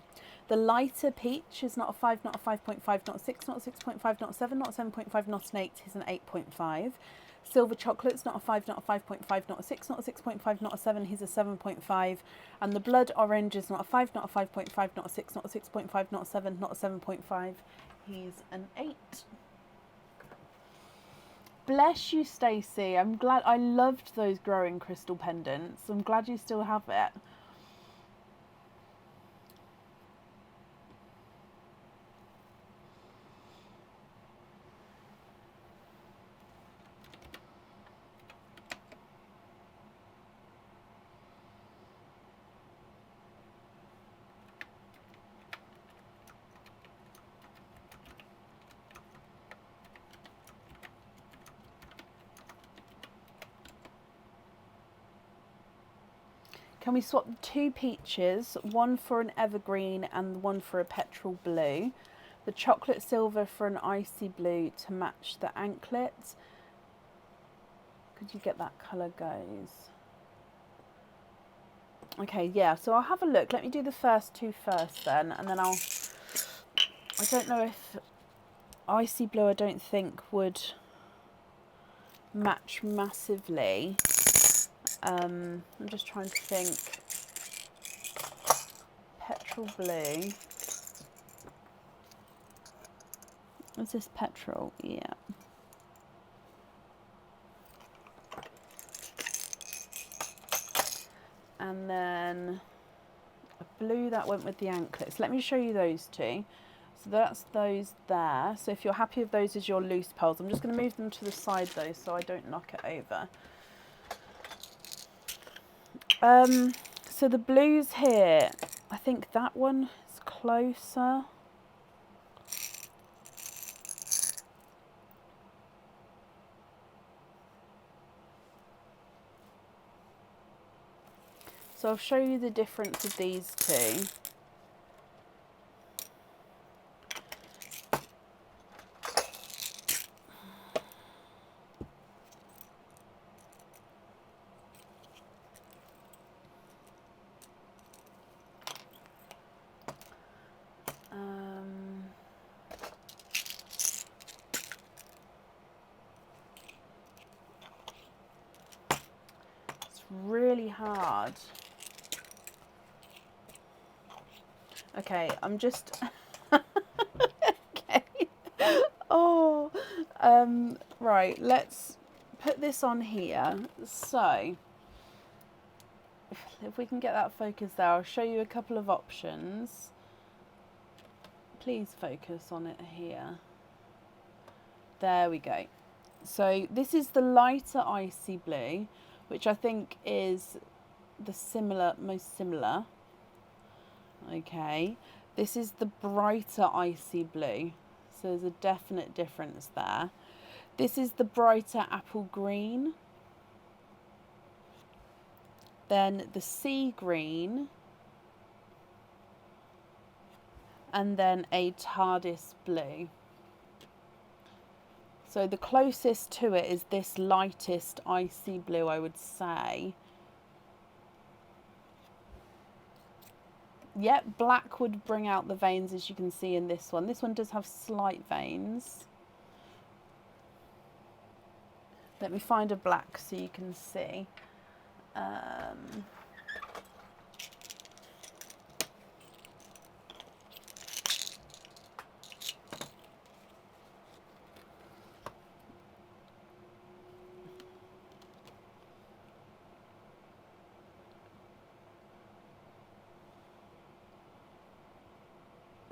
The lighter peach is not a 5, not a 5.5, not a 6, not a 6.5, not a 7, not a 7.5, not an 8, he's an 8.5. Silver chocolate's not a 5, not a 5.5, not a 6, not a 6.5, not a 7, he's a 7.5. And the blood orange is not a 5, not a 5.5, not a 6, not a 6.5, not a 7, not a 7.5, he's an 8. Bless you, Stacey. I'm glad. I loved those growing crystal pendants. I'm glad you still have it. Can we swap 2 peaches, one for an evergreen and one for a petrol blue? The chocolate silver for an icy blue to match the anklet. Could you get that colour goes? Okay, yeah, so I'll have a look. Let me do the first 2 first then, and then I don't know if icy blue I don't think would match massively. I'm just trying to think. Petrol blue. Is this petrol? Yeah. And then a blue that went with the anklets. Let me show you those two. So that's those there. So if you're happy with those as your loose pearls, I'm just going to move them to the side though so I don't knock it over. So the blues here, I think that one is closer. So I'll show you the difference of these two. It's really hard. Okay, I'm just okay. Oh, right, let's put this on here. So if we can get that focus there, I'll show you a couple of options. Please focus on it here. There we go. So this is the lighter icy blue, which I think is the most similar. Okay, this is the brighter icy blue, so there's a definite difference there. This is the brighter apple green, then the sea green, and then a TARDIS blue. So the closest to it is this lightest icy blue, I would say. Yep, black would bring out the veins, as you can see in this one. This one does have slight veins. Let me find a black so you can see.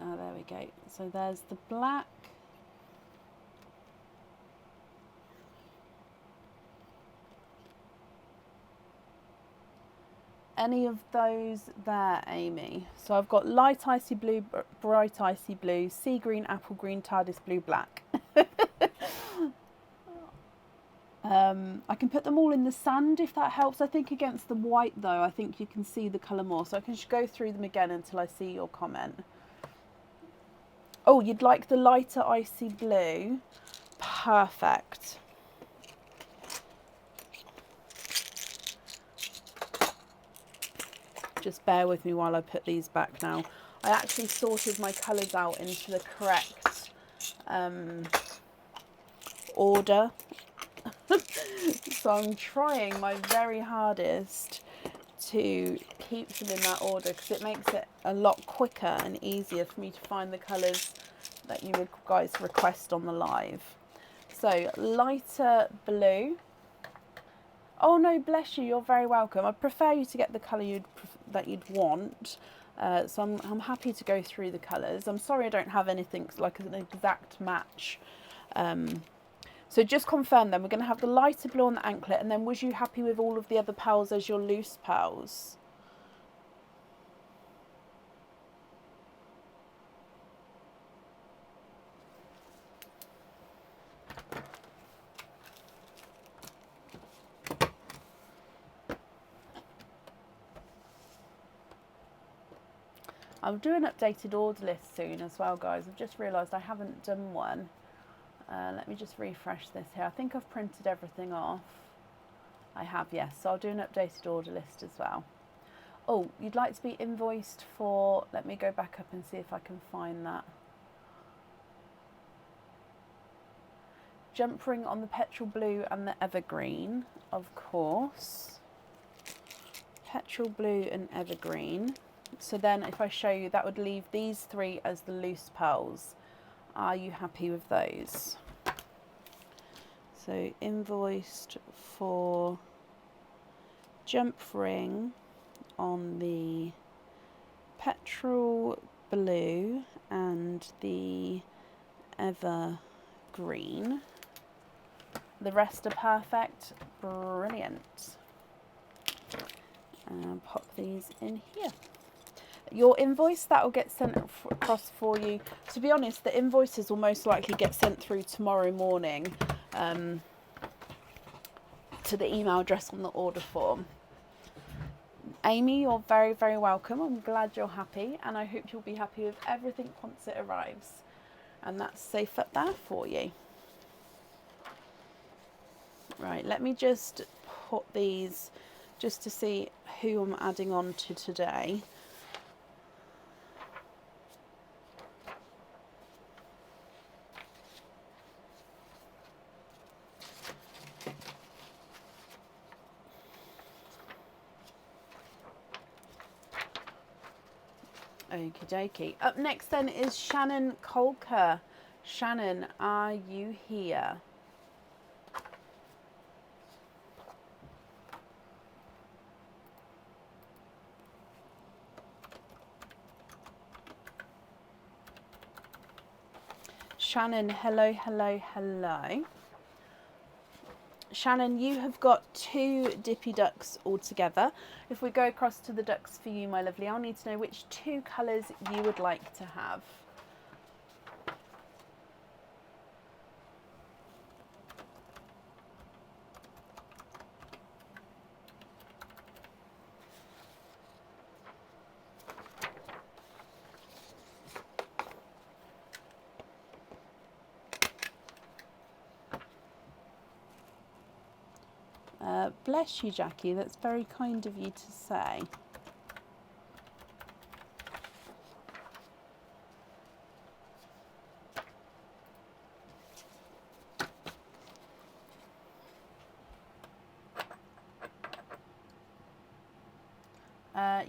Oh, there we go. So there's the black. Any of those there, Amy? So I've got light icy blue, bright icy blue, sea green, apple green, TARDIS blue, black. I can put them all in the sand if that helps. I think against the white though, I think you can see the colour more. So I can just go through them again until I see your comment. Oh, you'd like the lighter icy blue? Perfect. Just bear with me while I put these back now. I actually sorted my colours out into the correct order. So I'm trying my very hardest to keep them in that order because it makes it a lot quicker and easier for me to find the colours that you guys request on the live. So lighter blue. Oh no, bless you, you're very welcome. I prefer you to get the colour that you'd want. So I'm happy to go through the colours. I'm sorry I don't have anything like an exact match. So just confirm then, we're going to have the lighter blue on the anklet, and then was you happy with all of the other pearls as your loose pearls? I'll do an updated order list soon as well, guys. I've just realised I haven't done one. Let me just refresh this here. I think I've printed everything off. I have, yes. So I'll do an updated order list as well. Oh, you'd like to be invoiced for... Let me go back up and see if I can find that. Jump ring on the petrol blue and the evergreen, of course. petrol blue and evergreen. So then if I show you, that would leave these three as the loose pearls. Are you happy with those? So invoiced for jump ring on the petrol blue and the evergreen. The rest are perfect. Brilliant. And pop these in here. Your invoice, that will get sent across for you. To be honest, the invoices will most likely get sent through tomorrow morning to the email address on the order form. Amy, you're very, very welcome. I'm glad you're happy, and I hope you'll be happy with everything once it arrives. And that's safe up there for you. Right, let me just put these just to see who I'm adding on to today. Okie dokie. Up next then is Shannon Colker. Shannon, are you here? Shannon, hello, hello, hello. Shannon, you have got 2 Dippy ducks altogether. If we go across to the ducks for you, my lovely, I'll need to know which 2 colours you would like to have. Bless you, Jackie. That's very kind of you to say.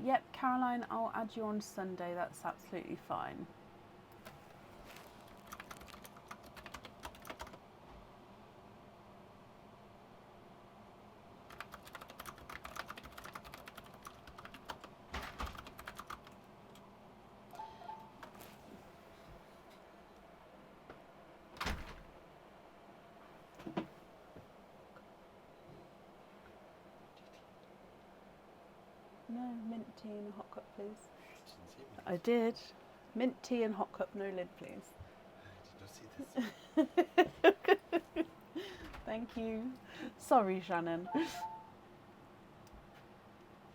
Yep, Caroline, I'll add you on Sunday. That's absolutely fine. No, mint tea and a hot cup, please. I did. Mint tea and hot cup, no lid, please. I did not see this. Thank you. Sorry, Shannon.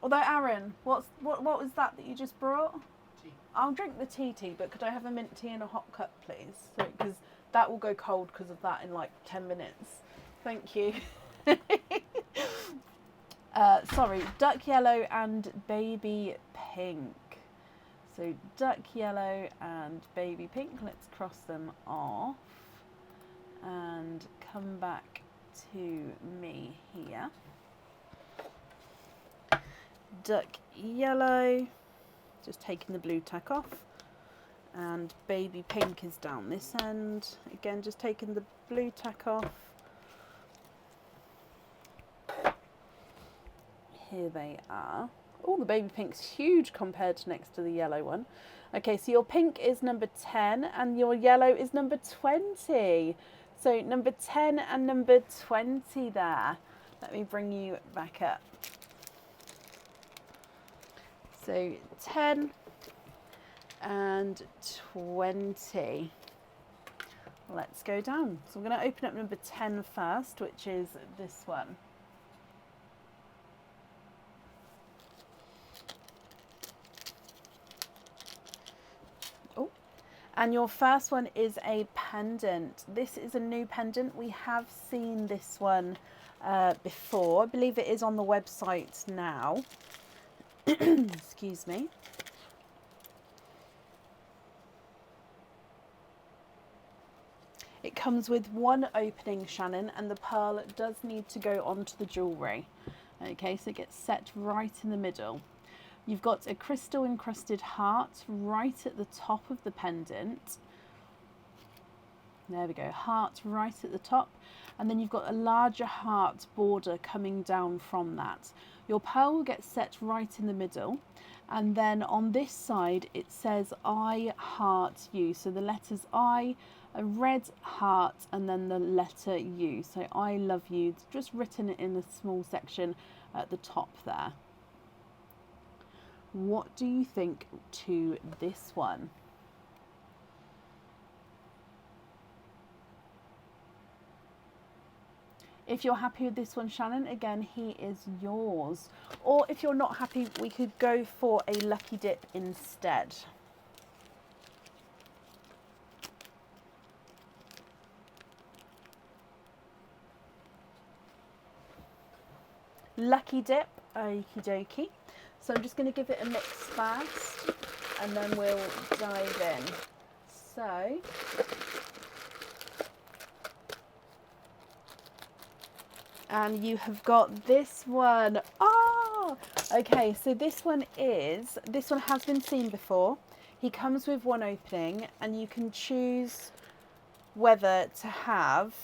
Although, Aaron, what was that you just brought? Tea. I'll drink the tea, but could I have a mint tea and a hot cup, please? Because that will go cold because of that in like 10 minutes. Thank you. Sorry, duck yellow and baby pink. So duck yellow and baby pink, let's cross them off and come back to me here. Duck yellow, just taking the blue tack off, and baby pink is down this end. Again, just taking the blue tack off. Here they are. Oh, the baby pink's huge compared to next to the yellow one. Okay, so your pink is number 10 and your yellow is number 20. So number 10 and number 20 there. Let me bring you back up. So 10 and 20. Let's go down. So I'm going to open up number 10 first, which is this one. And your first one is a pendant. This is a new pendant. We have seen this one before. I believe it is on the website now. Excuse me. It comes with one opening, Shannon, and the pearl does need to go onto the jewellery. Okay, so it gets set right in the middle. You've got a crystal encrusted heart right at the top of the pendant. There we go, heart right at the top. And then you've got a larger heart border coming down from that. Your pearl will get set right in the middle. And then on this side, it says I heart you. So the letters I, a red heart, and then the letter U. So I love you. It's just written in a small section at the top there. What do you think to this one? If you're happy with this one, Shannon, again, he is yours. Or if you're not happy, we could go for a lucky dip instead. Lucky dip, okie dokie. So I'm just going to give it a mix first and then we'll dive in. So, and you have got this one. Oh, okay, so this one has been seen before. He comes with one opening and you can choose whether to have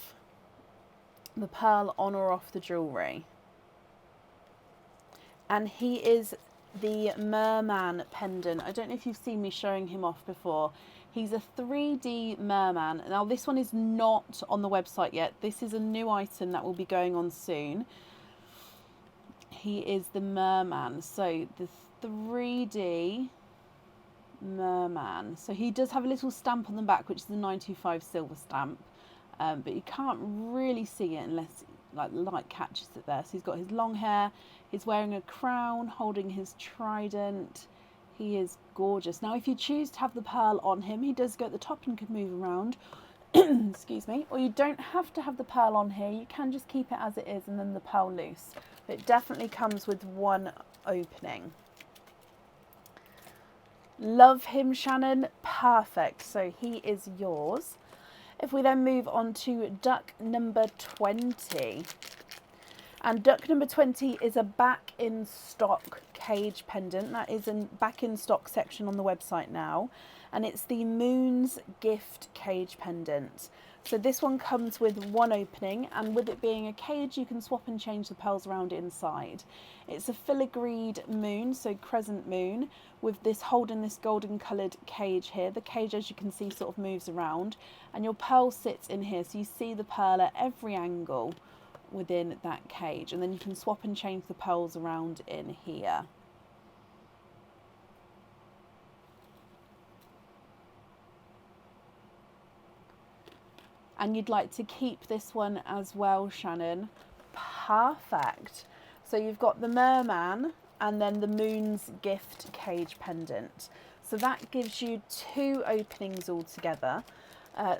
the pearl on or off the jewellery. And he is the merman pendant. I don't know if you've seen me showing him off before. He's a 3D merman. Now this one is not on the website yet. This is a new item that will be going on soon. He is the merman. So the 3D merman. So he does have a little stamp on the back, which is a 925 silver stamp. But you can't really see it unless like the light catches it there. So he's got his long hair. He's wearing a crown, holding his trident. He is gorgeous. Now, if you choose to have the pearl on him, he does go at the top and can move around. Excuse me. Or you don't have to have the pearl on here. You can just keep it as it is and then the pearl loose. But it definitely comes with one opening. Love him, Shannon. Perfect. So he is yours. If we then move on to duck number 20. And duck number 20 is a back in stock cage pendant. That is a back in stock section on the website now. And it's the Moon's Gift cage pendant. So this one comes with one opening, and with it being a cage, you can swap and change the pearls around inside. It's a filigreed moon, so crescent moon, with this holding this golden coloured cage here. The cage, as you can see, sort of moves around, and your pearl sits in here, so you see the pearl at every angle within that cage, and then you can swap and change the pearls around in here. And you'd like to keep this one as well, Shannon. Perfect. So you've got the merman and then the Moon's Gift cage pendant. So that gives you two openings altogether.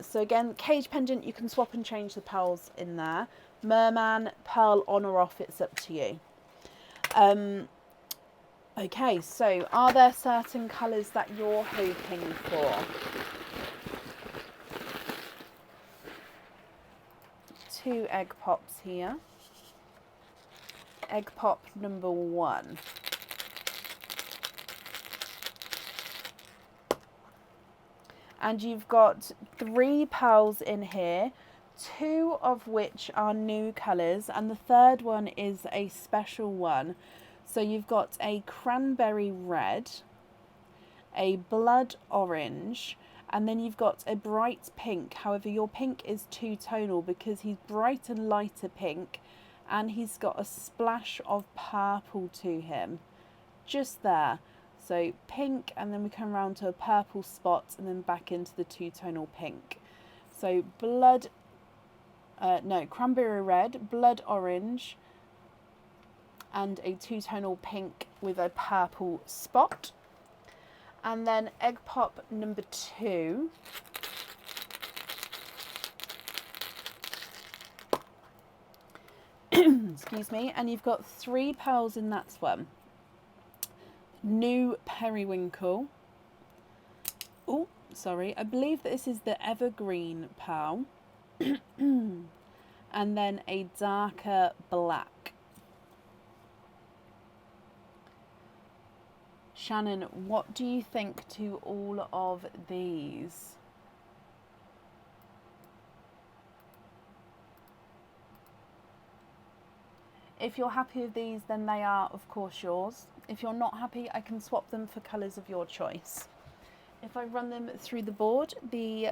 So again, cage pendant, you can swap and change the pearls in there. Merman, pearl on or off, it's up to you. Okay, so are there certain colours that you're hoping for? Two egg pops here. Egg pop number 1. And you've got 3 pearls in here, 2 of which are new colours, and the third one is a special one. So you've got a cranberry red, a blood orange, and then you've got a bright pink. However, your pink is two-tonal because he's bright and lighter pink, and he's got a splash of purple to him. Just there. So pink, and then we come around to a purple spot, and then back into the two-tonal pink. So cranberry red, blood orange, and a two-tonal pink with a purple spot. And then egg pop number 2. Excuse me. And you've got 3 pearls in that one. New periwinkle. Oh, sorry. I believe that this is the evergreen pearl. And then a darker black. Shannon, what do you think to all of these? If you're happy with these, then they are, of course, yours. If you're not happy, I can swap them for colours of your choice. If I run them through the board, the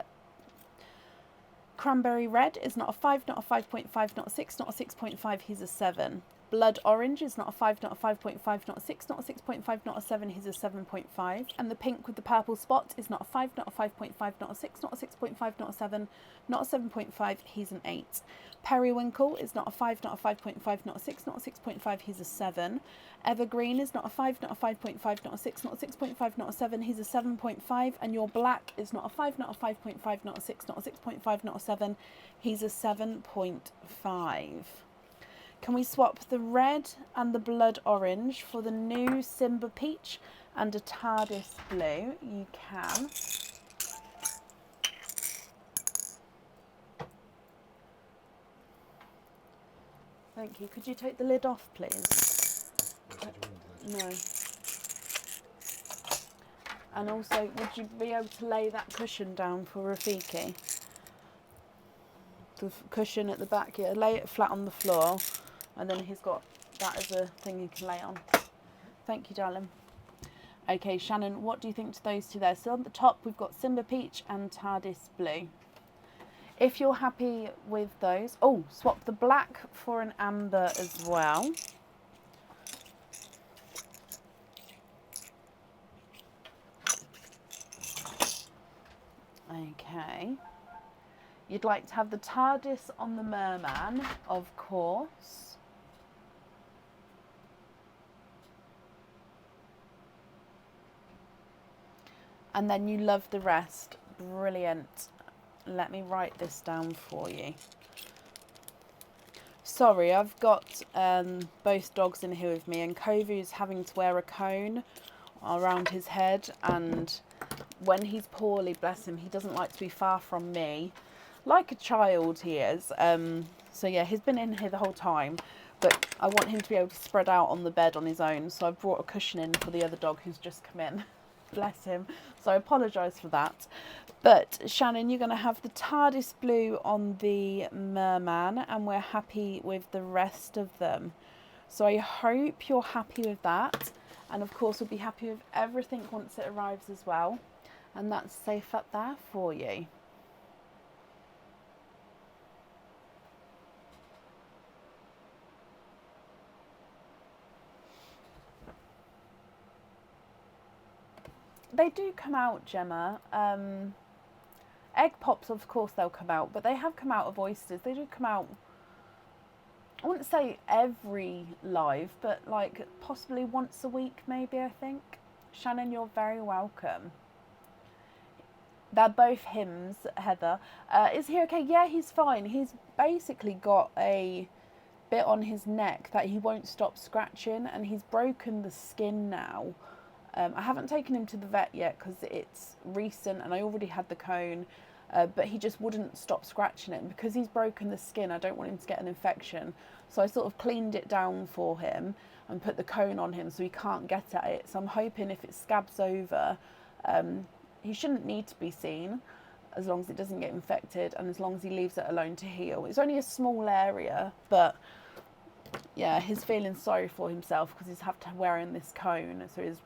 cranberry red is not a 5, not a 5.5, not a 6, not a 6.5, he's a 7. Blood orange is not a 5, not a 5.5, not a 6, not a 6.5, not a 7, he's a 7.5. And the pink with the purple spot is not a 5, not a 5.5, not a 6, not a 6.5, not a 7, not a 7.5, he's an 8. Periwinkle is not a 5, not a 5.5, not a 6, not a 6.5, he's a 7. Evergreen is not a 5, not a 5.5, not a 6, not a 6.5, not a 7, he's a 7.5. And your black is not a 5, not a 5.5, not a 6, not a 6.5, not a 7, he's a 7.5. Can we swap the red and the blood orange for the new Simba peach and a TARDIS blue? You can. Thank you. Could you take the lid off, please? No. And also, would you be able to lay that cushion down for Rafiki? The cushion at the back here. Lay it flat on the floor. And then he's got that as a thing he can lay on. Thank you, darling. Okay, Shannon, what do you think to those two there? So on the top, we've got Simba Peach and TARDIS Blue. If you're happy with those... Oh, swap the black for an amber as well. Okay. You'd like to have the TARDIS on the merman, of course. And then you love the rest. Brilliant. Let me write this down for you. Sorry, I've got both dogs in here with me, and Kovu's having to wear a cone around his head, and when he's poorly, bless him, he doesn't like to be far from me. Like a child he is. So yeah, he's been in here the whole time, but I want him to be able to spread out on the bed on his own, so I brought a cushion in for the other dog who's just come in. Bless him. So I apologise for that. But Shannon, you're going to have the TARDIS blue on the merman, and we're happy with the rest of them. So I hope you're happy with that. And of course, we'll be happy with everything once it arrives as well. And that's safe up there for you. They do come out, Gemma. Egg pops, of course, they'll come out, but they have come out of oysters. They do come out, I wouldn't say every live, but like possibly once a week, maybe, I think. Shannon, you're very welcome. They're both hymns, Heather. Is he okay? Yeah, he's fine. He's basically got a bit on his neck that he won't stop scratching, and he's broken the skin now. I haven't taken him to the vet yet because it's recent and I already had the cone, but he just wouldn't stop scratching it. And because he's broken the skin, I don't want him to get an infection. So I sort of cleaned it down for him and put the cone on him so he can't get at it. So I'm hoping if it scabs over, he shouldn't need to be seen as long as it doesn't get infected and as long as he leaves it alone to heal. It's only a small area, but yeah, he's feeling sorry for himself because he's had to wearing this cone, so he's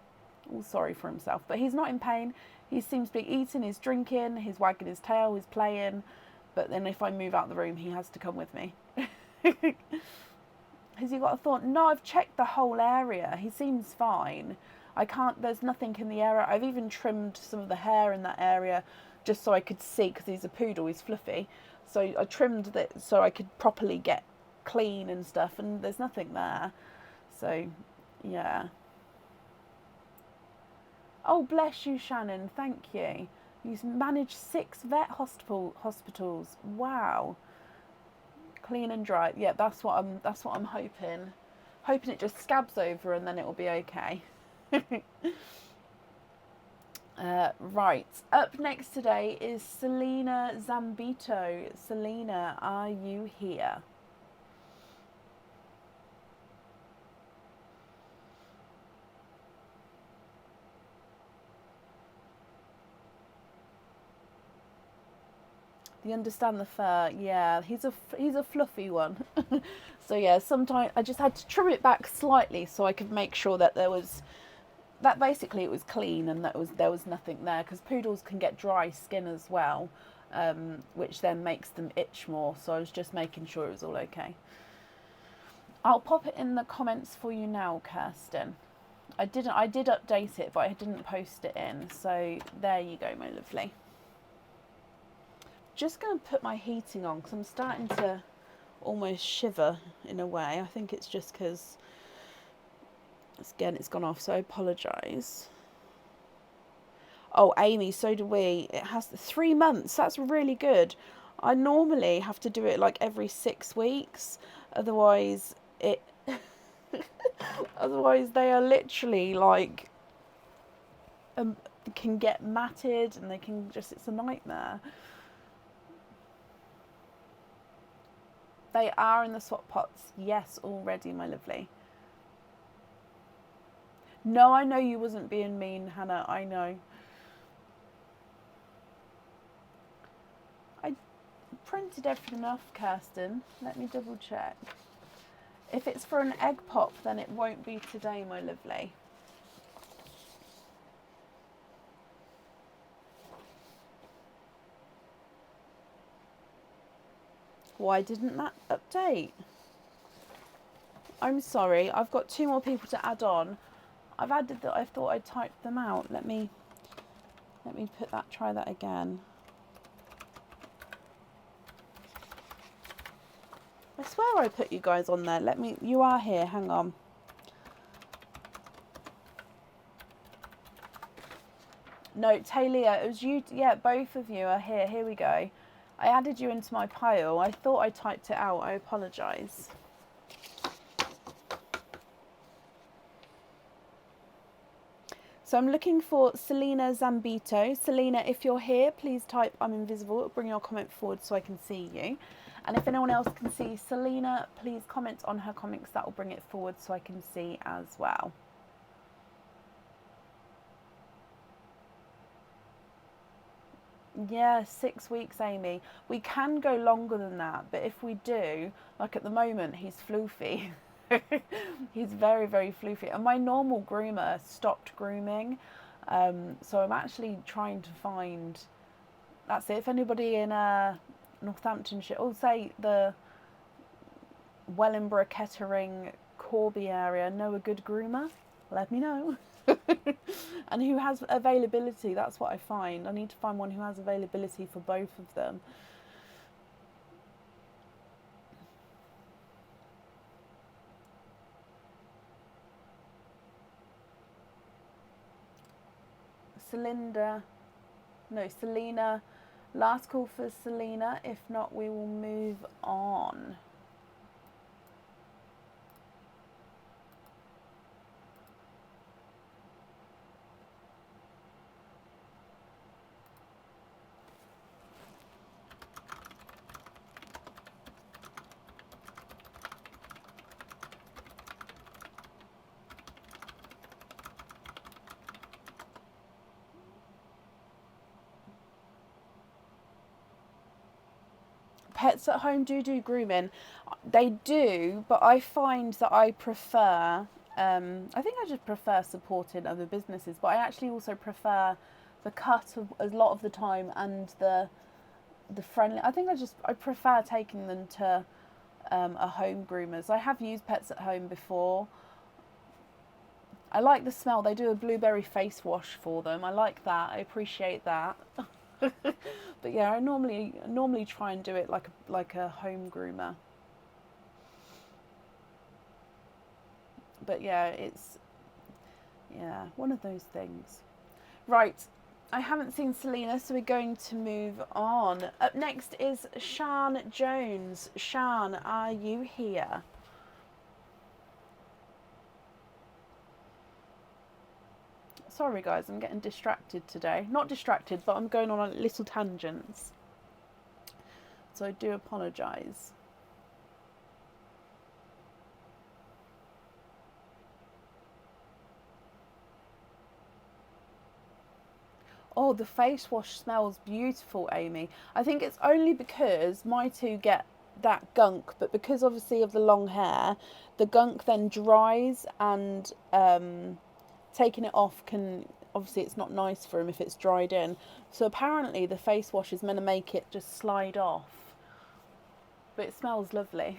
all sorry for himself, but he's not in pain. He seems to be eating, he's drinking, he's wagging his tail, he's playing, but then if I move out the room, he has to come with me. Has he got a thorn? No, I've checked the whole area. He seems fine. There's nothing in the area. I've even trimmed some of the hair in that area just so I could see, because he's a poodle, he's fluffy. So I trimmed it so I could properly get clean and stuff, and there's nothing there. So, yeah. Oh, bless you, Shannon. Thank you. You've managed 6 vet hospitals. Wow. Clean and dry. Yeah, that's what I'm hoping. Hoping it just scabs over and then it will be okay. Right. Up next today is Selena Zambito. Selena, are you here? You understand the fur? Yeah, he's a fluffy one. So yeah, sometimes I just had to trim it back slightly so I could make sure that basically it was clean and there was nothing there, because poodles can get dry skin as well, which then makes them itch more. So I was just making sure it was all okay. I'll pop it in the comments for you now, Kirsten. I did update it, but I didn't post it in. So there you go, my lovely. Just going to put my heating on because I'm starting to almost shiver in a way. I think it's just because, again, it's gone off, so I apologise. Oh, Amy, so do we. It has 3 months. That's really good. I normally have to do it like every 6 weeks. Otherwise, otherwise they are literally like, can get matted and they can just, it's a nightmare. They are in the swap pots. Yes, already, my lovely. No, I know you wasn't being mean, Hannah. I know. I printed everything off, Kirsten. Let me double check. If it's for an egg pop, then it won't be today, my lovely. Why didn't that update? I'm sorry. I've got 2 more people to add on. I've added that. I thought I typed them out. Let me put that. Try that again. I swear I put you guys on there. You are here. Hang on. No, Talia, it was you. Yeah, both of you are here. Here we go. I added you into my pile. I thought I typed it out. I apologise. So I'm looking for Selena Zambito. Selena, if you're here, please type I'm invisible. It'll bring your comment forward so I can see you. And if anyone else can see Selena, please comment on her comments. That will bring it forward so I can see as well. Yeah, 6 weeks, Amy. We can go longer than that, but if we do, like at the moment, he's floofy. He's very, very floofy. And my normal groomer stopped grooming. So I'm actually trying to find... That's it. If anybody in Northamptonshire, or say the Wellingborough, Kettering, Corby area, know a good groomer, let me know. And who has availability. That's what I find. I need to find one who has availability for both of them. Selena. Last call for Selena. If not, we will move on. Pets at home do grooming. They do, but I find that I prefer, I think I just prefer supporting other businesses, but I actually also prefer the cut a lot of the time and the friendly. I think I prefer taking them to a home groomers. I have used Pets at Home before. I like the smell. They do a blueberry face wash for them. I like that. I appreciate that. But yeah, I normally try and do it like a home groomer. But yeah, it's one of those things. Right, I haven't seen Selena, so we're going to move on. Up next is Shan Jones. Shan, are you here? Sorry guys, I'm getting distracted today. Not distracted, but I'm going on little tangents. So I do apologise. Oh, the face wash smells beautiful, Amy. I think it's only because my two get that gunk, but because obviously of the long hair, the gunk then dries, and taking it off can, obviously it's not nice for him if it's dried in. So apparently the face wash is meant to make it just slide off. But it smells lovely.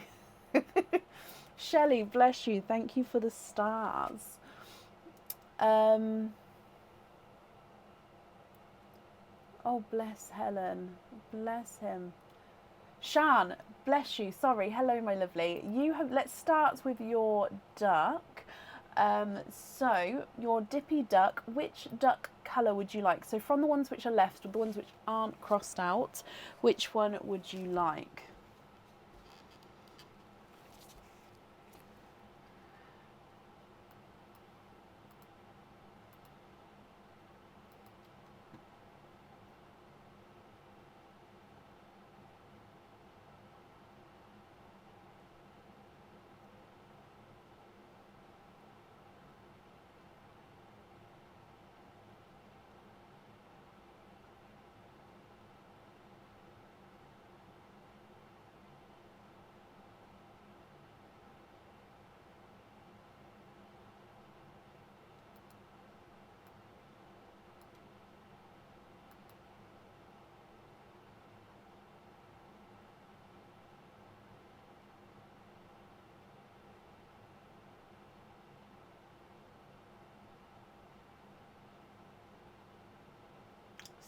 Shelley, bless you. Thank you for the stars. Oh, bless Helen. Bless him. Shan, bless you. Sorry. Hello, my lovely. Let's start with your duck. So your Dippy duck, which duck colour would you like? So from the ones which are left, or the ones which aren't crossed out, which one would you like?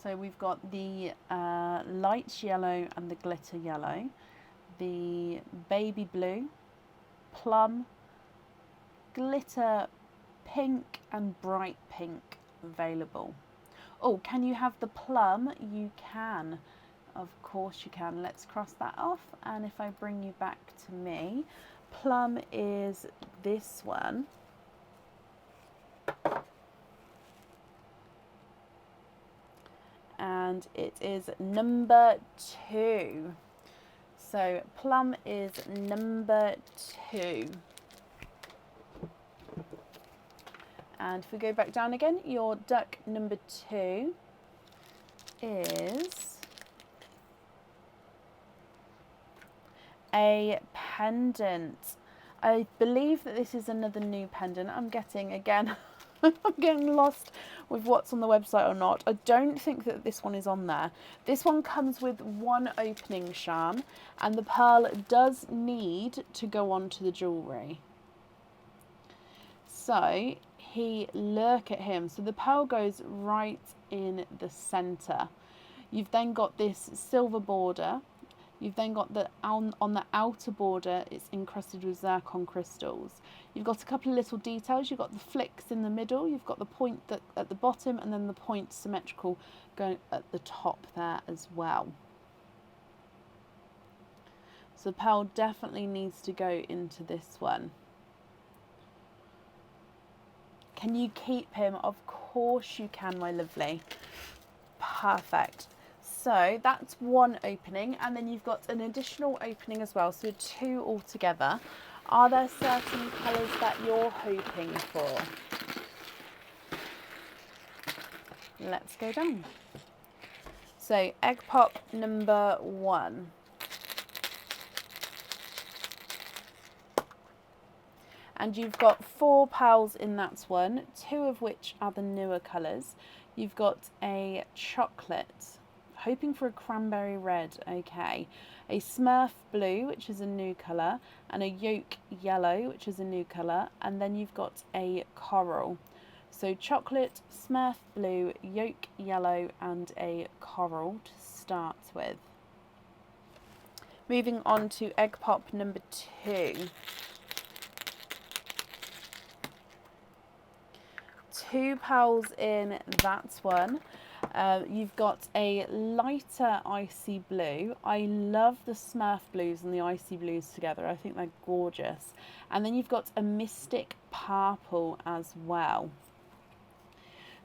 So we've got the light yellow and the glitter yellow, the baby blue, plum, glitter pink and bright pink available. Oh, can you have the plum? You can. Of course you can. Let's cross that off. And if I bring you back to me, plum is this one. And it is number 2. So plum is number 2. And if we go back down again, your duck number 2 is a pendant. I believe that this is another new pendant. I'm getting, again, I'm getting lost with what's on the website or not. I don't think that this one is on there. This one comes with one opening, Shan, and the pearl does need to go onto the jewellery. So look at him. So the pearl goes right in the centre. You've then got this silver border. You've then got on the outer border, it's encrusted with zircon crystals. You've got a couple of little details. You've got the flicks in the middle. You've got the point at the bottom, and then the point symmetrical going at the top there as well. So the pearl definitely needs to go into this one. Can you keep him? Of course you can, my lovely. Perfect. So that's one opening, and then you've got an additional opening as well, so 2 altogether. Are there certain colours that you're hoping for? Let's go down. So egg pop number 1. And you've got 4 pearls in that one, 2 of which are the newer colours. You've got a chocolate, hoping for a cranberry red, okay. A Smurf blue, which is a new colour, and a yolk yellow, which is a new colour, and then you've got a coral. So chocolate, Smurf blue, yolk yellow, and a coral to start with. Moving on to egg pop number 2. 2 pearls in that one. You've got a lighter icy blue. I love the Smurf blues and the icy blues together. I think they're gorgeous. And then you've got a mystic purple as well.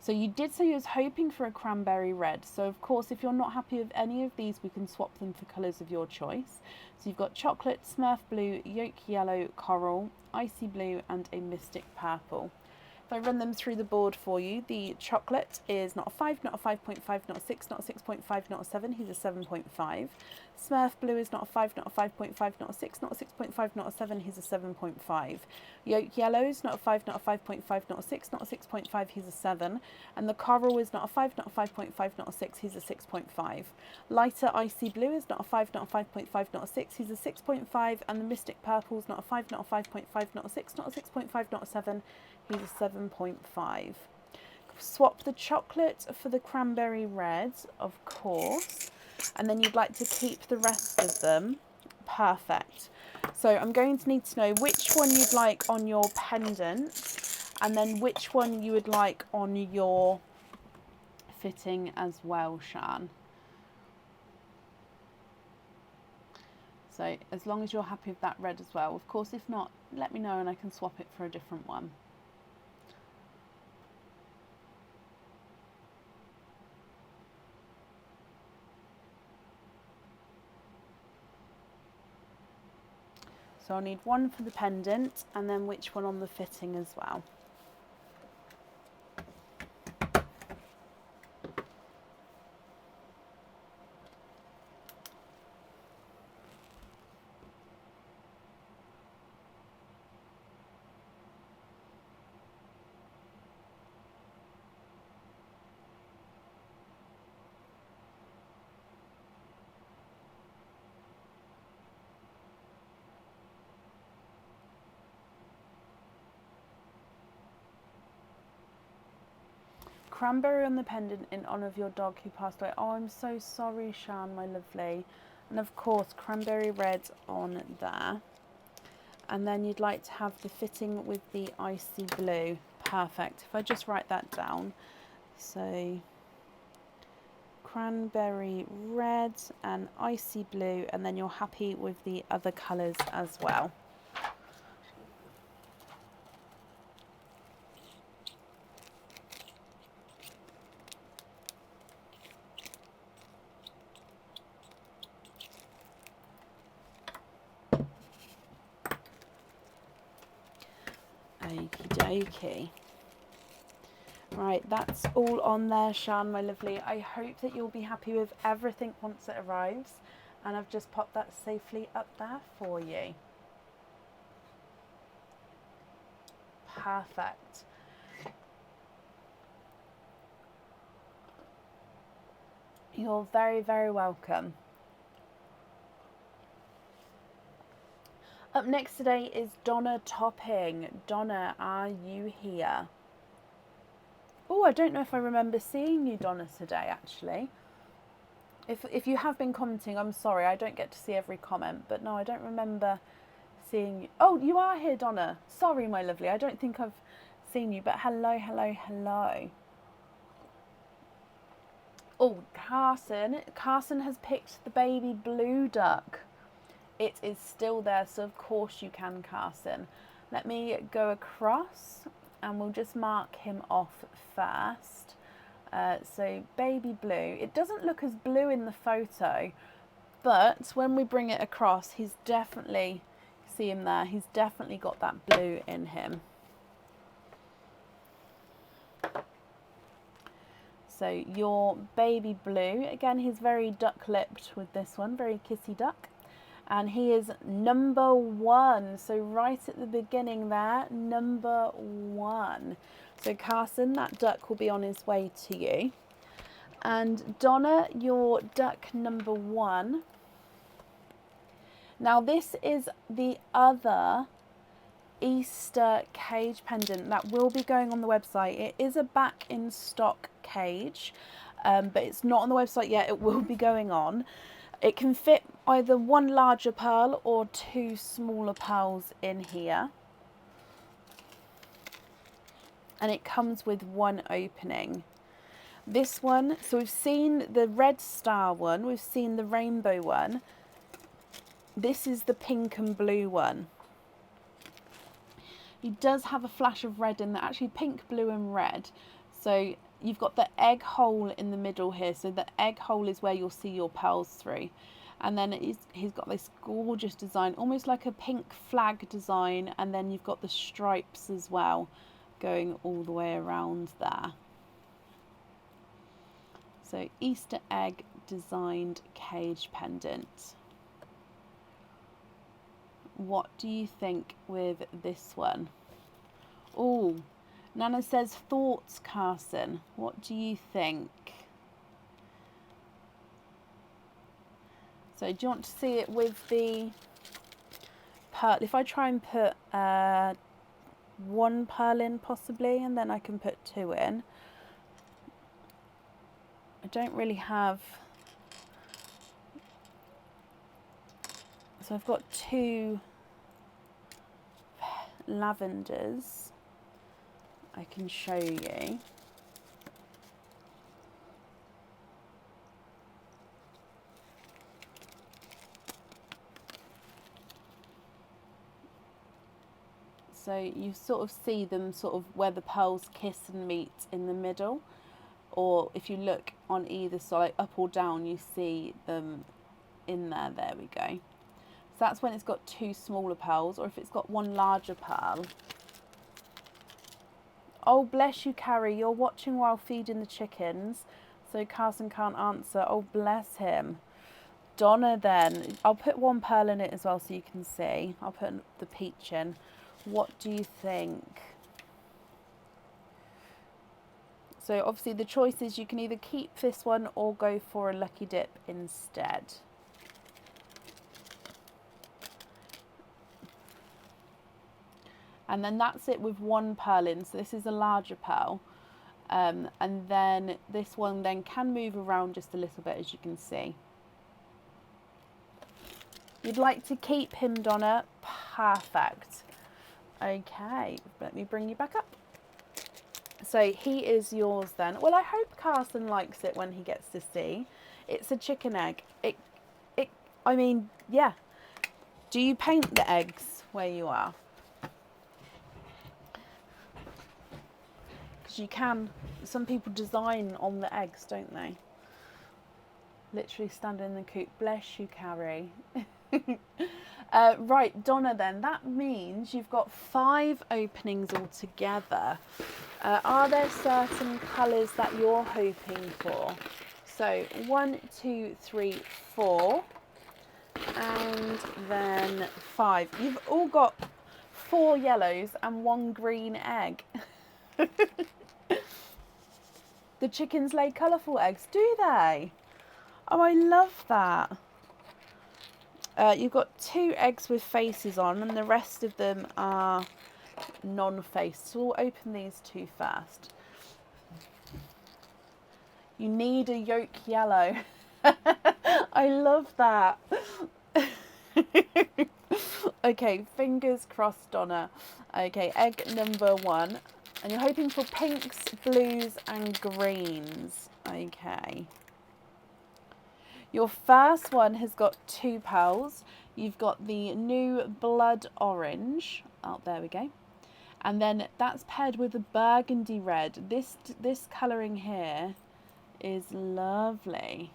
So you did say you was hoping for a cranberry red. So of course, if you're not happy with any of these, we can swap them for colours of your choice. So you've got chocolate, Smurf blue, yolk yellow, coral, icy blue, and a mystic purple. If So I run them through the board for you. The chocolate is not a 5, not a 5.5, not a 6, not a 6.5, not a 7. He's a 7.5. Smurf blue is not a 5, not a 5.5, not a 6, not a 6.5, not a 7. He's a 7.5. Yolk yellow is not a 5, not a 5.5, not a 6, not a 6.5. He's a 7. And the coral is not a 5, not a 5.5, not a 6. He's a 6.5. Lighter icy blue is not a 5, not a 5.5, not a 6. He's a 6.5. And the mystic purple is not a 5, not a 5.5, not a 6, not a 6.5, not a 7. He's a 7.5. Swap the chocolate for the cranberry red, of course. And then you'd like to keep the rest of them. Perfect. So I'm going to need to know which one you'd like on your pendant, and then which one you would like on your fitting as well, Shan. So as long as you're happy with that red as well. Of course, if not, let me know and I can swap it for a different one. So I'll need one for the pendant and then which one on the fitting as well. Cranberry on the pendant in honour of your dog who passed away. Oh, I'm so sorry, Shan, my lovely. And of course, cranberry red on there. And then you'd like to have the fitting with the icy blue. Perfect. If I just write that down. So, cranberry red and icy blue. And then you're happy with the other colours as well. Okie dokie. Right, that's all on there, Shan, my lovely. I hope that you'll be happy with everything once it arrives. And I've just popped that safely up there for you. Perfect. You're very, very welcome. Up next today is Donna Topping. Donna, are you here? Oh, I don't know if I remember seeing you, Donna, today, actually. If you have been commenting, I'm sorry, I don't get to see every comment, but no, I don't remember seeing you. Oh, you are here, Donna. Sorry, my lovely, I don't think I've seen you, but hello, hello, hello. Oh, Carson has picked the baby blue duck. It is still there, so of course you can, Carson. Let me go across and we'll just mark him off first. So baby blue. It doesn't look as blue in the photo, but when we bring it across, he's definitely, see him there, he's definitely got that blue in him. So your baby blue, again, he's very duck-lipped with this one, very kissy duck. And he is number 1. So right at the beginning there, number 1. So Carson, that duck will be on his way to you. And Donna, your duck number 1. Now this is the other Easter cage pendant that will be going on the website. It is a back in stock cage, but it's not on the website yet. It will be going on. It can fit either one larger pearl or 2 smaller pearls in here. And it comes with 1 opening. This one, so we've seen the red star one, we've seen the rainbow one. This is the pink and blue one. He does have a flash of red in there, actually pink, blue and red. So you've got the egg hole in the middle here. So the egg hole is where you'll see your pearls through. And then he's got this gorgeous design, almost like a pink flag design. And then you've got the stripes as well going all the way around there. So Easter egg designed cage pendant. What do you think with this one? Oh, Nana says thoughts, Carson. What do you think? So do you want to see it with the pearl? If I try and put one pearl in possibly, and then I can put two in. I don't really have, so I've got two lavenders I can show you. So you sort of see them sort of where the pearls kiss and meet in the middle, or if you look on either side, up or down, you see them in there. There we go. So that's when it's got two smaller pearls, or if it's got one larger pearl. Oh, bless you, Carrie. You're watching while feeding the chickens, so Carson can't answer. Oh, bless him. Donna, then. I'll put one pearl in it as well so you can see. I'll put the peach in. What do you think? So obviously the choice is you can either keep this one or go for a lucky dip instead. And then that's it with one pearl in. So this is a larger pearl. And then this one then can move around just a little bit, as you can see. You'd like to keep him, Donna? Perfect. Okay, let me bring you back up. So he is yours then. Well, I hope Carson likes it when he gets to see. It's a chicken egg. I mean, yeah. Do you paint the eggs where you are? Because you can. Some people design on the eggs, don't they? Literally standing in the coop. Bless you, Carrie. Right, Donna, then. That means you've got 5 openings altogether. Are there certain colours that you're hoping for? So 1, 2, 3, 4, and then 5. You've all got 4 yellows and 1 green egg. The chickens lay colourful eggs, do they? Oh, I love that. You've got 2 eggs with faces on, and the rest of them are non-faced. So we'll open these 2 first. You need a yolk yellow. I love that. Okay, fingers crossed, Donna. Okay, egg number 1. And you're hoping for pinks, blues and greens. Okay. Your first one has got 2 pearls. You've got the new blood orange. Oh, there we go. And then that's paired with a burgundy red. This colouring here is lovely.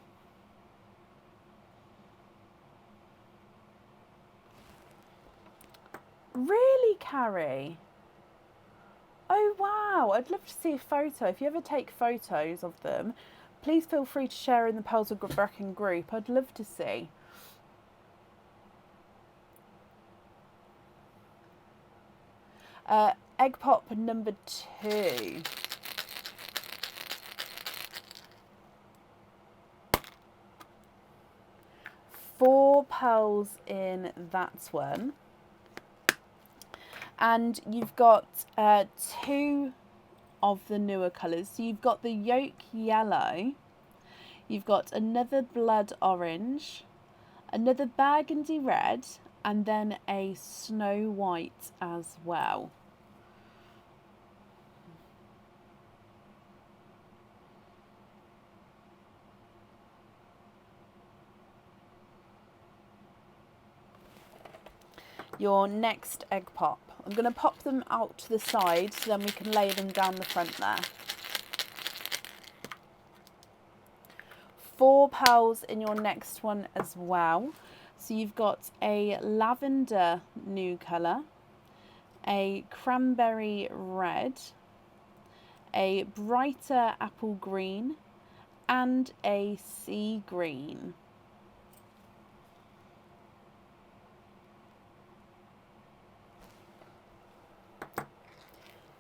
Really, Carrie? Oh, wow. I'd love to see a photo. If you ever take photos of them, please feel free to share in the Pearls of Bracken group. I'd love to see. Egg pop number 2. Four pearls in that one. And you've got 2 of the newer colours. So you've got the yolk yellow, you've got another blood orange, another burgundy red, and then a snow white as well. Your next egg pop. I'm going to pop them out to the side so then we can lay them down the front there. 4 pearls in your next one as well. So you've got a lavender new colour, a cranberry red, a brighter apple green, and a sea green.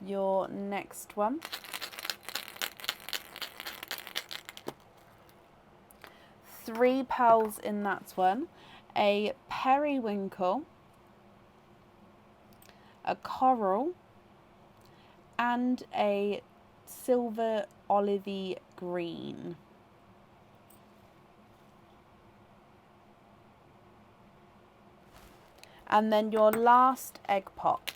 Your next one. Three pearls in that one. A periwinkle, a coral, and a silver olivey green. And then your last egg pop.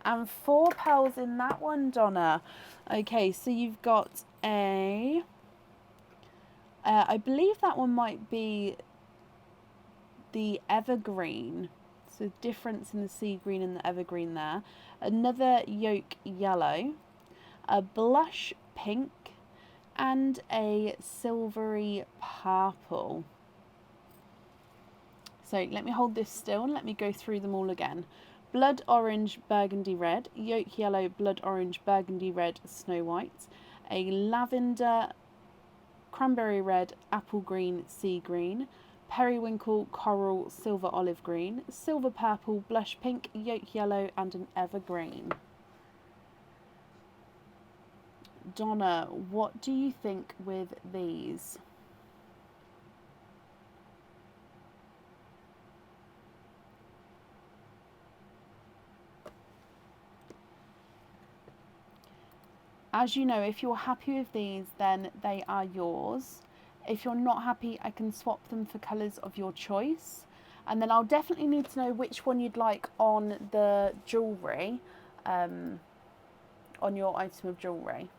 And four pearls in that one, Donna. Okay, so you've got a... I believe that one might be the evergreen. So difference in the sea green and the evergreen there. Another yolk yellow. A blush pink. And a silvery purple. So let me hold this still and let me go through them all again. Blood orange, burgundy red, yolk yellow, blood orange, burgundy red, snow white, a lavender, cranberry red, apple green, sea green, periwinkle, coral, silver olive green, silver purple, blush pink, yolk yellow, and an evergreen. Donna, what do you think with these? As you know, if you're happy with these, then they are yours. If you're not happy, I can swap them for colours of your choice. And then I'll definitely need to know which one you'd like on the jewellery, on your item of jewellery.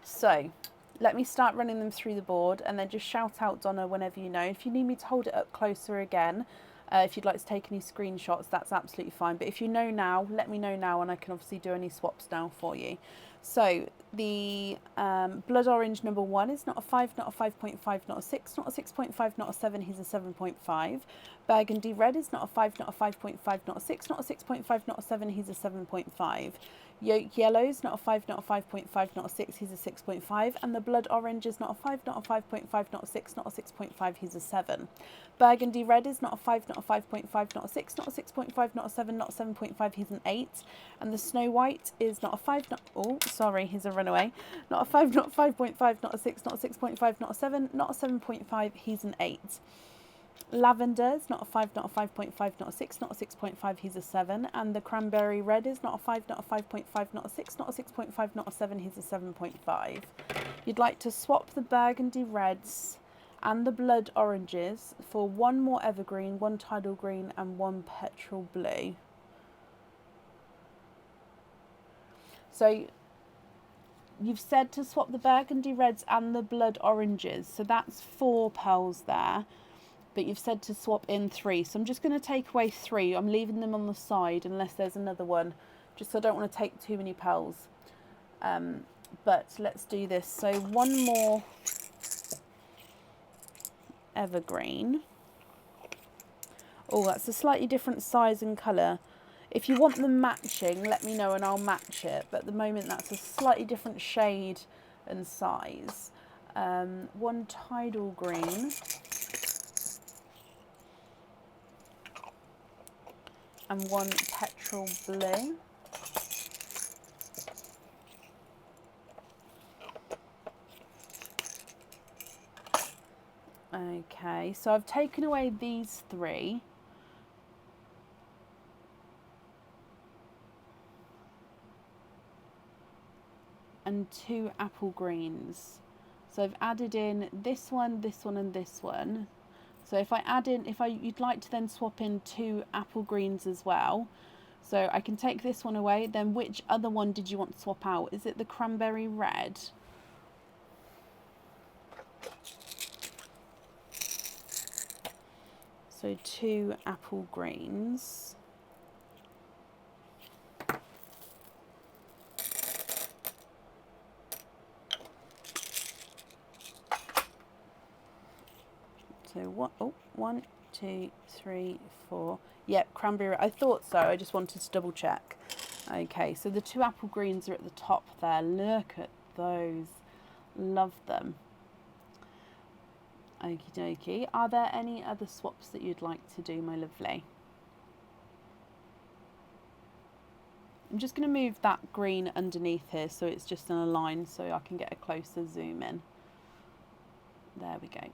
So, let me start running them through the board and then just shout out, Donna, whenever you know. If you need me to hold it up closer again, if you'd like to take any screenshots, that's absolutely fine. But if you know now, let me know now and I can obviously do any swaps now for you. So the blood orange number 1 is not a 5, not a 5.5, not a 6, not a 6.5, not a 7, he's a 7.5. Burgundy red is not a 5, not a 5.5, not a 6, not a 6.5, not a 7, he's a 7.5. Yolk yellow is not a 5, not a 5.5, not a 6, he's a 6.5. And the blood orange is not a 5, not a 5.5, not a 6, not a 6.5, he's a 7. Burgundy red is not a 5, not a 5.5, not a 6, not a 6.5, not a 7, not a 7.5, he's an 8. And the snow white is not a 5, not, oh, sorry, he's a runaway. Not a 5, not a 5.5, not a 6, not a 6.5, not a 7, not a 7.5, he's an 8. Lavender is not a 5, not a 5.5, not a 6, not a 6.5, he's a 7. And the cranberry red is not a 5, not a 5.5, not a 6, not a 6.5, not a 7, he's a 7.5. You'd like to swap the burgundy reds and the blood oranges for one more evergreen, one tidal green, and one petrol blue. So you've said to swap the burgundy reds and the blood oranges, so that's 4 pearls there. But you've said to swap in 3, so I'm just going to take away 3. I'm leaving them on the side unless there's another one, just so I don't want to take too many pearls. But let's do this. So one more evergreen. Oh, that's a slightly different size and colour. If you want them matching, let me know and I'll match it. But at the moment, that's a slightly different shade and size. One tidal green. And one petrol blue. Okay, so I've taken away these 3. And 2 apple greens. So I've added in this one, and this one. So if I add in, you'd like to then swap in 2 apple greens as well. So I can take this one away. Then which other one did you want to swap out? Is it the cranberry red? So 2 apple greens. So what? Oh, 1, 2, 3, 4. Yep, cranberry. I thought so. I just wanted to double check. Okay, so the 2 apple greens are at the top there. Look at those. Love them. Okie dokie. Are there any other swaps that you'd like to do, my lovely? I'm just going to move that green underneath here so it's just in a line so I can get a closer zoom in. There we go.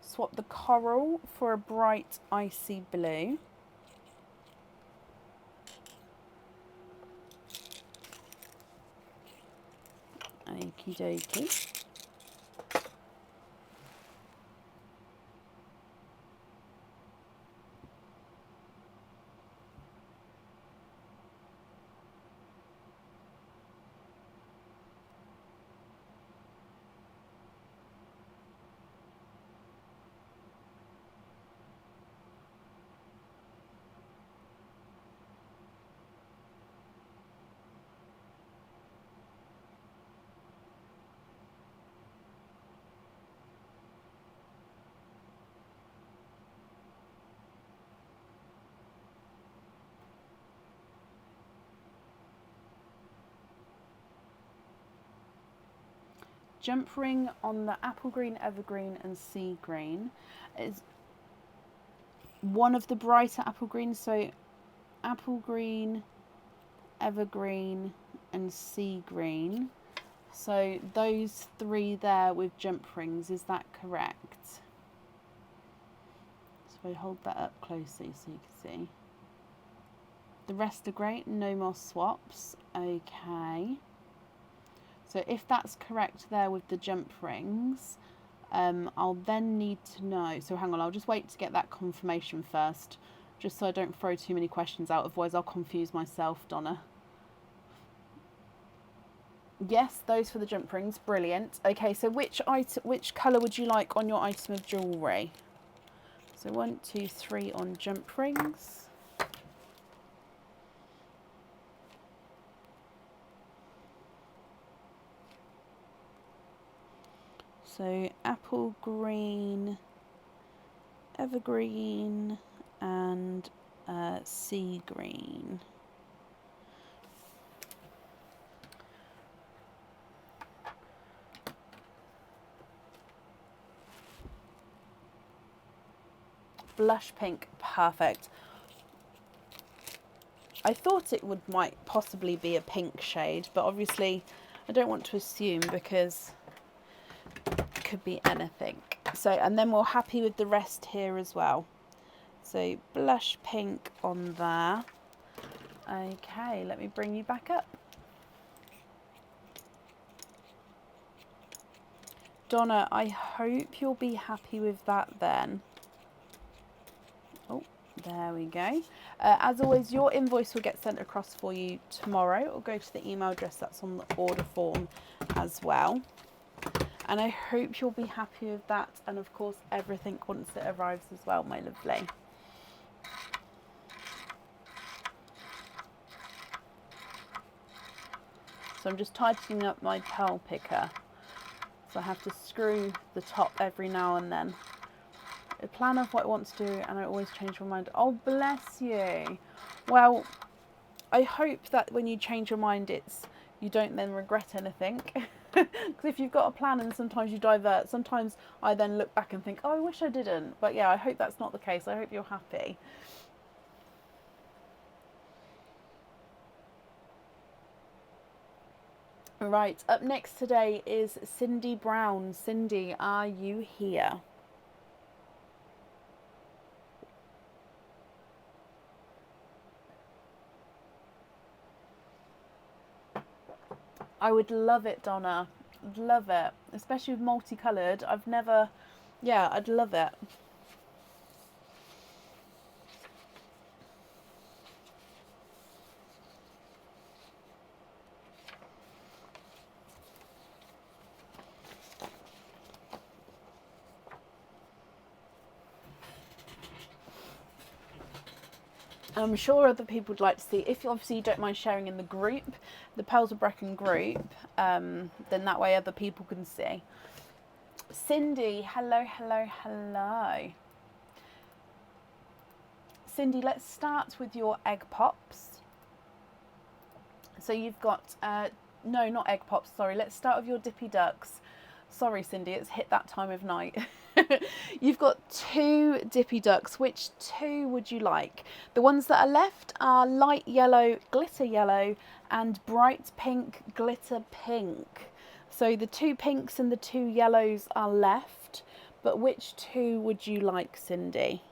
Swap the coral for a bright icy blue. Okie dokie. Jump ring on the apple green, evergreen and sea green is one of the brighter apple greens. So apple green, evergreen and sea green. So those 3 there with jump rings, is that correct? So I hold that up closely so you can see. The rest are great, no more swaps. Okay. So if that's correct there with the jump rings, I'll then need to know. So hang on, I'll just wait to get that confirmation first, just so I don't throw too many questions out, otherwise I'll confuse myself, Donna. Yes, those for the jump rings, brilliant. Okay, so which colour would you like on your item of jewellery? So 1, 2, 3 on jump rings. So apple green, evergreen and sea green. Blush pink, perfect. I thought it might possibly be a pink shade, but obviously I don't want to assume because it could be anything. So, and then we're happy with the rest here as well. So blush pink on there. Okay, let me bring you back up. Donna, I hope you'll be happy with that then. Oh, there we go. As always, your invoice will get sent across for you tomorrow. It'll go to the email address that's on the order form as well. And I hope you'll be happy with that. And of course, everything once it arrives as well, my lovely. So I'm just tightening up my pearl picker. So I have to screw the top every now and then. A plan of what I want to do, and I always change my mind. Oh, bless you. Well, I hope that when you change your mind, you don't then regret anything. Because if you've got a plan and sometimes you divert, sometimes I then look back and think, oh, I wish I didn't. But yeah, I hope that's not the case. I hope you're happy. Right, up next today is Cindy Brown. Cindy, are you here? I would love it, Donna. I'd love it. Especially with multicoloured. I've never... Yeah, I'd love it. I'm sure other people would like to see, if obviously you don't mind sharing in the group, the Pearls of Brecon group, then that way other people can see. Cindy, hello, hello, hello. Cindy, let's start with your egg pops. So you've got, no, not egg pops, sorry. Let's start with your Dippy Ducks. Sorry, Cindy, it's hit that time of night. You've got 2 Dippy Ducks. Which 2 would you like? The ones that are left are light yellow, glitter yellow, and bright pink, glitter pink. So the 2 pinks and the 2 yellows are left, but which 2 would you like, Cindy?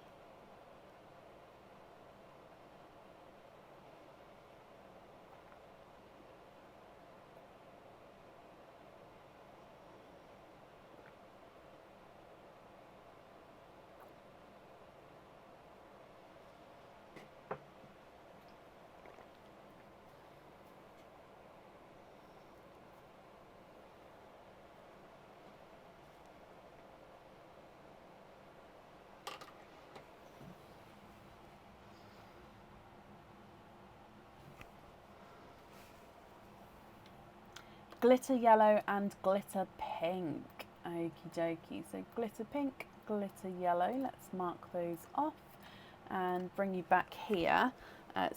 Glitter yellow and glitter pink. Okie dokie. So glitter pink, glitter yellow. Let's mark those off and bring you back here.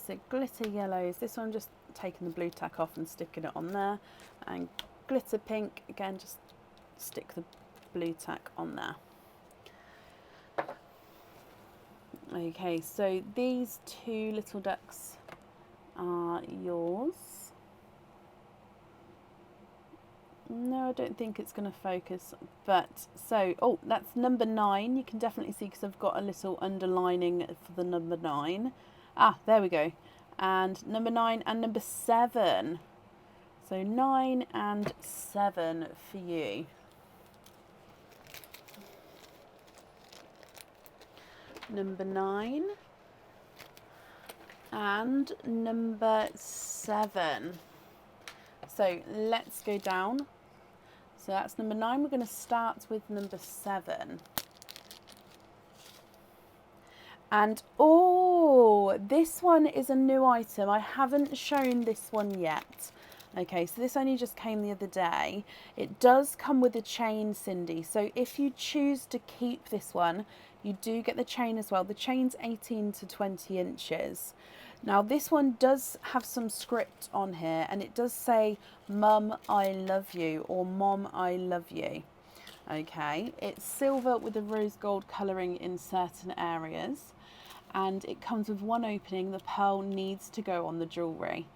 So glitter yellows. This one, just taking the blue tack off and sticking it on there. And glitter pink, again, just stick the blue tack on there. Okay, so these 2 little ducks are yours. No, I don't think it's going to focus, but so, oh, that's number 9. You can definitely see because I've got a little underlining for the number 9. Ah, there we go. And number 9 and number 7. So 9 and 7 for you. Number 9 and number 7. So let's go down. So that's number 9. We're going to start with number 7. And oh, this one is a new item. I haven't shown this one yet. Okay, so this only just came the other day. It does come with a chain, Cindy. So if you choose to keep this one, you do get the chain as well. The chain's 18 to 20 inches. Now this one does have some script on here, and it does say Mum, I love you, or Mom, I love you. Okay, it's silver with a rose gold colouring in certain areas, and it comes with 1 opening. The pearl needs to go on the jewellery.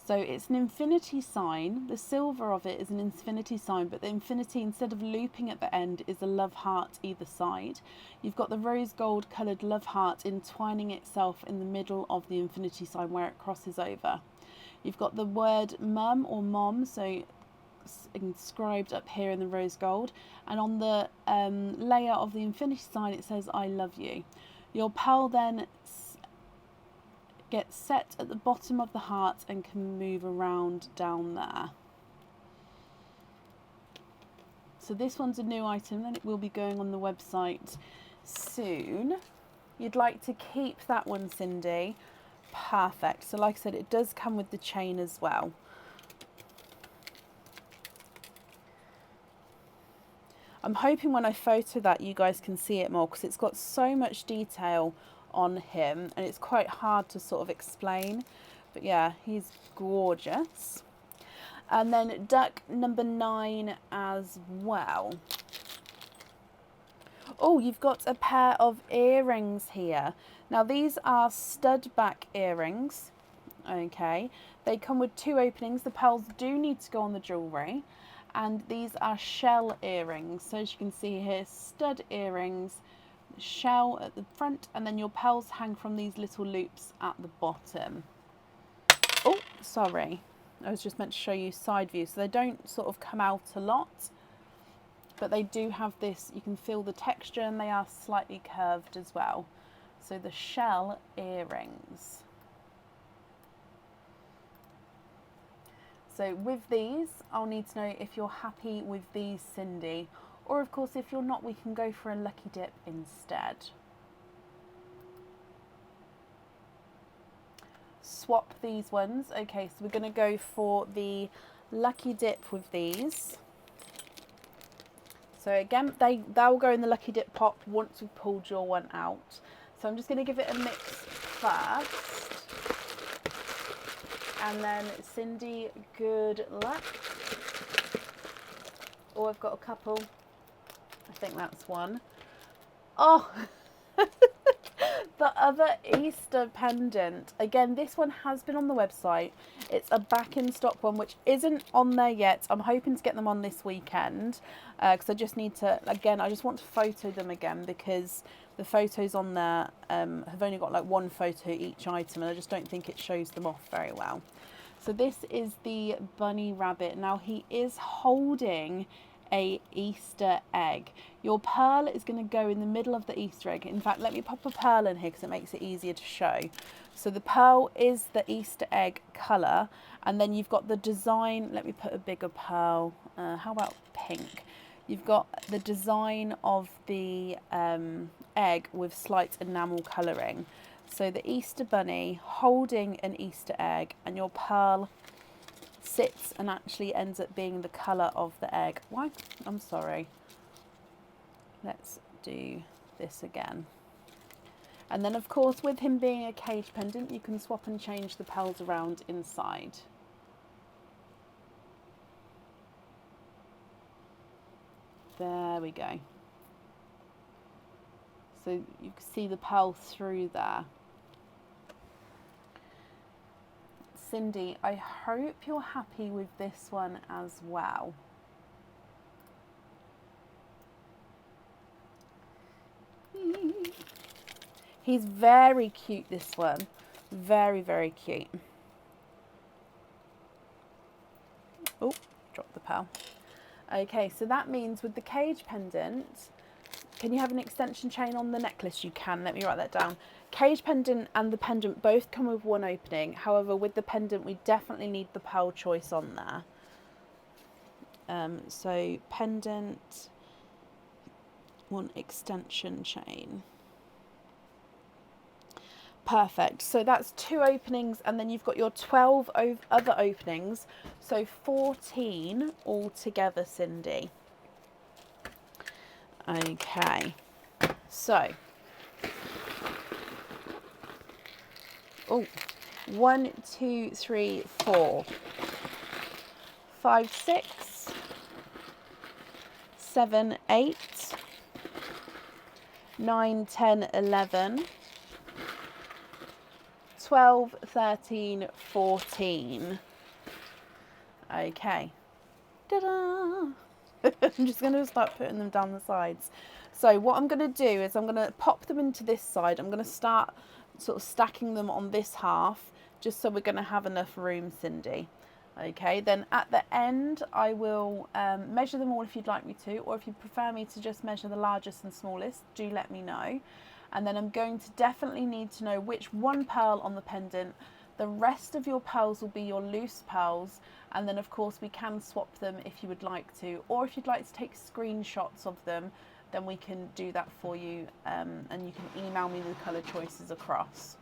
So it's an infinity sign. The silver of it is an infinity sign, but the infinity, instead of looping at the end, is a love heart either side. You've got the rose gold coloured love heart entwining itself in the middle of the infinity sign where it crosses over. You've got the word mum or mom, so inscribed up here in the rose gold, and on the layer of the infinity sign it says I love you. Your pearl then gets set at the bottom of the heart and can move around down there. So this one's a new item, and it will be going on the website soon. You'd like to keep that one, Cindy? Perfect. So like I said, it does come with the chain as well. I'm hoping when I photo that you guys can see it more, because it's got so much detail on him and it's quite hard to sort of explain, but yeah, he's gorgeous. And then duck number 9 as well. Oh, you've got a pair of earrings here. Now these are stud back earrings. Okay, they come with 2 openings. The pearls do need to go on the jewellery, and these are shell earrings. So as you can see here, stud earrings, shell at the front, and then your pearls hang from these little loops at the bottom. Oh, sorry, I was just meant to show you side view, so they don't sort of come out a lot, but they do have this, you can feel the texture, and they are slightly curved as well. So the shell earrings. So with these, I'll need to know if you're happy with these, Cindy, or of course if you're not, we can go for a lucky dip instead. swap these ones. Okay, so we're going to go for the Lucky Dip with these. So again, they'll go in the Lucky Dip pot once we've pulled your one out. So I'm just going to give it a mix first. And then Cindy, good luck. Oh, I've got a couple. I think that's one. Oh, the other Easter pendant. Again, this one has been on the website. It's a back in stock one, which isn't on there yet. I'm hoping to get them on this weekend because I just need to, again, I just want to photo them again because the photos on there have only got like one photo each item and I just don't think it shows them off very well. So this is the bunny rabbit. Now he is holding a Easter egg. Your pearl is going to go in the middle of the Easter egg. In fact, let me pop a pearl in here because it makes it easier to show. So the pearl is the Easter egg colour, and then you've got the design. Let me put a bigger pearl. How about pink? You've got the design of the egg with slight enamel colouring. So the Easter bunny holding an Easter egg, and your pearl sits and actually ends up being the colour of the egg. Why? I'm sorry. Let's do this again. And then of course with him being a cage pendant, you can swap and change the pearls around inside. There we go. So you can see the pearl through there. Cindy, I hope you're happy with this one as well. He's very cute, this one. Very, very cute. Oh, dropped the pearl. Okay, so that means with the cage pendant, can you have an extension chain on the necklace? You can. Let me write that down. Cage pendant and the pendant both come with one opening. However, with the pendant, we definitely need the pearl choice on there. So pendant, one extension chain. Perfect. So that's 2 openings, and then you've got your 12 other openings. So 14 altogether, Cindy. Okay. So. Oh, 1, 2, 3, 4, 5, 6, 7, 8, 9, 10, 11, 12, 13, 14. Okay. Ta-da! I'm just going to start putting them down the sides. So what I'm going to do is I'm going to pop them into this side. I'm going to start sort of stacking them on this half, just so we're going to have enough room, Cindy. Okay, then at the end I will measure them all if you'd like me to, or if you prefer me to just measure the largest and smallest, do let me know. And then I'm going to definitely need to know which one pearl on the pendant. The rest of your pearls will be your loose pearls, and then of course we can swap them if you would like to, or if you'd like to take screenshots of them, then we can do that for you, and you can email me the colour choices across.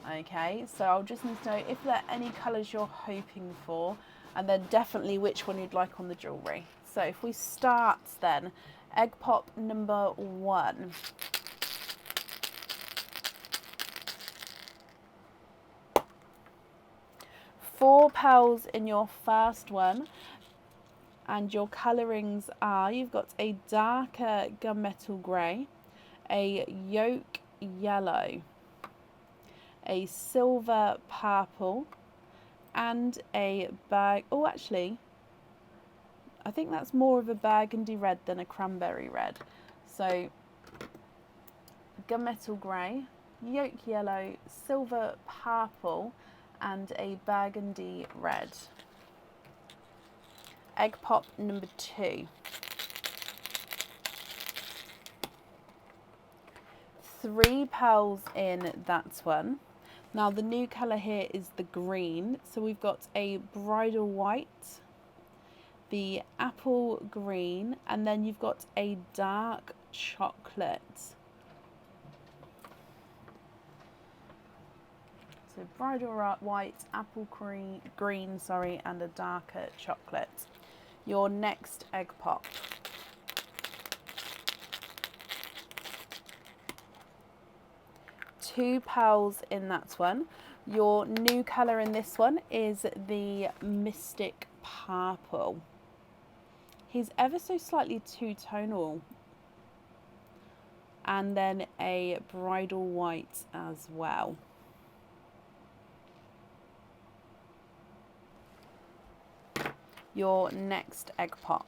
Okay, so I'll just need to know if there are any colours you're hoping for, and then definitely which one you'd like on the jewellery. So if we start then, egg pop number 1. Four pearls in your first one, and your colourings are, you've got a darker gunmetal grey, a yolk yellow, a silver purple, and a oh actually, I think that's more of a burgundy red than a cranberry red. So gunmetal grey, yolk yellow, silver purple, and a burgundy red. Egg pop number 2. 3 pearls in that one. Now the new colour here is the green. So we've got a bridal white, the apple green, and then you've got a dark chocolate. So bridal white, apple green, sorry, and a darker chocolate. Your next egg pop. Two pals in that one. Your new colour in this one is the Mystic Purple. He's ever so slightly two-tonal. And then a bridal white as well. Your next egg pop.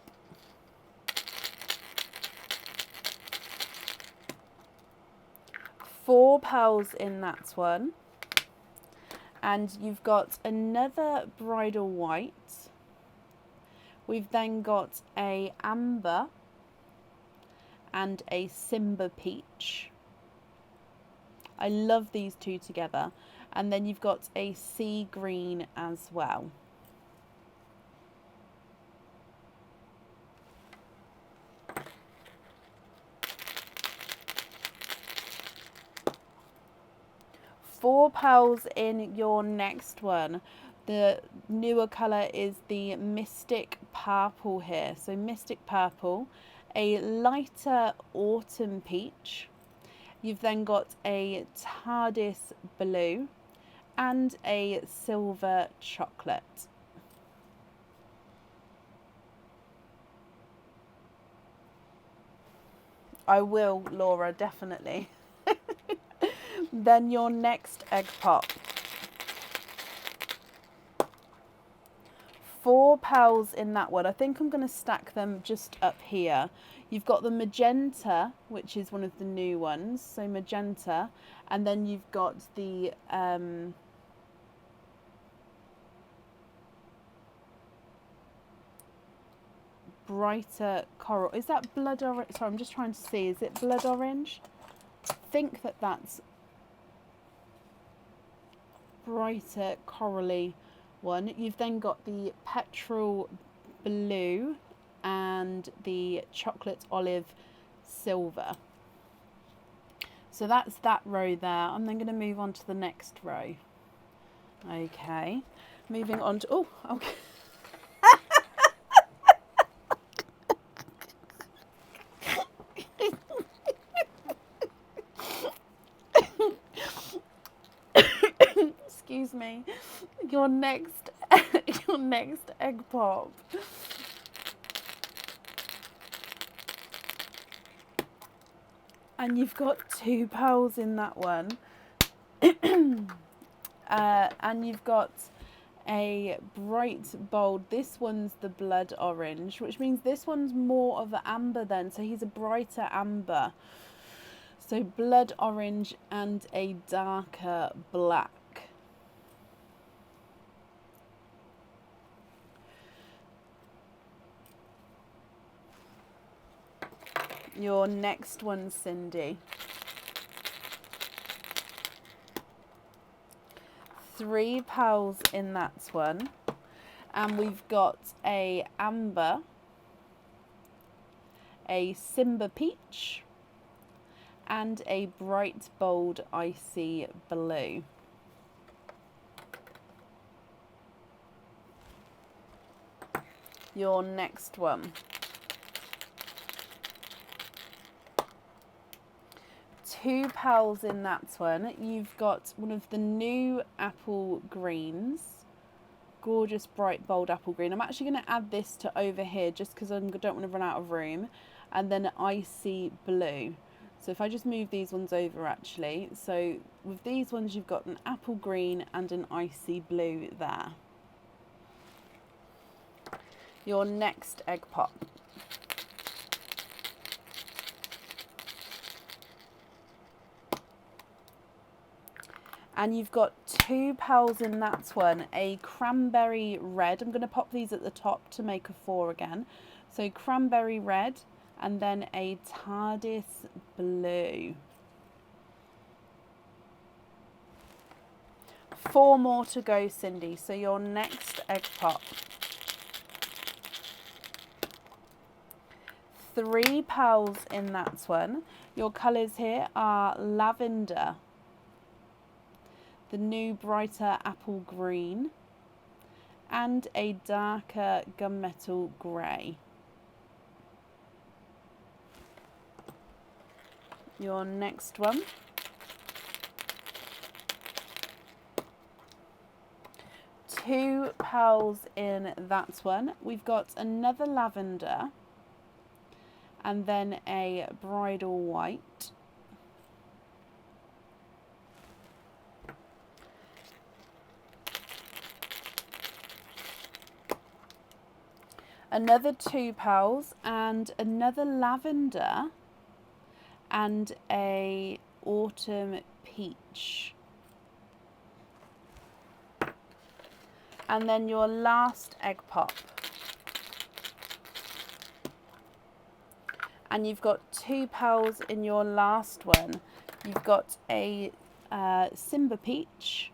Four pals in that one. And you've got another bridal white. We've then got a amber and a Simba peach. I love these two together. And then you've got a sea green as well. Four pals in your next one. The newer colour is the Mystic Purple here. So Mystic Purple, a lighter autumn peach. You've then got a TARDIS blue and a silver chocolate. I will, Laura, definitely. Then your next egg pop. Four pals in that one. I think I'm going to stack them just up here. You've got the magenta, which is one of the new ones. So magenta. And then you've got the brighter coral. Is that blood orange? Sorry, I'm just trying to see. Is it blood orange? I think that's brighter corally one. You've then got the petrol blue and the chocolate olive silver. So that's that row there. I'm then going to move on to the next row. Okay, moving on to, oh, okay. Excuse me. Your next egg pop. And you've got two pearls in that one. And you've got a bright bold. This one's the blood orange, which means this one's more of an amber then. So he's a brighter amber. So blood orange and a darker black. Your next one, Cindy. Three pearls in that one. And we've got a amber, a Simba peach, and a bright bold icy blue. Your next one. Two pearls in that one. You've got one of the new apple greens. Gorgeous, bright, bold apple green. I'm actually going to add this to over here just because I don't want to run out of room. And then an icy blue. So if I just move these ones over actually. So with these ones you've got an apple green and an icy blue there. Your next egg pop. And you've got two pearls in that one, a cranberry red. I'm going to pop these at the top to make a four again. So cranberry red and then a TARDIS blue. Four more to go, Cindy. So your next egg pop. Three pearls in that one. Your colours here are lavender, the new brighter apple green, and a darker gunmetal grey. Your next one. Two pearls in that one. We've got another lavender and then a bridal white. Another two pearls and another lavender and a autumn peach. And then your last egg pop. And you've got two pearls in your last one. You've got a Simba peach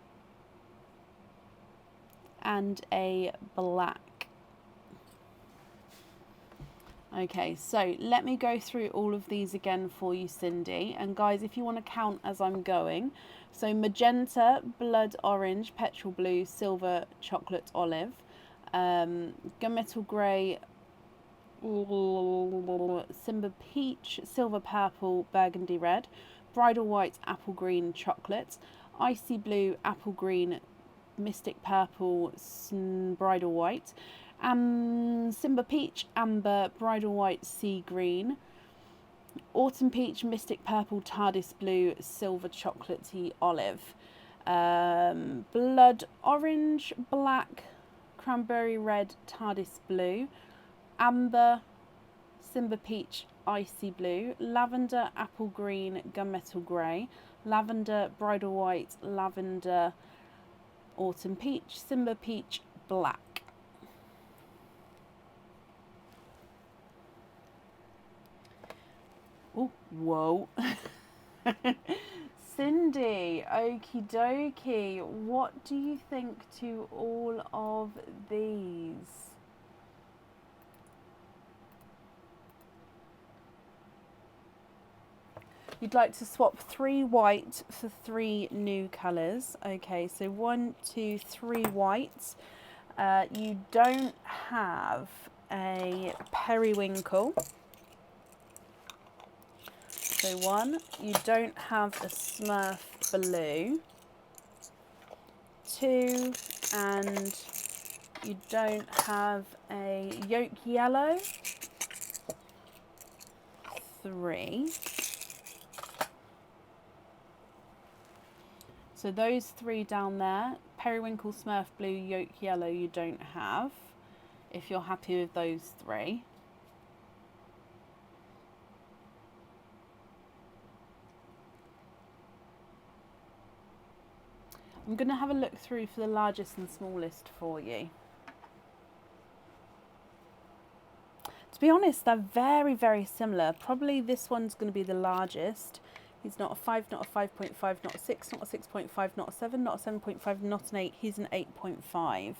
and a black. Okay, so let me go through all of these again for you, Cindy. And guys, if you want to count as I'm going. So magenta, blood orange, petrol blue, silver, chocolate, olive, gunmetal grey, Simba peach, silver purple, burgundy red, bridal white, apple green, chocolate, icy blue, apple green, mystic purple, bridal white, Simba peach, amber, bridal white, sea green, autumn peach, mystic purple, TARDIS blue, silver chocolatey olive, blood orange, black, cranberry red, TARDIS blue, amber, Simba peach, icy blue, lavender, apple green, gunmetal grey, lavender, bridal white, lavender, autumn peach, Simba peach, black. Oh, whoa. Cindy, okie dokie, what do you think to all of these? You'd like to swap 3 white for 3 new colours. Okay, so 1, 2, 3 whites. You don't have a periwinkle. So 1, you don't have a Smurf blue. 2, and you don't have a yolk yellow. 3. So those 3 down there, periwinkle, Smurf blue, yolk yellow, you don't have, if you're happy with those 3. I'm going to have a look through for the largest and smallest for you. To be honest, they're very, very similar. Probably this one's going to be the largest. He's not a 5, not a 5.5, not a 6, not a 6.5, not a 7, not a 7.5, not an 8. He's an 8.5.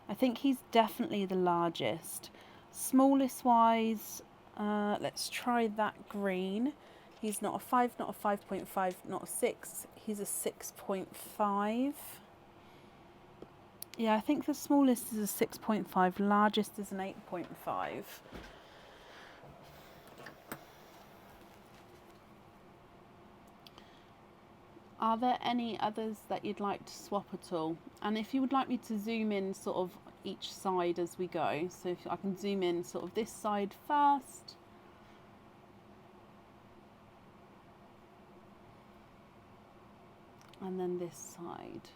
I think he's definitely the largest. Smallest wise, let's try that green. He's not a 5, not a 5.5, not a 6. He's a 6.5. Yeah, I think the smallest is a 6.5, largest is an 8.5. Are there any others that you'd like to swap at all? And if you would like me to zoom in sort of each side as we go, so if I can zoom in sort of this side first. And then this side.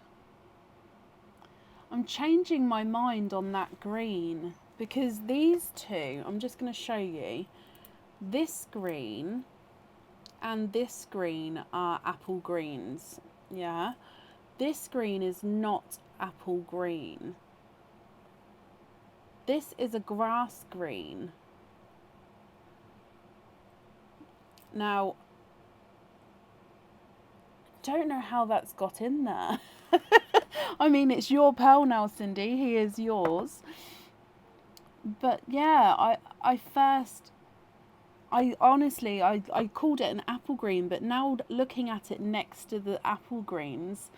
I'm changing my mind on that green because these two, I'm just going to show you, this green and this green are apple greens. Yeah, this green is not apple green. This is a grass green. Now, don't know how that's got in there. I mean, it's your pearl now, Cindy. He is yours. But yeah, I honestly called it an apple green, but now looking at it next to the apple greens,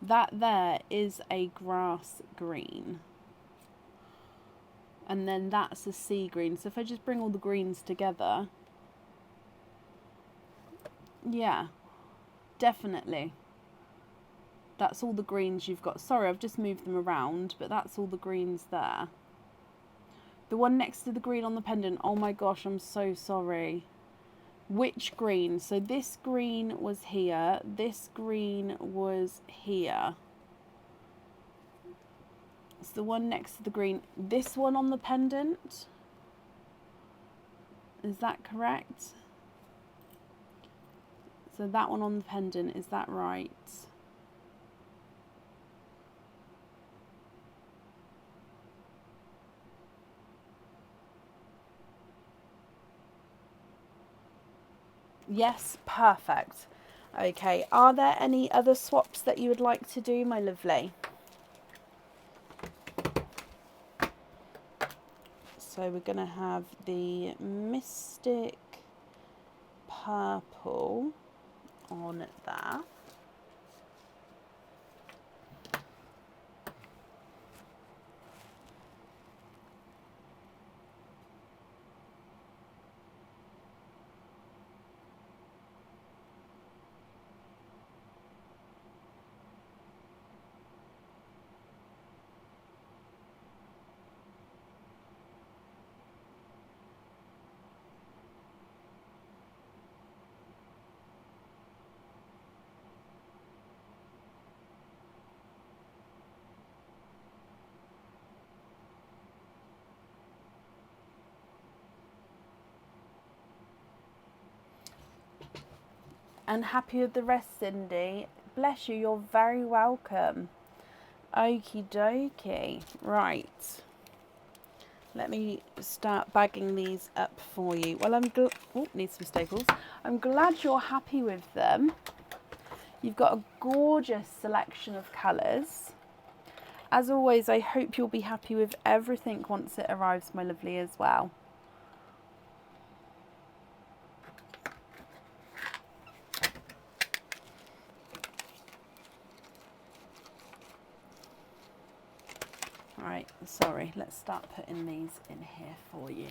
That there is a grass green. And then that's a sea green. So if I just bring all the greens together, yeah, definitely. That's all the greens you've got. Sorry, I've just moved them around, but that's all the greens there. The one next to the green on the pendant, oh my gosh, I'm so sorry. Which green? So this green was here, this green was here. It's the one next to the green. This one on the pendant? Is that correct? So that one on the pendant, is that right? Yes, perfect. Okay, are there any other swaps that you would like to do, my lovely? So we're going to have the Mystic Purple on there. And happy with the rest, Cindy. Bless you, you're very welcome. Okie dokie. Right. Let me start bagging these up for you. Well, need some staples. I'm glad you're happy with them. You've got a gorgeous selection of colours. As always, I hope you'll be happy with everything once it arrives, my lovely, as well. Right, sorry, let's start putting these in here for you.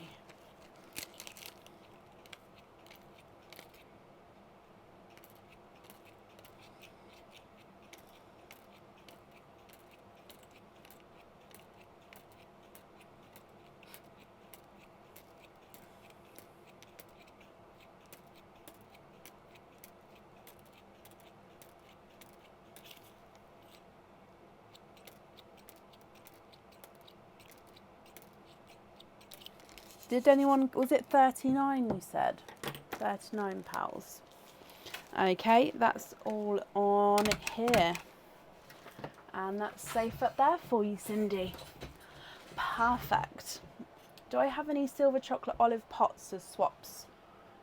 Did anyone, was it 39 you said? 39 pals. Okay, that's all on here. And that's safe up there for you, Cindy. Perfect. Do I have any silver chocolate olive pots as swaps?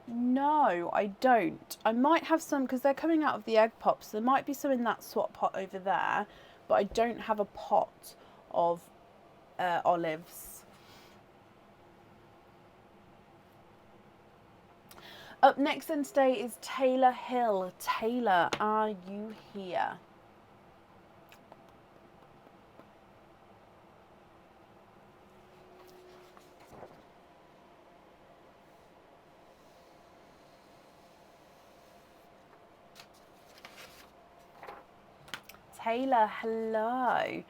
No, I don't. I might have some because they're coming out of the egg pops. There might be some in that swap pot over there, but I don't have a pot of olives. Up next then today is Taylor Hill. Taylor, are you here? Taylor, hello.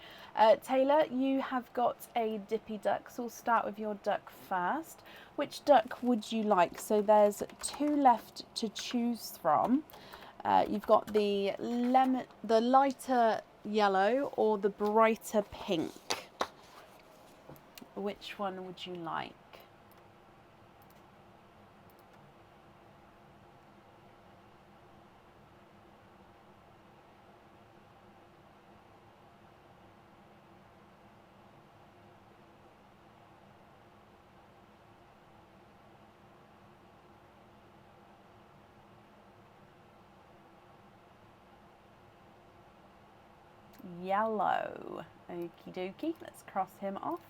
Taylor, you have got a Dippy duck, so we'll start with your duck first. Which duck would you like? So there's two left to choose from. You've got the lighter yellow or the brighter pink. Which one would you like? Yellow. Okie dokie, let's cross him off.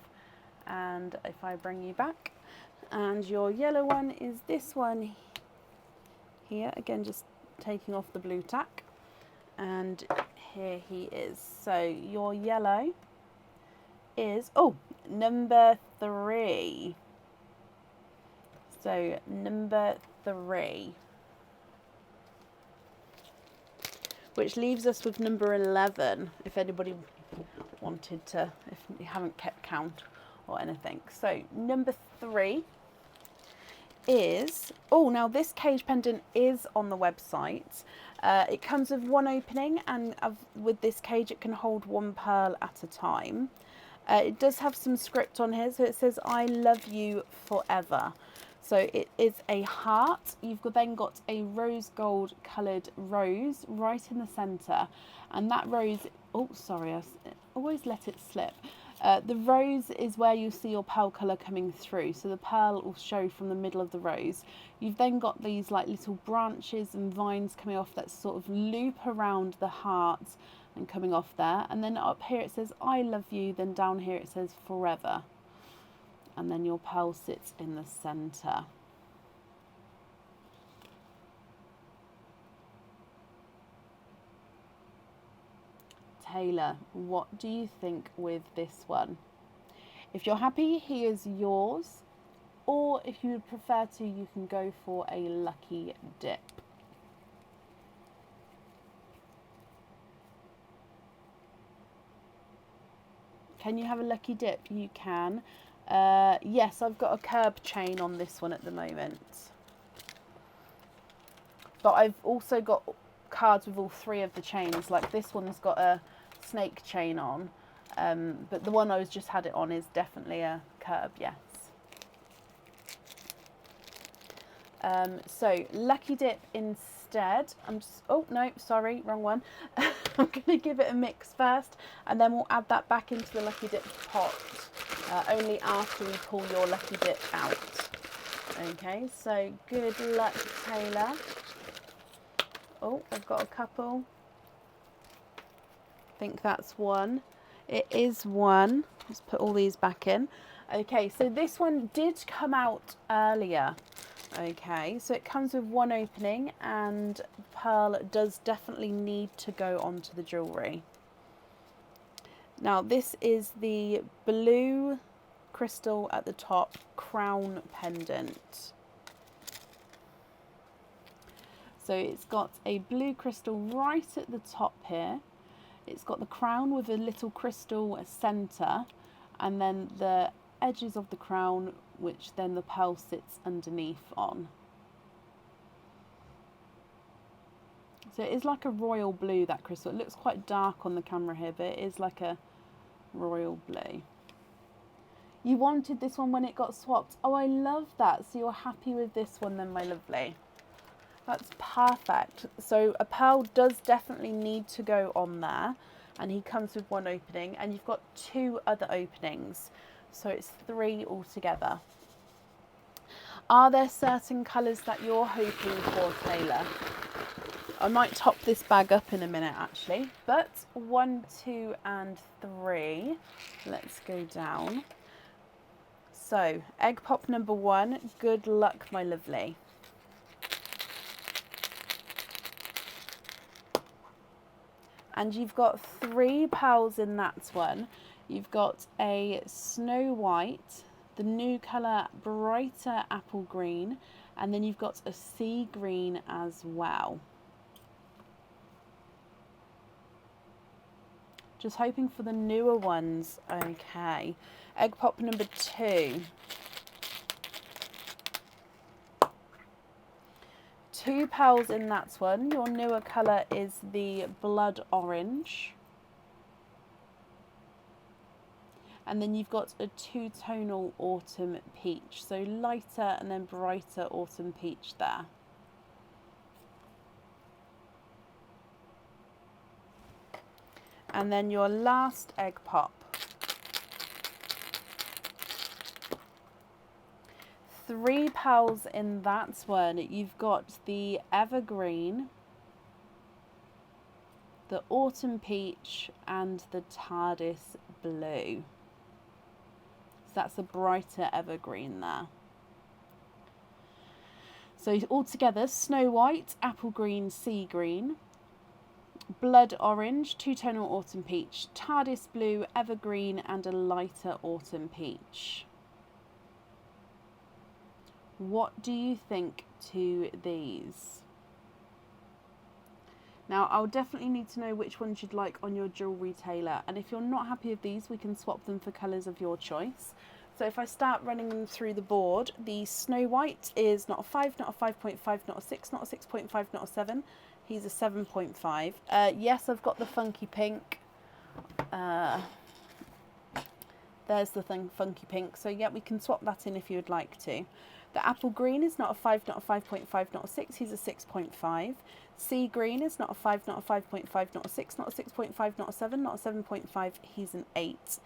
And if I bring you back, and your yellow one is this one here, again just taking off the blue tack, and here he is. So your yellow is, oh, number 3. So number 3. Which leaves us with number 11, if anybody wanted to, if you haven't kept count or anything. So number 3 is, oh, now this cage pendant is on the website. It comes with 1 opening, and with this cage it can hold 1 pearl at a time. It does have some script on here, so it says, I love you forever. So it is a heart. You've then got a rose gold coloured rose right in the centre. And that rose, oh sorry, I always let it slip. The rose is where you see your pearl colour coming through. So the pearl will show from the middle of the rose. You've then got these like little branches and vines coming off that sort of loop around the heart and coming off there. And then up here it says, I love you. Then down here it says forever. And then your pearl sits in the centre. Taylor, what do you think with this one? If you're happy, he is yours. Or if you would prefer to, you can go for a lucky dip. Can you have a lucky dip? You can. Yes, I've got a curb chain on this one at the moment. But I've also got cards with all 3 of the chains. Like this one's got a snake chain on. But the one I just had it on is definitely a curb, yes. So lucky dip instead. I'm just, oh no, sorry, wrong one. I'm going to give it a mix first, and then we'll add that back into the lucky dip pot. Only after we pull your lucky dip out. Okay, so good luck, Taylor. Oh, I've got a couple. I think that's 1. It is 1. Let's put all these back in. Okay, so this one did come out earlier. Okay, so it comes with 1 opening, and pearl does definitely need to go onto the jewellery. Now this is the blue crystal at the top crown pendant. So it's got a blue crystal right at the top here. It's got the crown with a little crystal centre, and then the edges of the crown, which then the pearl sits underneath on. So it is like a royal blue, that crystal. It looks quite dark on the camera here, but it is like a royal blue. You wanted this one when it got swapped. Oh, I love that. So you're happy with this one then, my lovely. That's perfect. So a pearl does definitely need to go on there, and he comes with 1 opening, and you've got 2 other openings. So it's 3 altogether. Are there certain colours that you're hoping for, Taylor? I might top this bag up in a minute actually, but 1, 2 and 3. Let's go down. So egg pop number 1, good luck, my lovely. And you've got 3 pearls in that one. You've got a snow white, the new colour brighter apple green, and then you've got a sea green as well. Just hoping for the newer ones. Okay. Egg pop number 2. 2 pearls in that one. Your newer colour is the blood orange. And then you've got a 2-tonal autumn peach. So lighter and then brighter autumn peach there. And then your last egg pop. 3 pearls in that one. You've got the evergreen, the autumn peach, and the TARDIS blue. So that's a brighter evergreen there. So altogether, snow white, apple green, sea green, Blood Orange, Two-Tonal Autumn Peach, TARDIS Blue, Evergreen and a lighter Autumn Peach. What do you think to these? Now, I'll definitely need to know which ones you'd like on your jewellery retailer, and if you're not happy with these, we can swap them for colours of your choice. So if I start running them through the board, the Snow White is not a 5, not a 5.5, not a 6, not a 6.5, not a 7. He's a 7.5. Yes, I've got the Funky Pink. There's the thing, Funky Pink. So yeah, we can swap that in if you would like to. The Apple Green is not a 5, not a 5.5, not a 6. He's a 6.5. Sea Green is not a 5, not a 5.5, not a 6, not a 6.5, not a 7, not a 7.5. He's an 8.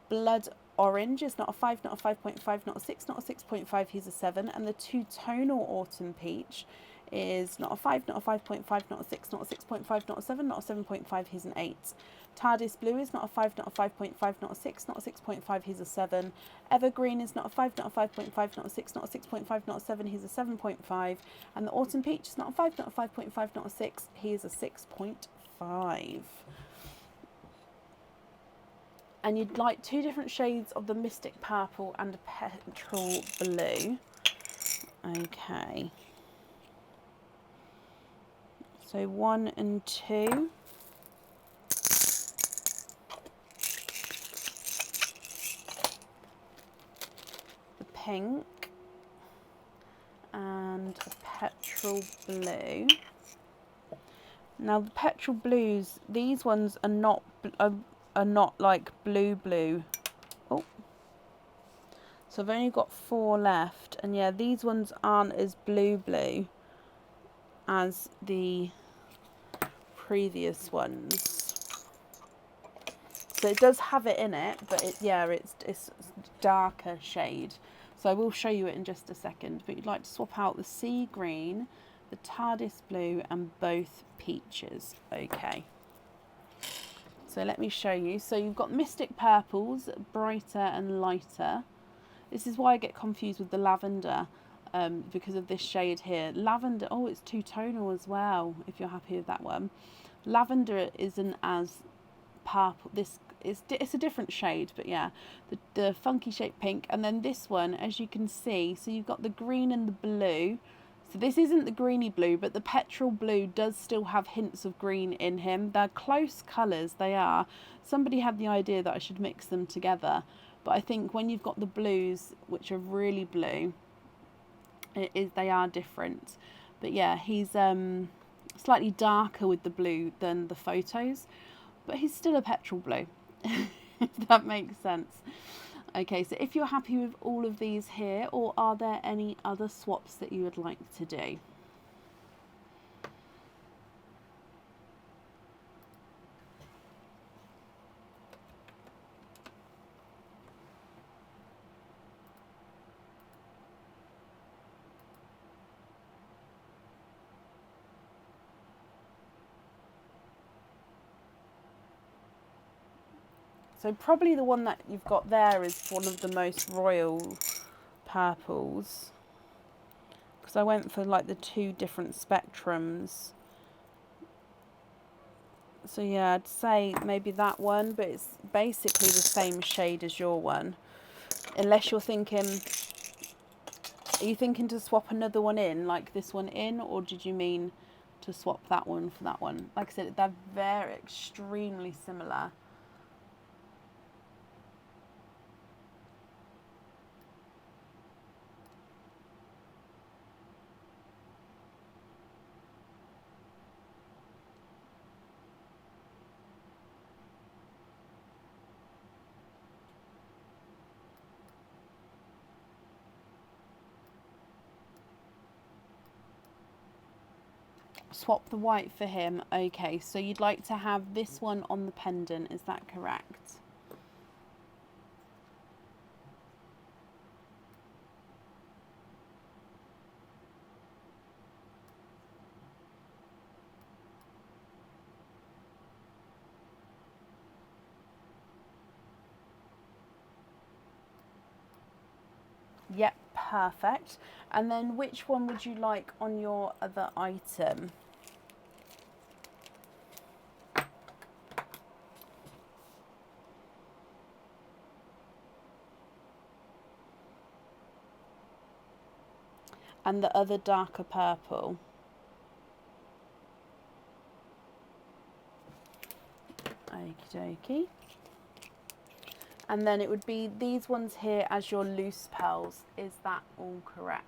Blood Orange is not a 5, not a 5.5, not a 6, not a 6.5. He's a 7. And the Two-Tonal Autumn Peach is not a 5, not a 5.5, not a 6, not a 6.5, not a 7, not a 7.5. He's an 8. TARDIS Blue is not a 5, not a 5.5, not a 6, not a 6.5, he's a 7. Evergreen is not a 5, not a 5.5, not a 6, not a 6.5, not a 7, he's a 7.5. And the Autumn Peach is not a 5, not a 5.5, not a 6, he is a 6.5. And you'd like 2 different shades of the Mystic Purple and a Petrol Blue. Okay. So 1 and 2. Pink and a petrol blue. Now the petrol blues, these ones are not like blue. Oh, so I've only got 4 left, and yeah, these ones aren't as blue as the previous ones. So it does have it in it, but it's darker shade. So I will show you it in just a second, but you'd like to swap out the Sea Green, the TARDIS Blue and both peaches. Okay. So let me show you. So you've got Mystic Purples, brighter and lighter. This is why I get confused with the lavender, because of this shade here. Lavender, oh, it's two-tonal as well, if you're happy with that one. Lavender isn't as purple. It's a different shade, but yeah, the funky shaped pink. And then this one, as you can see, so you've got the green and the blue. So this isn't the greeny blue, but the petrol blue does still have hints of green in him. They're close colours, they are. Somebody had the idea that I should mix them together, but I think when you've got the blues, which are really blue, they are different. But yeah, he's slightly darker with the blue than the photos, but he's still a petrol blue, if that makes sense. Okay, so if you're happy with all of these here, or are there any other swaps that you would like to do? So probably the one that you've got there is one of the most royal purples, because I went for like the 2 different spectrums. So yeah, I'd say maybe that one, but it's basically the same shade as your one. Unless you're thinking, are you thinking to swap another one in, like this one in, or did you mean to swap that one for that one? Like I said, they're very extremely similar. Swap the white for him. Okay, so you'd like to have this one on the pendant, is that correct? Yep, perfect. And then which one would you like on your other item? and the other darker purple. Okie dokie. And then it would be these ones here as your loose pearls. Is that all correct?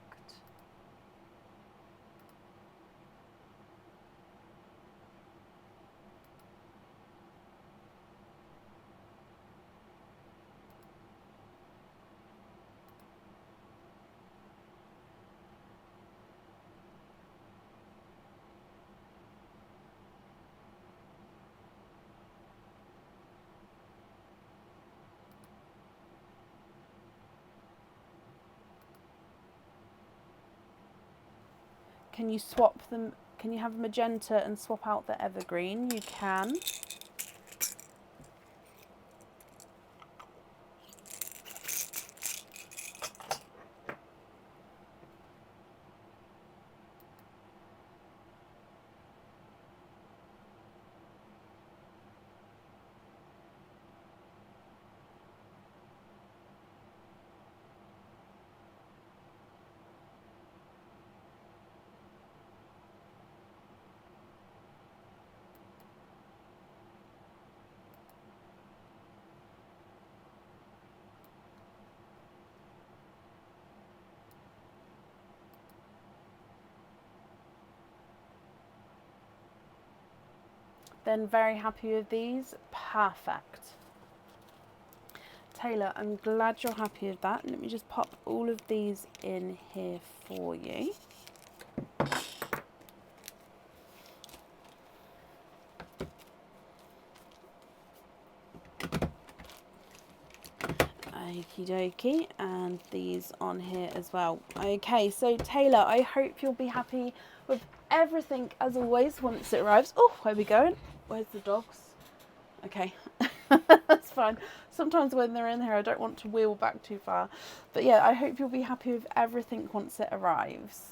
Can you swap them? Can you have magenta and swap out the evergreen? You can. Then very happy with these. Perfect. Taylor, I'm glad you're happy with that. Let me just pop all of these in here for you. Okie dokie, and these on here as well. Okay, so Taylor, I hope you'll be happy with everything as always once it arrives. Oh, where are we going? Where's the dogs? Okay, that's fine. Sometimes when they're in here, I don't want to wheel back too far. But yeah, I hope you'll be happy with everything once it arrives.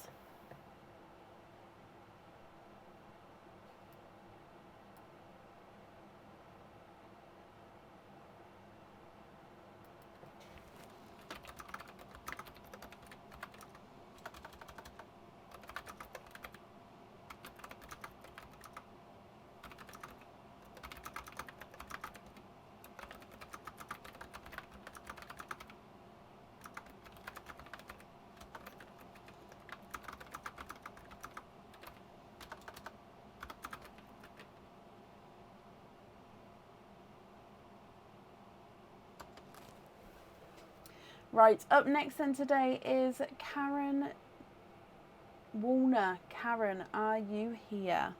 Right, up next then today is Karen Warner. Karen, are you here?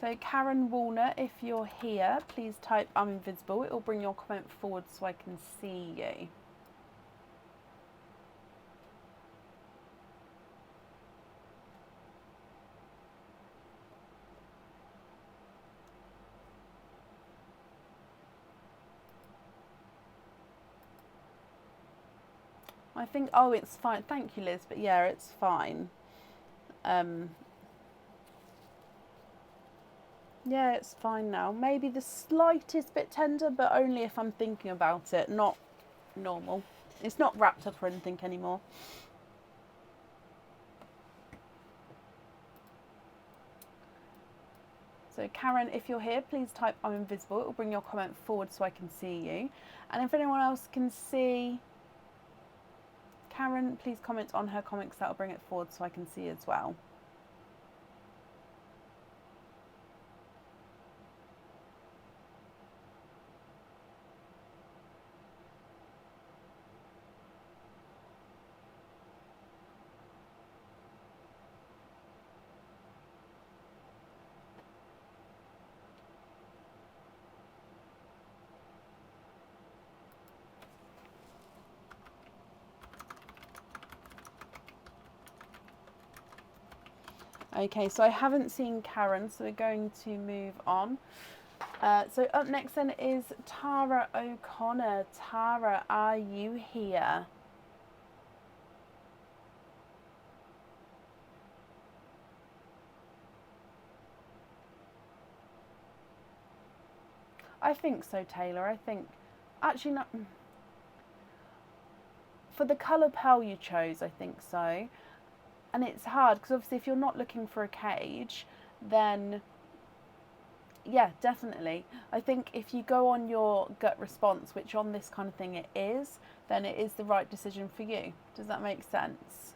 So Karen Warner, if you're here, please type I'm invisible. It will bring your comment forward so I can see you. I think, oh, it's fine. Thank you, Liz. But yeah, it's fine. Yeah, it's fine now. Maybe the slightest bit tender, but only if I'm thinking about it, not normal. It's not wrapped up or anything anymore. So Karen, if you're here, please type I'm invisible. It will bring your comment forward so I can see you. And if anyone else can see Karen, please comment on her comments. That will bring it forward so I can see as well. Okay, so I haven't seen Karen, so we're going to move on. So up next then is Tara O'Connor. Tara, are you here? I think so, Taylor. I think, actually not, for the colour pearl you chose, I think so. And it's hard, because obviously if you're not looking for a cage, then yeah, definitely. I think if you go on your gut response, which on this kind of thing it is, then it is the right decision for you. Does that make sense?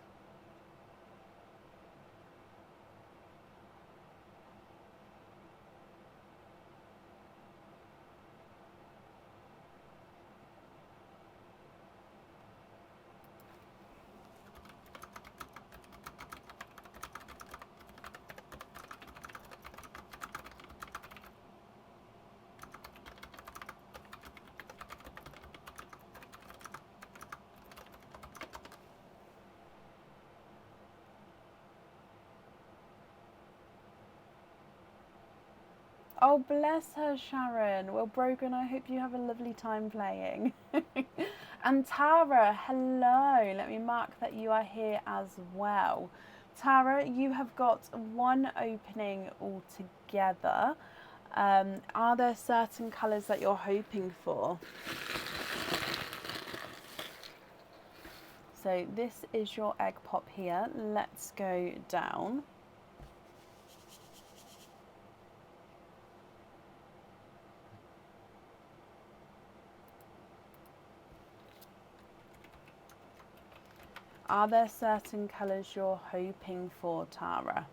Oh, bless her, Sharon. Well, Brogan, I hope you have a lovely time playing. And Tara, hello. Let me mark that you are here as well. Tara, you have got one opening altogether. Are there certain colours that you're hoping for? So this is your egg pop here. Let's go down. Are there certain colours you're hoping for, Tara?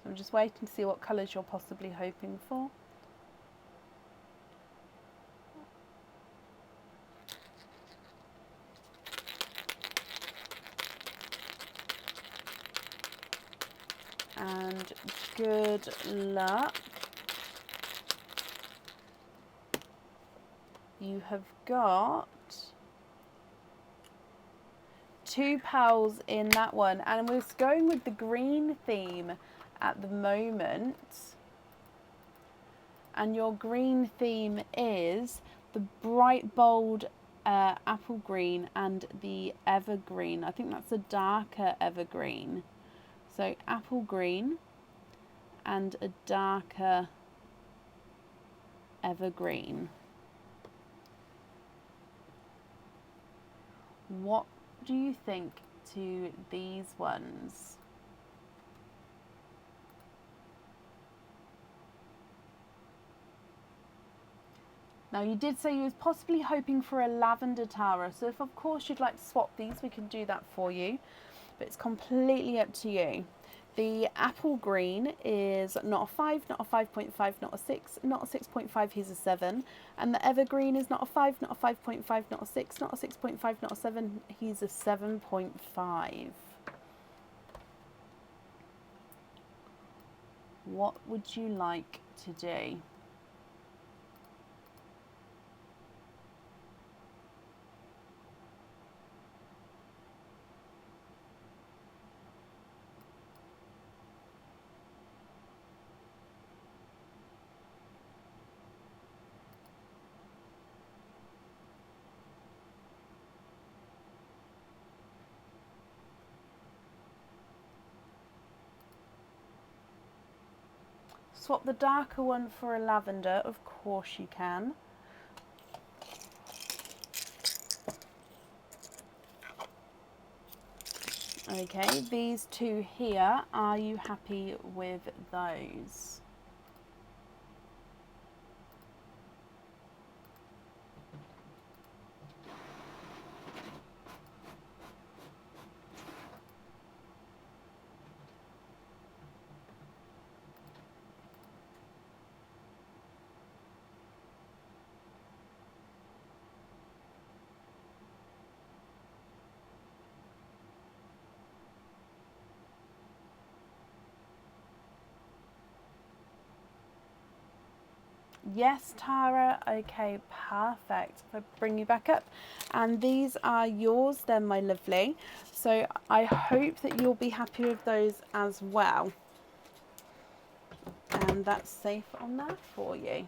So I'm just waiting to see what colours you're possibly hoping for. And good luck. You have got 2 pals in that one, and we're going with the green theme at the moment. And your green theme is the bright bold apple green and the evergreen. I think that's a darker evergreen. So apple green and a darker evergreen. What do you think to these ones? Now you did say you was possibly hoping for a lavender, Tara, so if of course you'd like to swap these, we can do that for you, but it's completely up to you. The apple green is not a 5, not a 5.5, not a 6, not a 6.5, he's a 7. And the evergreen is not a 5, not a 5.5, not a 6, not a 6.5, not a 7, he's a 7.5. What would you like to do? Swap the darker one for a lavender, of course you can. Okay, these two here, are you happy with those? Yes, Tara. Okay, perfect. If I bring you back up. And these are yours then, my lovely. So I hope that you'll be happy with those as well. And that's safe on there for you.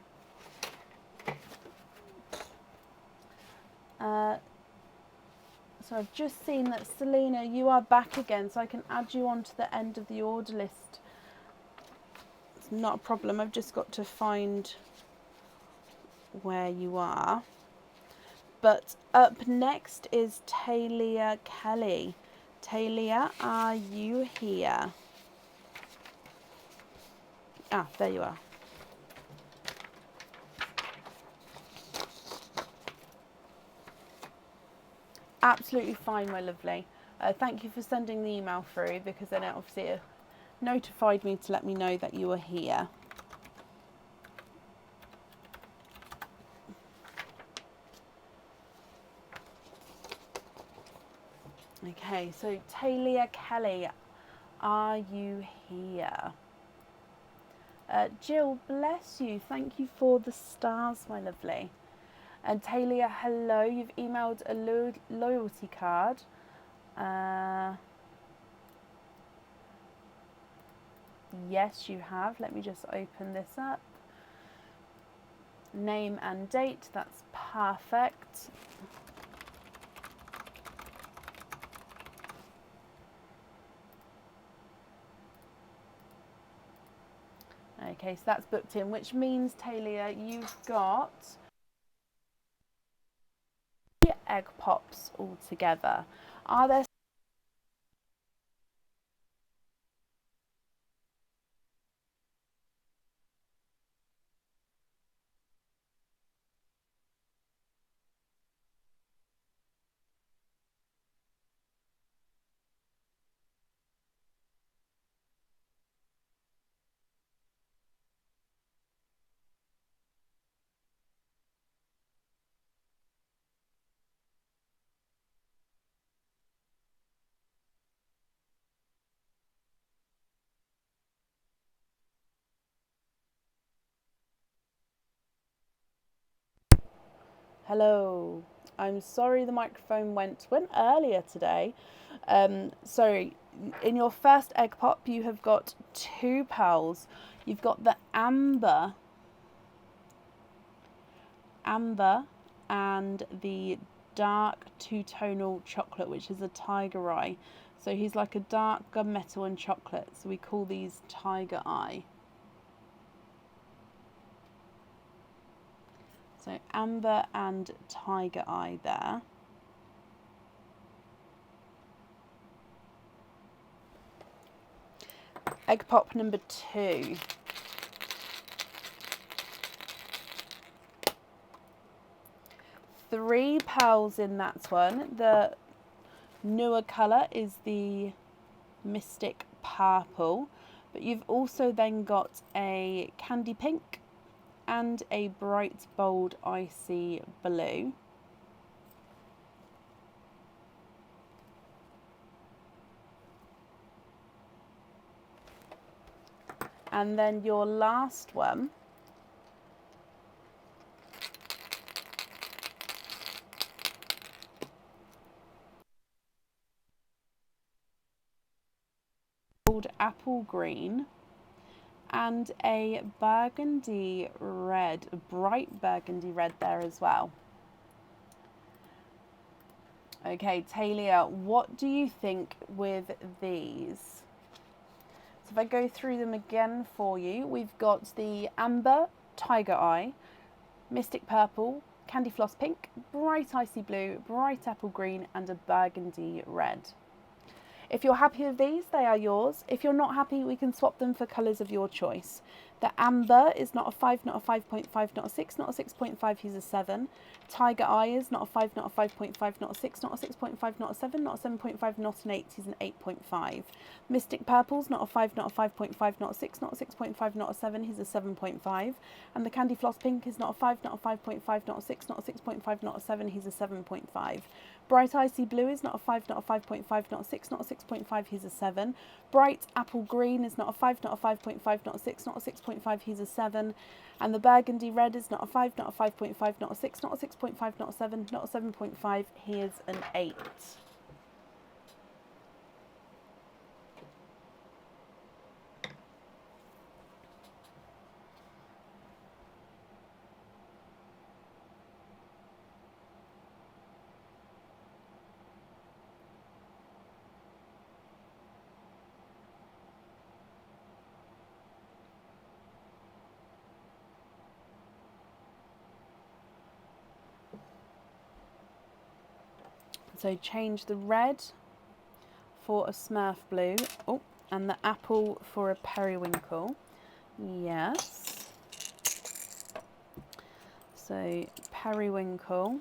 So I've just seen that, Selena, you are back again, so I can add you on to the end of the order list. It's not a problem. I've just got to find where you are. But up next is Talia Kelly. Talia, are you here? Ah, there you are. Absolutely fine, my lovely. Thank you for sending the email through, because then it obviously notified me to let me know that you were here. Okay, so Talia Kelly, are you here? Jill, bless you. Thank you for the stars, my lovely. And Talia, hello. You've emailed a loyalty card. Yes, you have. Let me just open this up. Name and date. That's perfect. Okay, so that's booked in, which means, Talia, you've got egg pops all together. Are there Hello. I'm sorry the microphone went earlier today. Sorry, in your first egg pop you have got two pearls. You've got the amber and the dark two-tonal chocolate, which is a tiger eye. So he's like a dark gunmetal and chocolate, so we call these tiger eye. So amber and tiger eye there. Egg pop number 2. Three pearls in that one. The newer colour is the Mystic Purple, but you've also then got a candy pink and a bright bold icy blue. And then your last one called apple green and a burgundy red, a bright burgundy red there as well. Okay, Talia, what do you think with these? So if I go through them again for you, we've got the amber, tiger eye, mystic purple, candy floss pink, bright icy blue, bright apple green, and a burgundy red. If you're happy with these, they are yours. If you're not happy, we can swap them for colours of your choice. The amber is not a 5, not a 5.5, not a 6, not a 6.5, he's a 7. Tiger eye is not a 5, not a 5.5, not a 6, not a 6.5, not a 7, not a 7.5, not an 8, he's an 8.5. Mystic purple's not a 5, not a 5.5, not a 6, not a 6.5, not a 7, he's a 7.5. And the candy floss pink is not a 5, not a 5.5, not a 6, not a 6.5, not a 7, he's a 7.5. Bright Icy Blue is not a 5, not a 5.5, not a 6, not a 6.5, he's a 7. Bright Apple Green is not a 5, not a 5.5, not a 6, not a 6.5, he's a 7. And the Burgundy Red is not a 5, not a 5.5, not a 6, not a 6.5, not a 7, not a 7.5, he is an 8. So change the red for a Smurf blue. Oh, and the apple for a periwinkle. Yes. So periwinkle.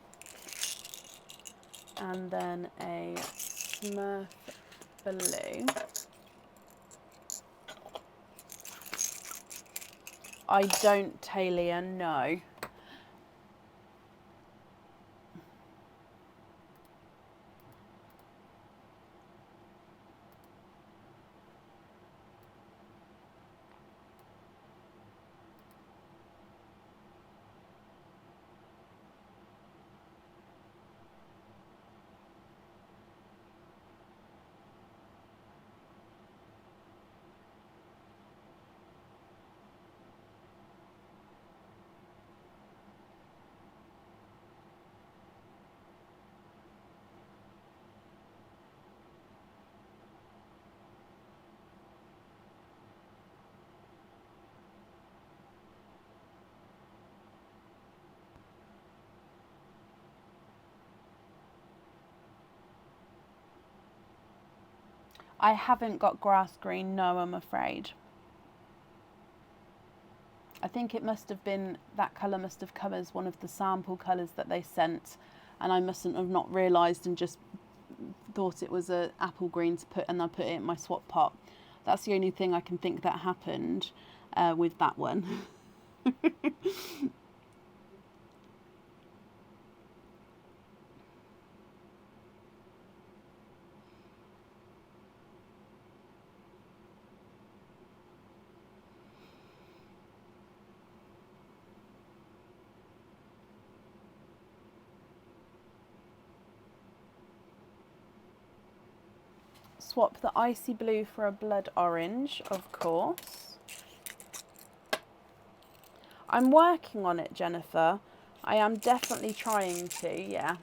And then a Smurf blue. I don't, Talia, no. I haven't got grass green, no, I'm afraid. I think it must have been, that colour must have come as one of the sample colours that they sent, and I mustn't have not realised and just thought it was a apple green to put, and I put it in my swap pot. That's the only thing I can think that happened with that one. Swap the icy blue for a blood orange, of course. I'm working on it, Jennifer. I am definitely trying to, yeah.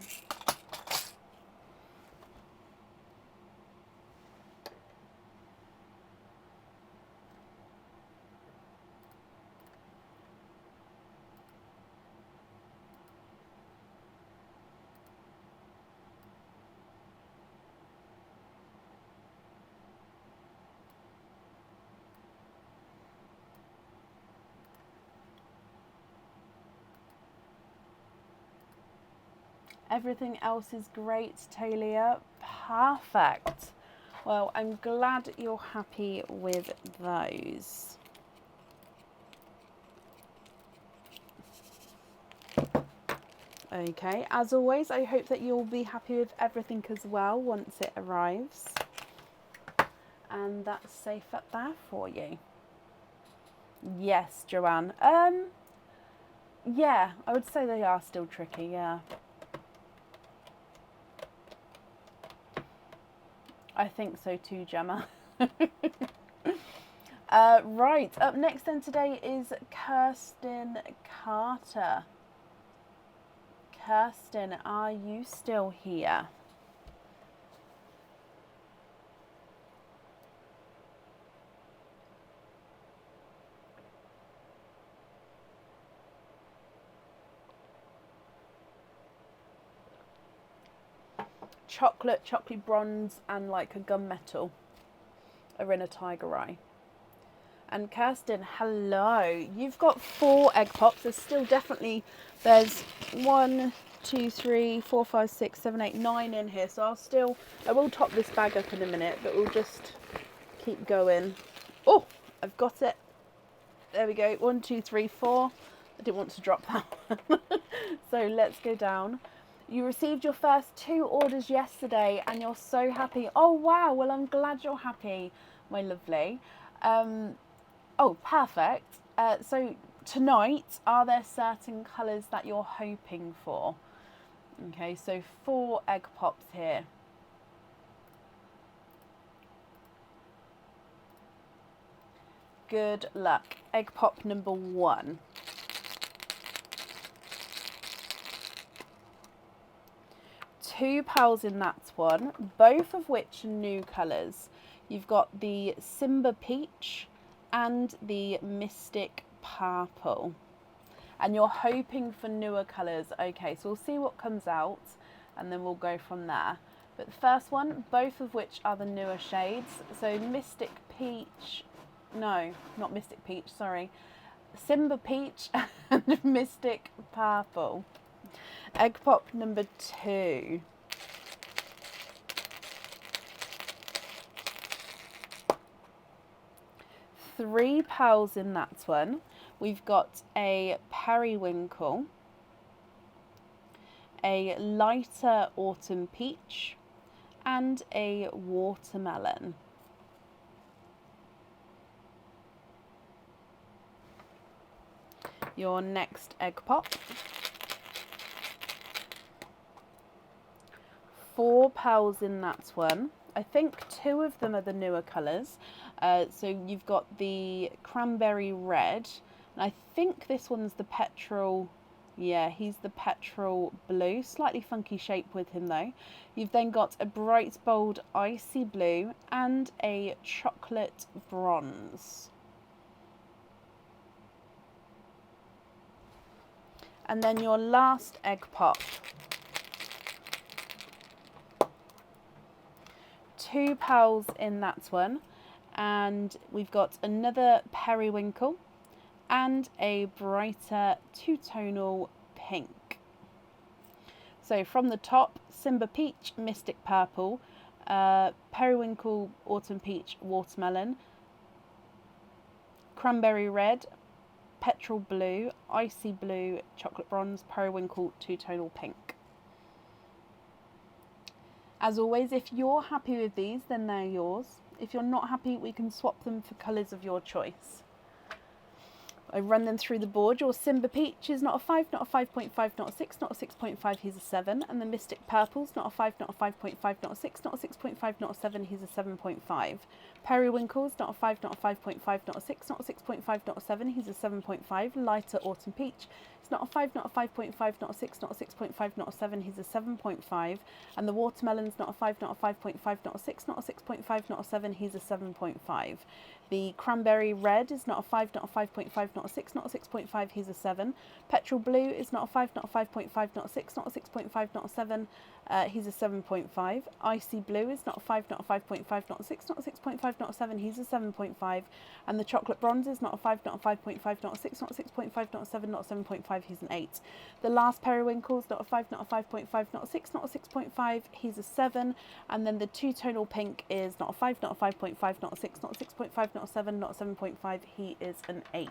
Everything else is great, Talia. Perfect. Well, I'm glad you're happy with those. Okay, as always, I hope that you'll be happy with everything as well once it arrives. And that's safe up there for you. Yes, Joanne. Yeah, I would say they are still tricky, yeah. I think so too, Gemma. Right, up next then today is Kirsten Carter. Kirsten, are you still here? Chocolate bronze, and like a gunmetal are in a tiger eye. And Kirsten, hello. You've got 4 egg pops. There's still definitely, there's 1, 2, 3, 4, 5, 6, 7, 8, 9 in here. So I will top this bag up in a minute, but we'll just keep going. Oh, I've got it. There we go. 1, 2, 3, 4. I didn't want to drop that one. So let's go down. You received your first 2 orders yesterday and you're so happy. Oh wow, well I'm glad you're happy, my lovely. Oh, perfect. So tonight, are there certain colours that you're hoping for? Okay, so 4 egg pops here. Good luck. Egg pop number 1. 2 pals in that one, both of which are new colours. You've got the Simba Peach and the Mystic Purple. And you're hoping for newer colours. Okay, so we'll see what comes out and then we'll go from there. But the first one, both of which are the newer shades. So Mystic Peach, no, not Mystic Peach, sorry. Simba Peach and Mystic Purple. Egg pop number 2. Three pals in that one. We've got a periwinkle, a lighter autumn peach, and a watermelon. Your next egg pop. 4 pals in that one. I think 2 of them are the newer colours. So you've got the cranberry red. And I think this one's the petrol. Yeah, he's the petrol blue. Slightly funky shape with him though. You've then got a bright bold icy blue and a chocolate bronze. And then your last egg pop. 2 pals in that one, and we've got another periwinkle and a brighter two-tonal pink. So from the top, Simba Peach, Mystic Purple, periwinkle, autumn peach, watermelon, cranberry red, petrol blue, icy blue, chocolate bronze, periwinkle, two-tonal pink. As always, if you're happy with these, then they're yours. If you're not happy, we can swap them for colours of your choice. I run them through the board. Your Simba Peach is not a 5, not a 5.5, not a 6, not a 6.5, he's a 7. And the Mystic Purple's not a 5, not a 5.5, not a 6, not a 6.5, not a 7, he's a 7.5. Periwinkle's not a 5, not a 5.5, not a 6, not a 6.5, not a 7, he's a 7.5. Lighter Autumn Peach, it's not a 5, not a 5.5, not a 6, not a 6.5, not a 7, he's a 7.5. And the Watermelon's not a 5, not a 5.5, not a 6, not a 6.5, not a 7, he's a 7.5. The Cranberry Red is not a 5, not a 5.5, not a 6, not a 6.5, he's a 7. Petrol Blue is not a 5, not a 5.5, not a 6, not a 6.5, not a 7, he's a 7.5. Icy Blue is not a 5, not a 5.5, not a 6, not a 6.5, not a 7, he's a 7.5. And the Chocolate Bronze is not a 5, not a 5.5, not a 6, not a 6.5, not a 7, not a 7.5, he's an 8. The last Periwinkle is not a 5, not a 5.5, not a 6, not a 6.5, he's a 7. And then the Two-Tonal Pink is not a 5, not a 5.5, not a 6, not a 6.5, not a 7, not a 7.5, he is an 8.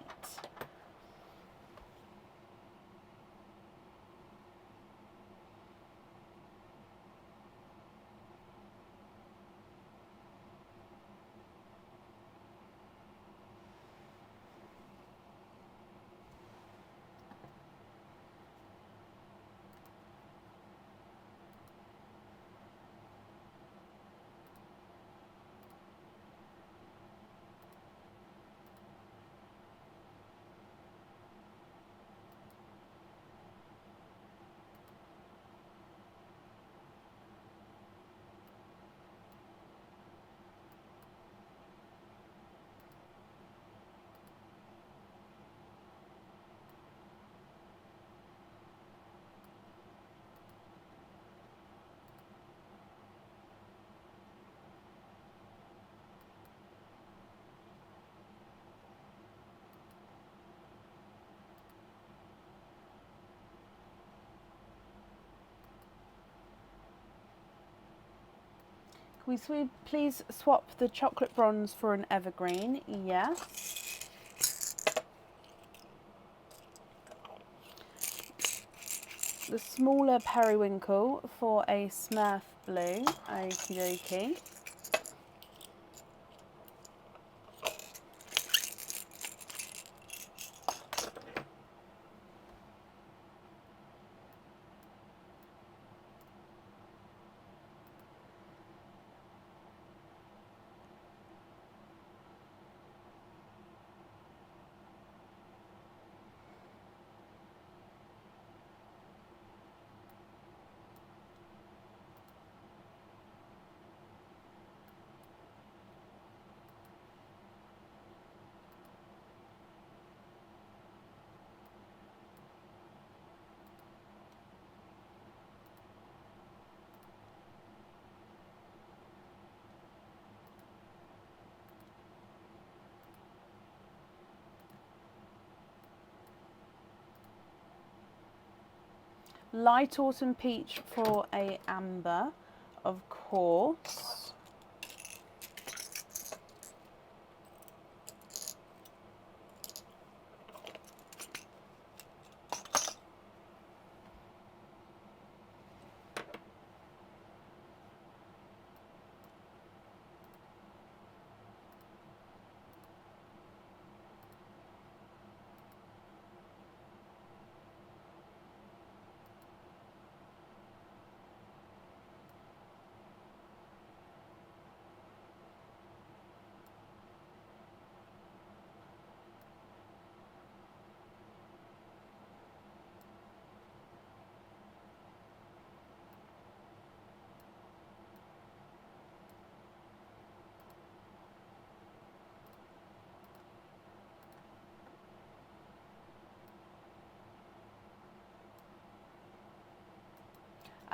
Can we please swap the Chocolate Bronze for an Evergreen? Yes. the smaller periwinkle for a Smurf blue. Okie dokie. Light autumn peach for a amber, of course.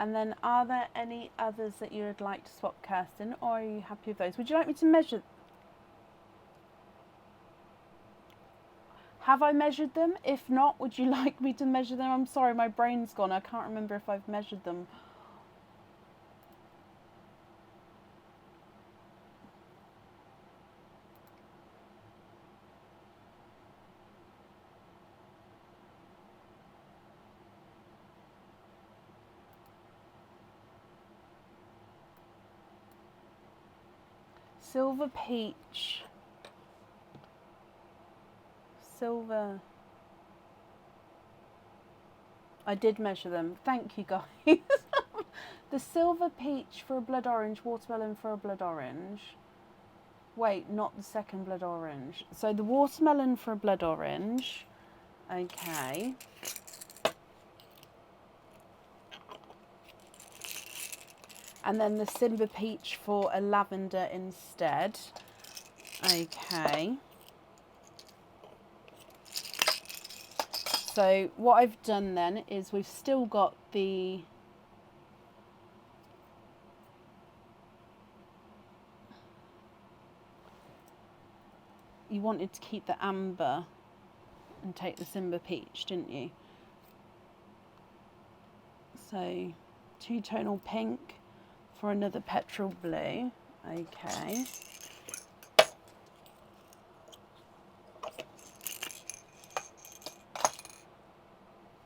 And then are there any others that you would like to swap, Kirsten, or are you happy with those? Would you like me to measure? Have I measured them? If not, would you like me to measure them? I'm sorry, my brain's gone. I can't remember if I've measured them. Silver peach. Silver. I did measure them. Thank you, guys. The silver peach for a blood orange, watermelon for a blood orange. Wait, not the second blood orange. So the watermelon for a blood orange. Okay. And then the Simba peach for a lavender instead. Okay. So what I've done then is we've still got the you wanted to keep the amber and take the Simba peach, didn't you? So two-tonal pink for another petrol blue. Okay.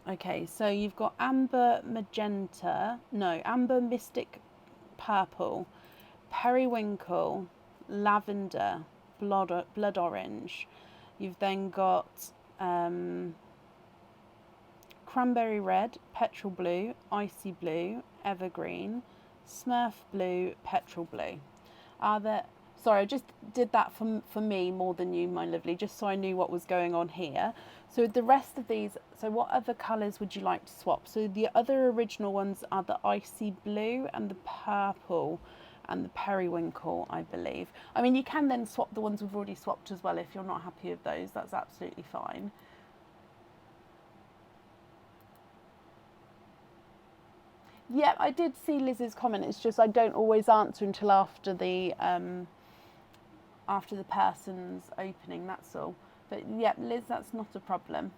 Okay, so you've got amber magenta, no, amber mystic purple, periwinkle, lavender, blood orange. You've then got cranberry red, petrol blue, icy blue, evergreen, Smurf blue, petrol blue. Are there... Sorry, I just did that for me more than you, my lovely, just so I knew what was going on here. So the rest of these, so what other colours would you like to swap? So the other original ones are the icy blue and the purple and the periwinkle, I believe. I mean, you can then swap the ones we've already swapped as well if you're not happy with those. That's absolutely fine. Yeah, I did see Liz's comment. It's just I don't always answer until after the person's opening, that's all. But yeah, Liz, that's not a problem.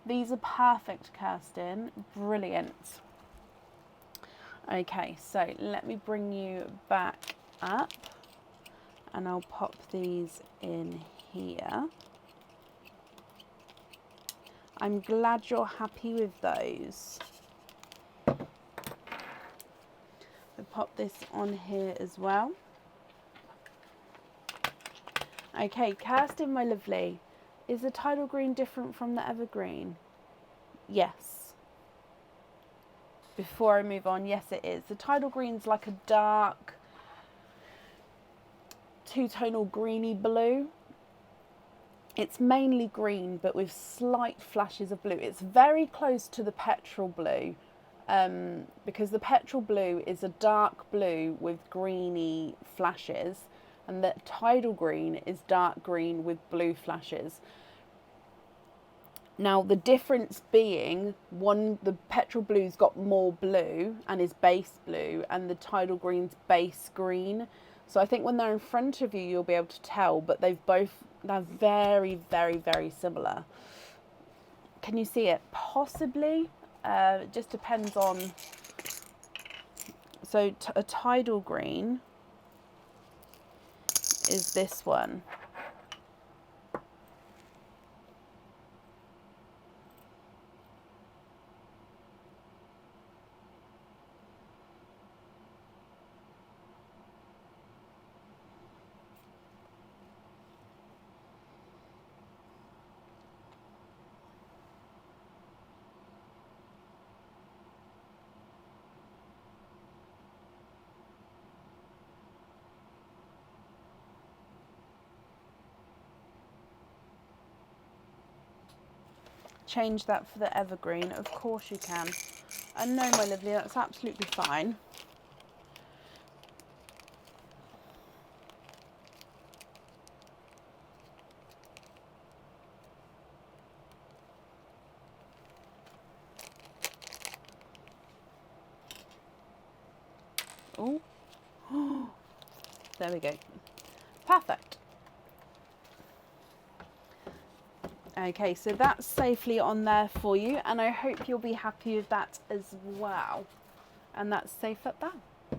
These are perfect, Kirsten. Brilliant. Okay, so let me bring you back up and I'll pop these in here. I'm glad you're happy with those. I'll pop this on here as well. Okay, Kirsten, my lovely, is the tidal green different from the evergreen? Yes. Before I move on, yes it is. The tidal green's like a dark two-tonal greeny blue. It's mainly green but with slight flashes of blue. It's very close to the petrol blue, because the petrol blue is a dark blue with greeny flashes, and the tidal green is dark green with blue flashes. Now the difference being, the petrol blue's got more blue and is base blue, and the tidal green's base green. So I think when they're in front of you, you'll be able to tell, but they're very, very, very similar. Can you see it? Possibly. It just depends on. So a tidal green is this one. Change that for the evergreen. Of course you can. And no, my lovely, that's absolutely fine. Oh, there we go. Perfect. Okay, so that's safely on there for you, and I hope you'll be happy with that as well. And that's safe up there.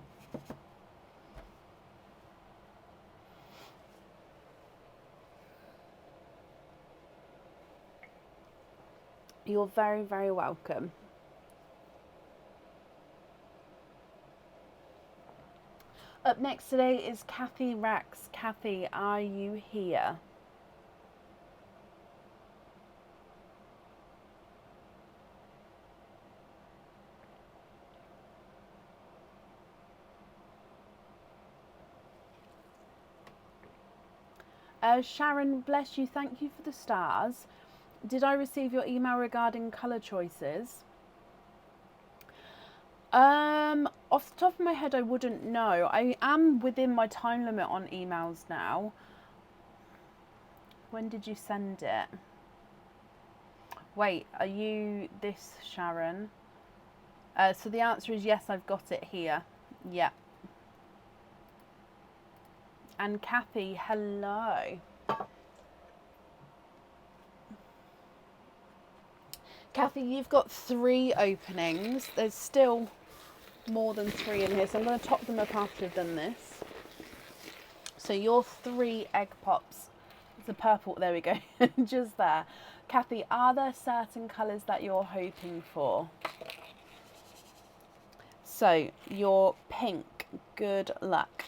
You're very, very welcome. Up next today is Kathy Rex. Kathy, are you here? Sharon, bless you. Thank you for the stars. Did I receive your email regarding colour choices? Off the top of my head, I wouldn't know. I am within my time limit on emails now. When did you send it? Wait, are you this, Sharon? So the answer is yes, I've got it here. Yeah. And Kathy, hello. Kathy, you've got 3 openings. There's still more than 3 in here, so I'm going to top them up after I've done this. So your 3 egg pops. It's a purple, there we go, just there. Kathy, are there certain colours that you're hoping for? So your pink, good luck.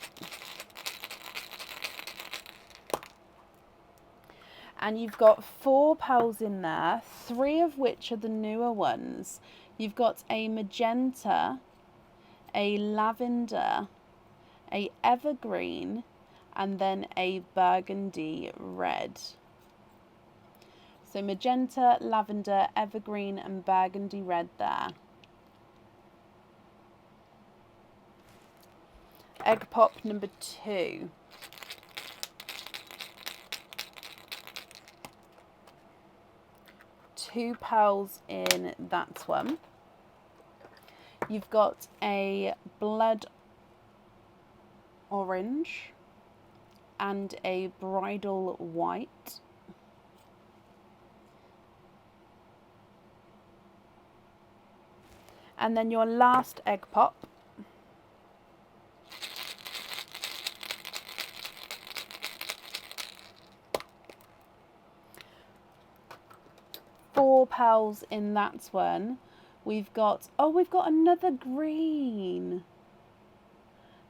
And you've got 4 pearls in there, 3 of which are the newer ones. You've got a magenta, a lavender, a evergreen, and then a burgundy red. So magenta, lavender, evergreen, and burgundy red there. Egg pop number 2. Two pearls in that one. You've got a blood orange and a bridal white. And then your last egg pop. 4 pearls in that one. We've got, oh, we've got another green.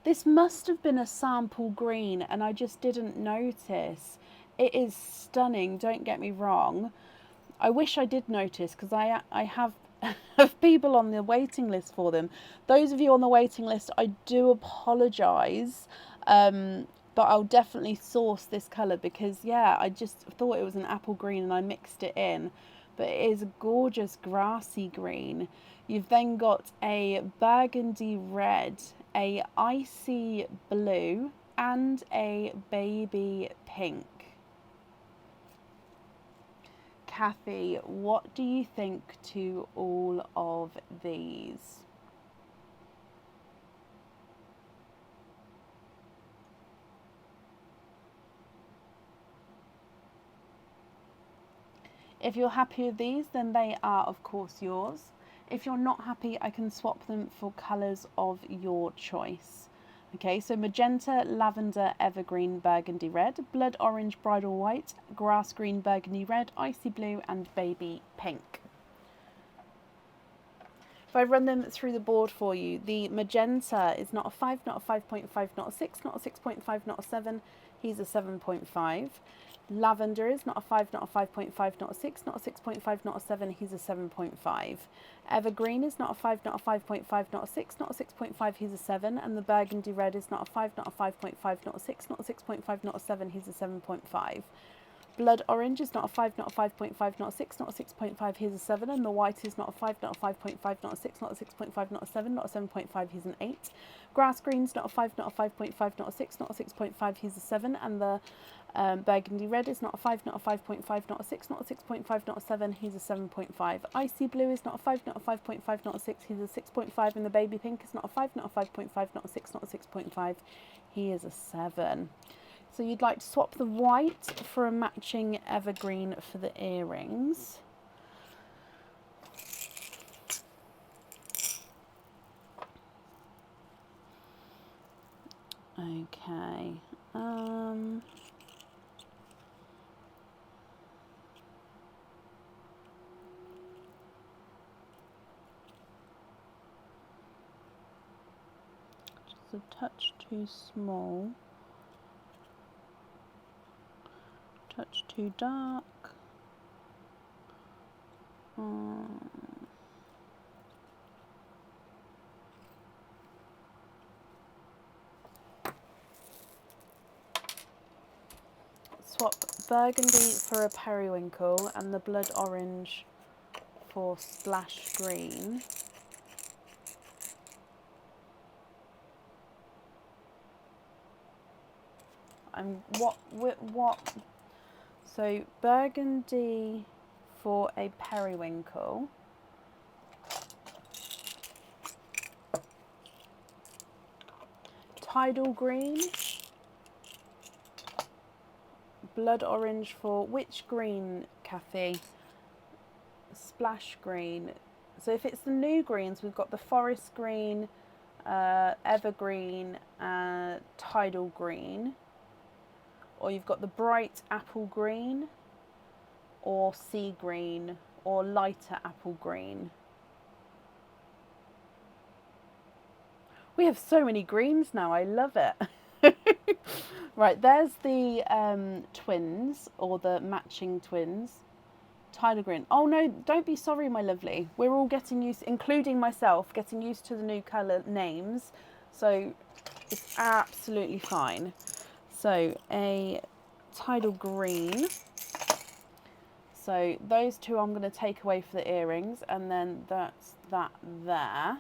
This must have been a sample green and I just didn't notice. It is stunning, don't get me wrong. I wish I did notice because I have people on the waiting list for them. Those of you on the waiting list, I do apologise, but I'll definitely source this colour because, yeah, I just thought it was an apple green and I mixed it in. But it is a gorgeous grassy green. You've then got a burgundy red, a icy blue, and a baby pink. Kathy, what do you think to all of these? If you're happy with these, then they are of course yours. If you're not happy, I can swap them for colours of your choice. Okay, so magenta, lavender, evergreen, burgundy red, blood orange, bridal white, grass green, burgundy red, icy blue, and baby pink. If I run them through the board for you, the magenta is not a 5, not a 5.5, not a 6, not a 6.5, not a 7. He's a 7.5. Lavender is not a 5, not a 5.5, not a 6, not a 6.5, not a 7. He's a 7.5. Evergreen is not a 5, not a 5.5, not a 6, not a 6.5. He's a 7. And the burgundy red is not a 5, not a 5.5, not a 6, not a 6.5, not a 7. He's a 7.5. Blood orange is not a 5, not a 5.5, not a 6, not a 6.5, he's a 7. And the white is not a 5, not a 5.5, not a 6, not a 6.5, not a 7, not a 7.5, he's an 8. Grass green's not a 5, not a 5.5, not a 6, not a 6.5, he's a 7. And the burgundy red is not a 5, not a 5.5, not a 6, not a 6.5, not a 7, he's a 7.5. Icy blue is not a 5, not a 5.5, not a 6, he's a 6.5. And the baby pink is not a 5, not a 5.5, not a 6, not a 6.5, he is a 7. So you'd like to swap the white for a matching evergreen for the earrings. Okay. Just a touch too small. Touch too dark. Swap burgundy for a periwinkle and the blood orange for splash green. What? So burgundy for a periwinkle. Tidal green. Blood orange for which green, Kathy? Splash green. So if it's the new greens, we've got the forest green, evergreen, tidal green. Or you've got the bright apple green, or sea green, or lighter apple green. We have so many greens now, I love it. Right, there's the twins, or the matching twins. Tidal green. Oh no, don't be sorry, my lovely. We're all getting used, including myself, getting used to the new colour names. So it's absolutely fine. So a tidal green. So those two I'm going to take away for the earrings, and then that's that there.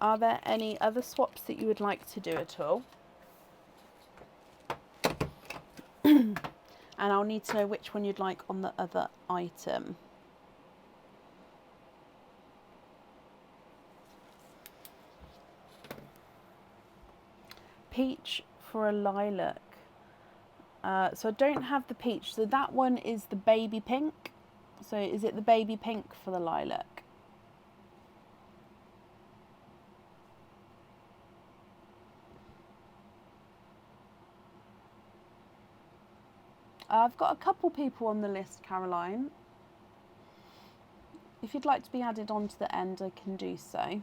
Are there any other swaps that you would like to do at all? And I'll need to know which one you'd like on the other item. Peach for a lilac. So I don't have the peach. So that one is the baby pink. So is it the baby pink for the lilac? I've got a couple people on the list, Caroline. If you'd like to be added on to the end, I can do so.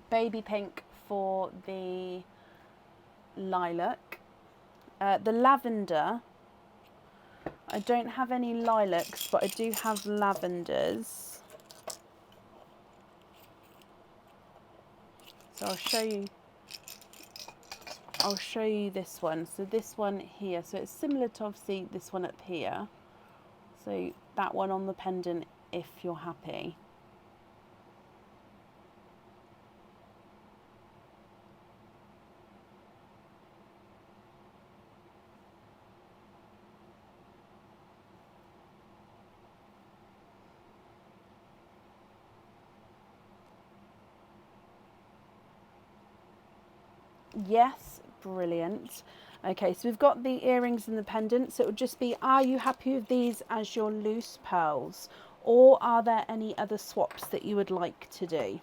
Baby pink for the lilac. The lavender, I don't have any lilacs, but I do have lavenders. So I'll show you this one. So this one here, so it's similar to obviously this one up here. So that one on the pendant, if you're happy. Yes, brilliant. Okay, so we've got the earrings and the pendant. So it would just be, are you happy with these as your loose pearls? Or are there any other swaps that you would like to do?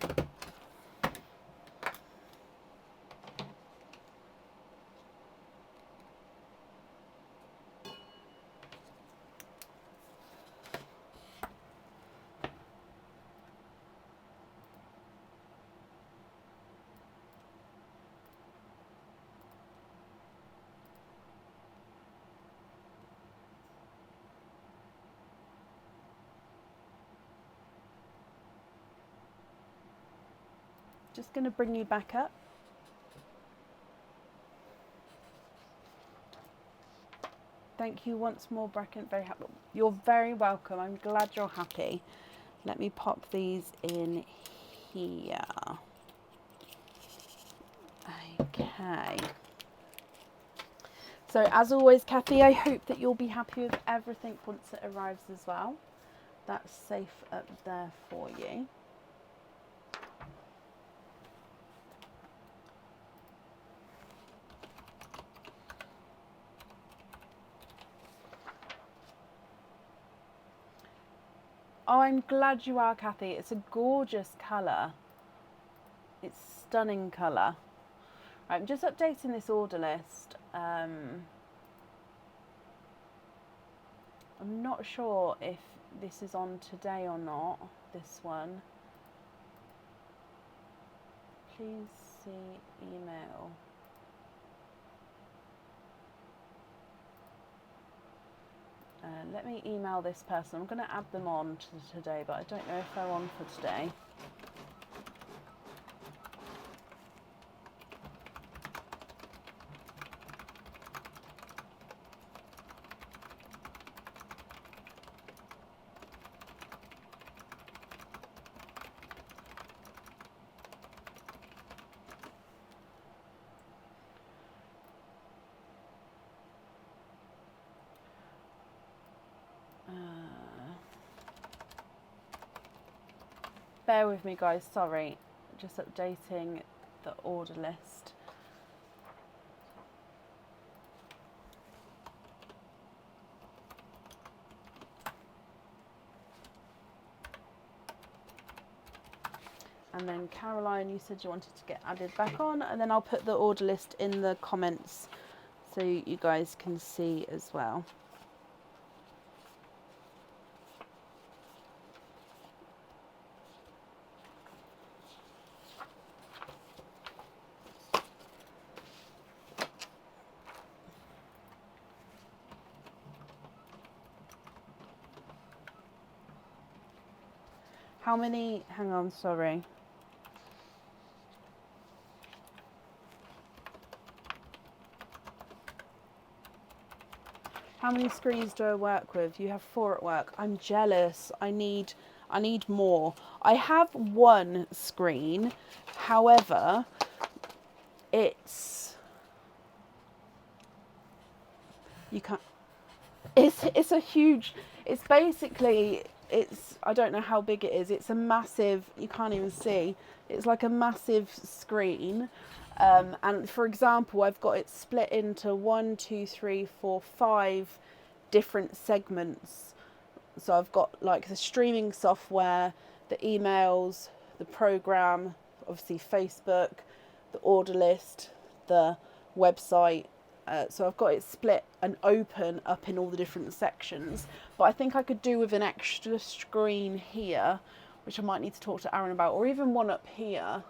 Just going to bring you back up. Thank you once more, Bracken. Very happy. You're very welcome. I'm glad you're happy. Let me pop these in here. Okay. So as always, Kathy, I hope that you'll be happy with everything once it arrives as well. That's safe up there for you. Oh, I'm glad you are, Kathy. It's a gorgeous colour. It's stunning colour. Right, I'm just updating this order list. I'm not sure if this is on today or not, this one. Please see email. Let me email this person. I'm going to add them on to today, but I don't know if they're on for today. Bear with me, guys, sorry. Just updating the order list. And then Caroline, you said you wanted to get added back on, and then I'll put the order list in the comments so you guys can see as well. How many, hang on, sorry. How many screens do I work with? You have 4 at work. I'm jealous. I need more. I have 1 screen. However, it's a huge, it's basically, I don't know how big it is. It's a massive, you can't even see. It's like a massive screen. And for example, I've got it split into 1, 2, 3, 4, 5 different segments. So I've got like the streaming software, the emails, the program, obviously Facebook, the order list, the website. So I've got it split and open up in all the different sections. But I think I could do with an extra screen here, which I might need to talk to Aaron about, or even one up here,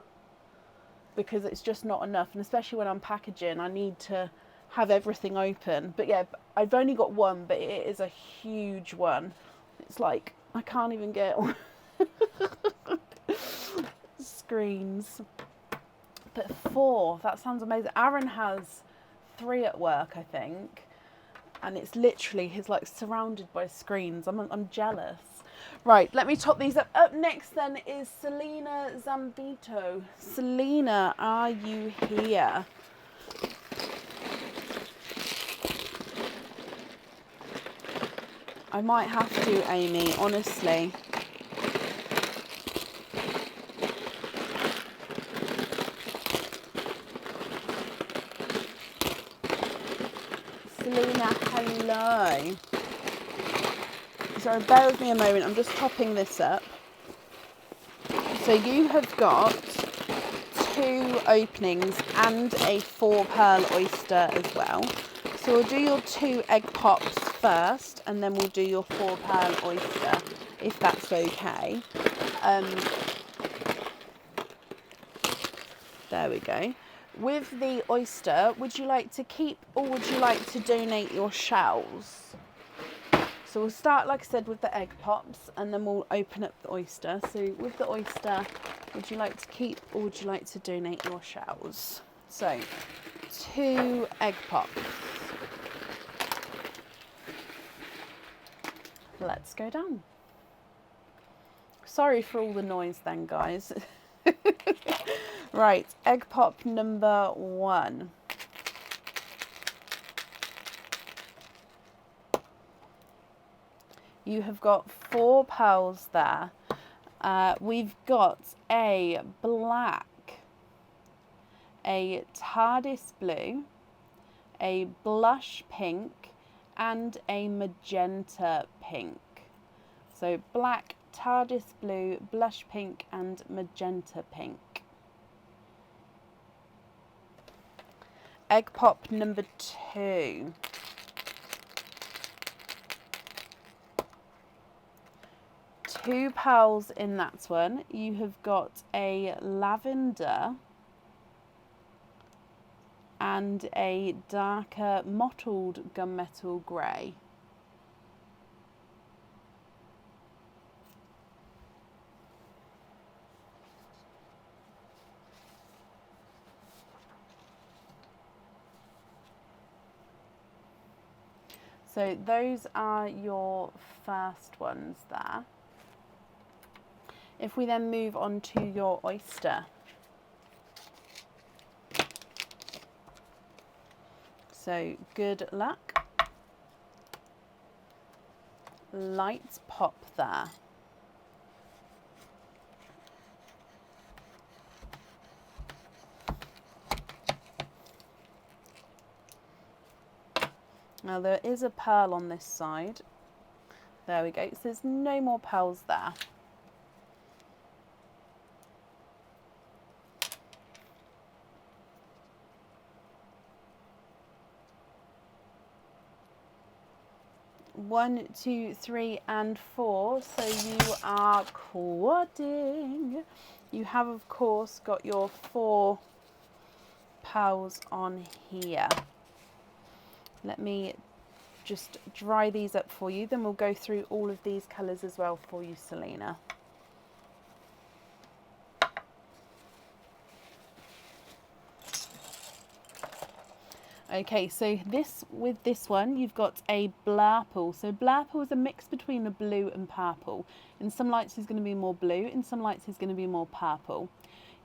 because it's just not enough. And especially when I'm packaging, I need to have everything open. But yeah, I've only got one, but it is a huge one. It's like, I can't even get screens. But 4, that sounds amazing. Aaron has 3 at work, I think. And it's literally, he's like surrounded by screens. I'm jealous. Right, let me top these up. Up next then is Selena Zambito. Selena, are you here? I might have to, Amy, honestly. Selena, hello. Sorry, bear with me a moment. I'm just topping this up. So you have got 2 openings and a 4 pearl oyster as well. So we'll do your 2 egg pops first, and then we'll do your 4 pearl oyster, if that's okay. There we go. With the oyster, would you like to keep or would you like to donate your shells? So we'll start, like I said, with the egg pops, and then we'll open up the oyster. So with the oyster, would you like to keep or would you like to donate your shells? So 2 egg pops. Let's go down. Sorry for all the noise then, guys. Right, egg pop number 1. You have got 4 pearls there. We've got a black, a TARDIS blue, a blush pink, and a magenta pink. So black, TARDIS blue, blush pink, and magenta pink. Egg pop number 2. Two pearls in that one. You have got a lavender and a darker mottled gunmetal grey. So those are your first ones there. If we then move on to your oyster. So good luck. Lights pop there. Now there is a pearl on this side. There we go. So there's no more pearls there. One, 2, 3, and 4. So you are quadding. You have, of course, got your 4 pearls on here. Let me just dry these up for you. Then we'll go through all of these colours as well for you, Selena. Okay, so with this one, you've got a blurple. So blurple is a mix between a blue and purple. In some lights, it's going to be more blue. In some lights, it's going to be more purple.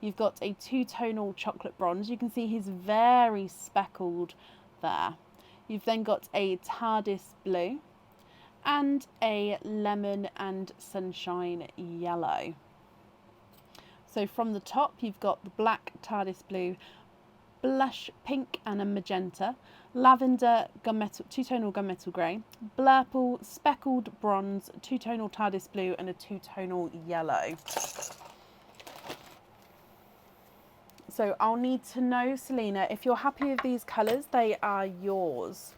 You've got a 2-tonal chocolate bronze. You can see he's very speckled there. You've then got a TARDIS blue and a lemon and sunshine yellow. So from the top, you've got the black TARDIS blue, blush pink and a magenta, lavender gunmetal, two-tonal gunmetal grey, blurple speckled bronze, two-tonal TARDIS blue and a two-tonal yellow. So I'll need to know, Selena, if you're happy with these colours, they are yours.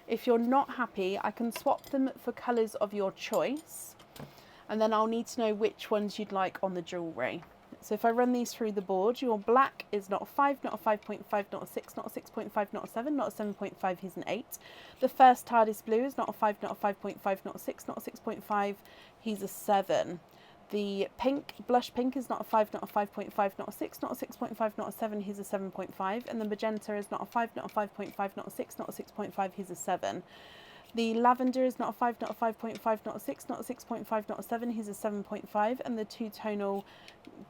If you're not happy, I can swap them for colours of your choice. And then I'll need to know which ones you'd like on the jewellery. So if I run these through the board, your black is not a 5, not a 5.5, not a 6, not a 6.5, not a 7, not a 7.5, he's an 8. The first TARDIS blue is not a 5, not a 5.5, not a 6, not a 6.5, he's a 7. The pink, blush pink, is not a 5, not a 5.5, not a 6, not a 6.5, not a 7, he's a 7.5. And the magenta is not a 5, not a 5.5, not a 6, not a 6.5, he's a 7. The lavender is not a 5, not a 5.5, not a 6, not a 6.5, not a 7, he's a 7.5. And the two-tonal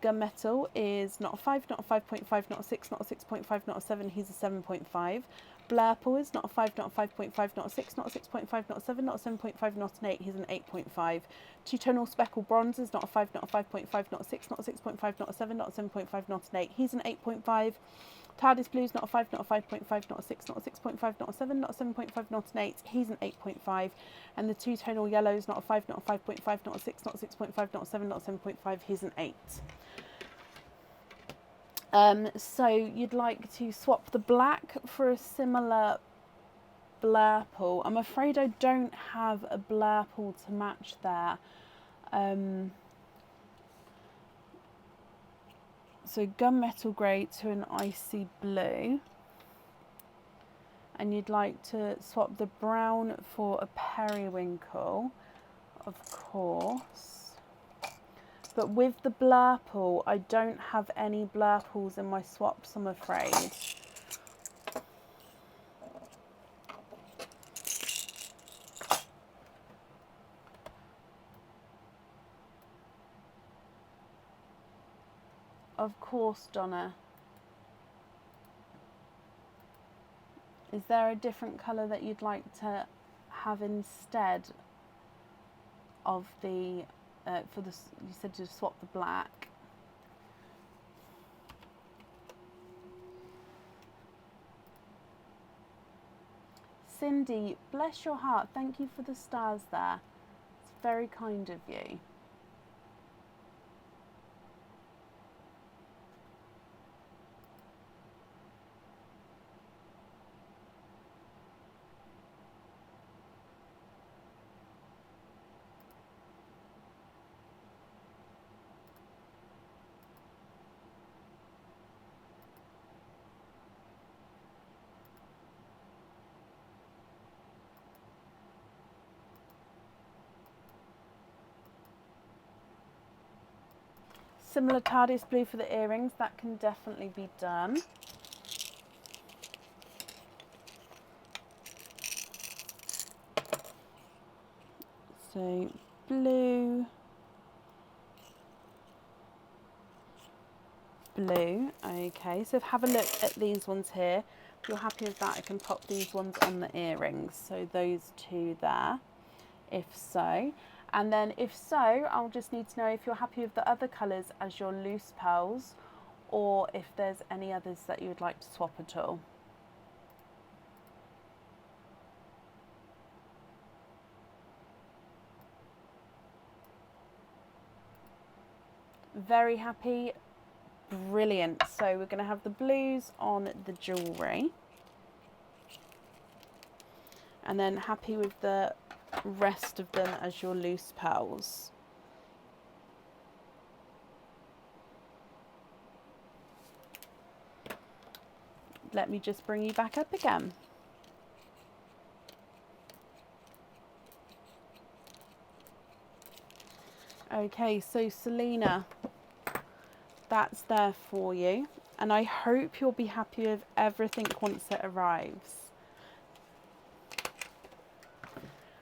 gunmetal is not a 5, not a 5.5, not a 6, not a 6.5, not a 7, he's a 7.5. Blurple is not a 5, not a 5.5, not a 6, not a 6.5, not a 7, not a 7.5, not an 8, he's an 8.5. Two-tonal speckled bronze is not a 5, not a 5.5, not a 6, not a 6.5, not a 7, not a 7.5, not an 8, he's an 8.5. TARDIS blue is not a 5, not a 5.5, not a 6, not a 6.5, not a 7, not a 7.5, not an 8, he's an 8.5. And the two-tonal yellow is not a 5, not a 5.5, not a 6, not a 6.5, not a 7, not a 7.5, he's an 8. So you'd like to swap the black for a similar blurple. I'm afraid I don't have a blurple to match there. So gunmetal grey to an icy blue. And you'd like to swap the brown for a periwinkle, of course. But with the blurple, I don't have any blurples in my swaps, I'm afraid. Of course, Donna. Is there a different colour that you'd like to have instead of the, for the, you said to swap the black. Cindy, bless your heart, thank you for the stars there. It's very kind of you. Similar TARDIS blue for the earrings, that can definitely be done. So blue, blue, okay, so have a look at these ones here. If you're happy with that, I can pop these ones on the earrings, so those two there, if so. And then if so, I'll just need to know if you're happy with the other colours as your loose pearls, or if there's any others that you would like to swap at all. Very happy, brilliant. So we're going to have the blues on the jewellery. And then happy with the rest of them as your loose pearls. Let me just bring you back up again. Okay, so Selena, that's there for you. And I hope you'll be happy with everything once it arrives.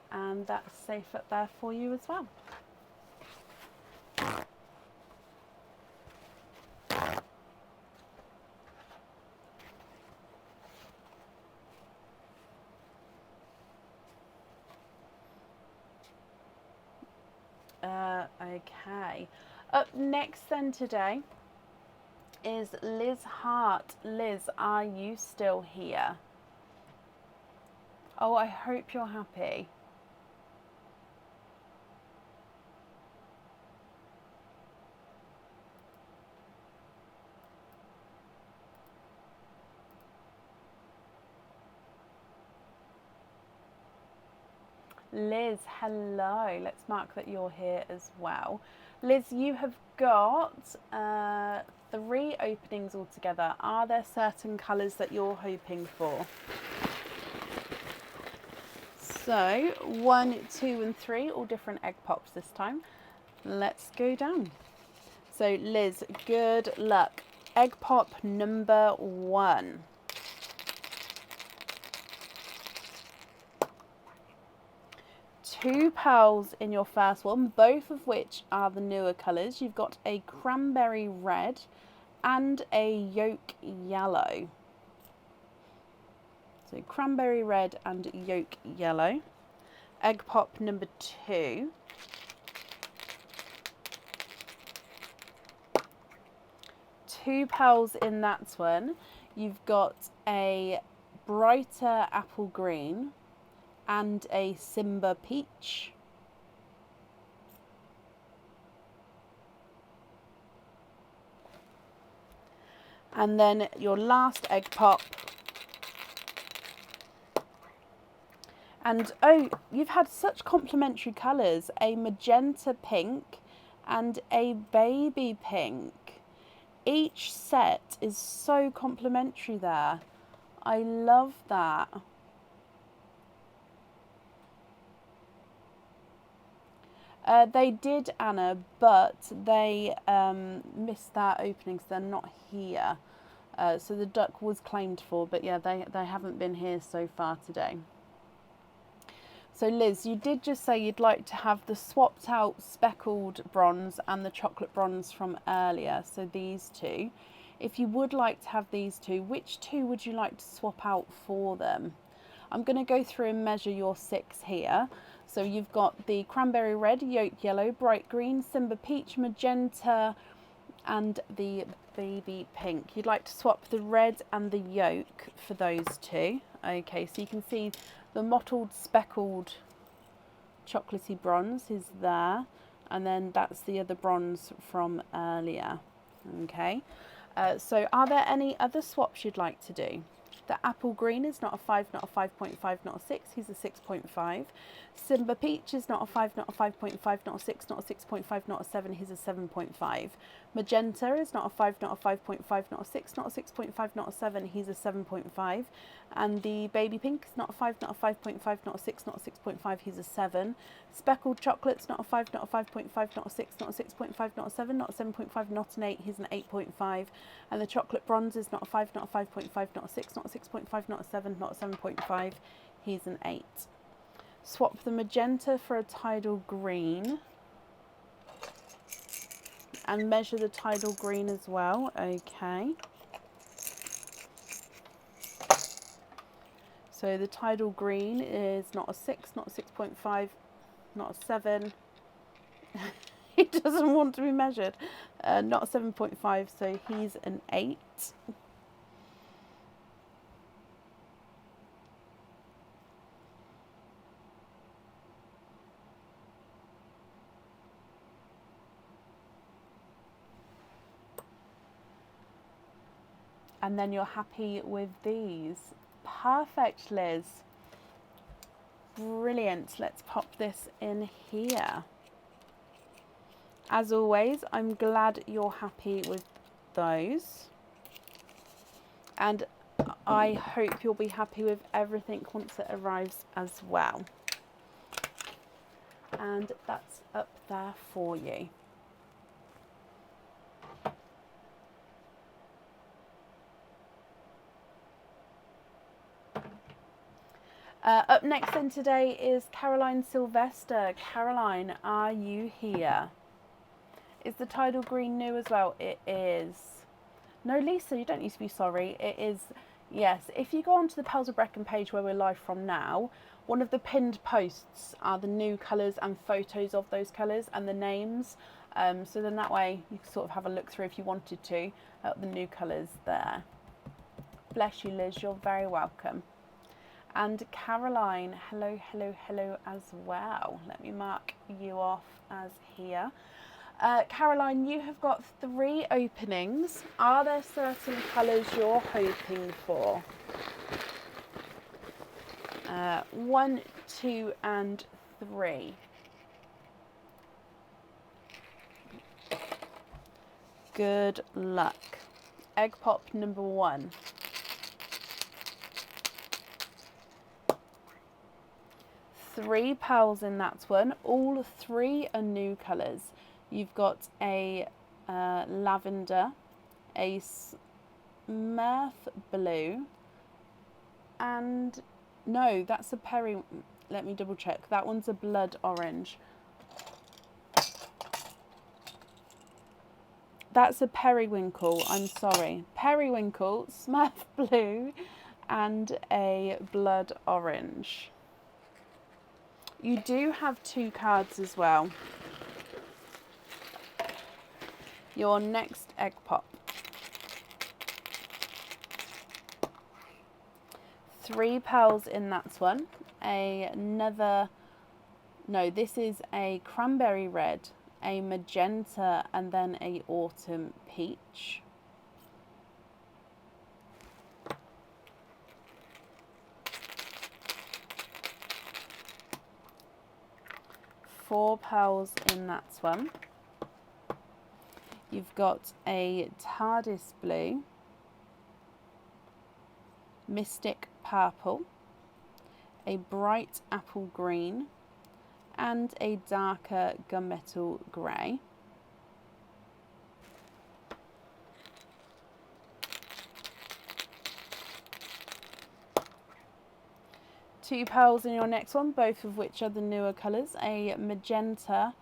And that's safe up there for you as well. Okay. Up next then today, is Liz Hart. Liz, are you still here? Oh, I hope you're happy. Liz, hello. Let's mark that you're here as well. Liz, you have got 3 openings altogether. Are there certain colours that you're hoping for? So 1, 2 and 3, all different egg pops this time. Let's go down. So Liz, good luck. Egg pop number 1. Two pearls in your first one, both of which are the newer colours. You've got a cranberry red and a yolk yellow. So cranberry red and yolk yellow. Egg pop number 2. Two pearls in that one. You've got a brighter apple green and a Simba peach. And then your last egg pop. And oh, you've had such complementary colours, a magenta pink and a baby pink. Each set is so complementary there. I love that. They did, Anna, but they missed that opening, so they're not here. So the duck was claimed for, but yeah, they haven't been here so far today. So Liz, you did just say you'd like to have the swapped out speckled bronze and the chocolate bronze from earlier, so these 2. If you would like to have these 2, which 2 would you like to swap out for them? I'm going to go through and measure your 6 here. So you've got the cranberry red, yolk yellow, bright green, Simba peach, magenta and the baby pink. You'd like to swap the red and the yolk for those 2. Okay, so you can see the mottled speckled chocolatey bronze is there, and then that's the other bronze from earlier. Okay, so are there any other swaps you'd like to do? The apple green is not a 5, not a 5.5, not a 6. He's a 6.5. Simba peach is not a 5, not a 5.5, not a 6, not a 6.5, not a 7. He's a 7.5. Magenta is not a 5, not a 5.5, not a 6, not a 6.5, not a 7. He's a 7.5. And the baby pink is not a 5, not a 5.5, not a 6, not a 6.5. He's a 7. Speckled chocolate's not a 5, not a 5.5, not a 6, not a 6.5, not a 7, not a 7.5, not an 8. He's an 8.5. And the chocolate bronze is not a 5, not a 5.5, not a 6, not a 6.5, not a 7, not a 7.5. He's an 8. Swap the magenta for a tidal green. And measure the tidal green as well. Okay. So the tidal green is not a 6, not a 6.5, not a 7. It doesn't want to be measured. Not a 7.5, so he's an 8. And then you're happy with these. Perfect, Liz. Brilliant. Let's pop this in here. As always, I'm glad you're happy with those. And I hope you'll be happy with everything once it arrives as well. And that's up there for you. Up next then today is Caroline Sylvester. Caroline, are you here? Is the tidal green new as well? It is. No, Lisa, you don't need to be sorry. It is, yes. If you go onto the Pearls of Brecon page where we're live from now, one of the pinned posts are the new colours and photos of those colours and the names. So then that way you can sort of have a look through if you wanted to at the new colours there. Bless you, Liz, you're very welcome. And Caroline, hello, hello, hello as well. Let me mark you off as here. Caroline, you have got 3 openings. Are there certain colours you're hoping for? 1, 2 and 3. Good luck. Egg pop number 1. Three pearls in that one. All 3 are new colours. You've got a lavender, a smurf blue, and no, that's a peri. Let me double check. That one's a blood orange. That's a periwinkle. I'm sorry. Periwinkle, smurf blue, and a blood orange. You do have 2 cards as well. Your next egg pop. 3 pearls in that one. Another, no, this is a cranberry red, a magenta, and then a autumn peach. Four pearls in that one. You've got a TARDIS blue, mystic purple, a bright apple green, and a darker gunmetal grey. Two pearls in your next one, both of which are the newer colours, a magenta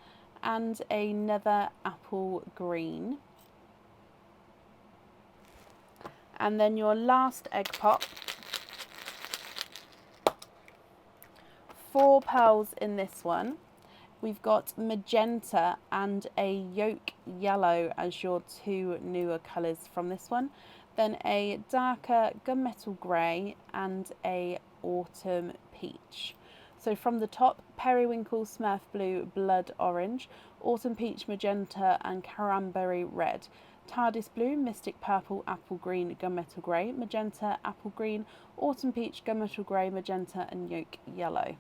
and another apple green. And then your last egg pop. 4 pearls in this one. We've got magenta and a yolk yellow as your 2 newer colours from this one. Then a darker gunmetal grey and a autumn peach. So from the top, periwinkle, smurf blue, blood orange, autumn peach, magenta and cranberry red. TARDIS blue, mystic purple, apple green, gunmetal grey, magenta, apple green, autumn peach, gunmetal grey, magenta and yolk yellow.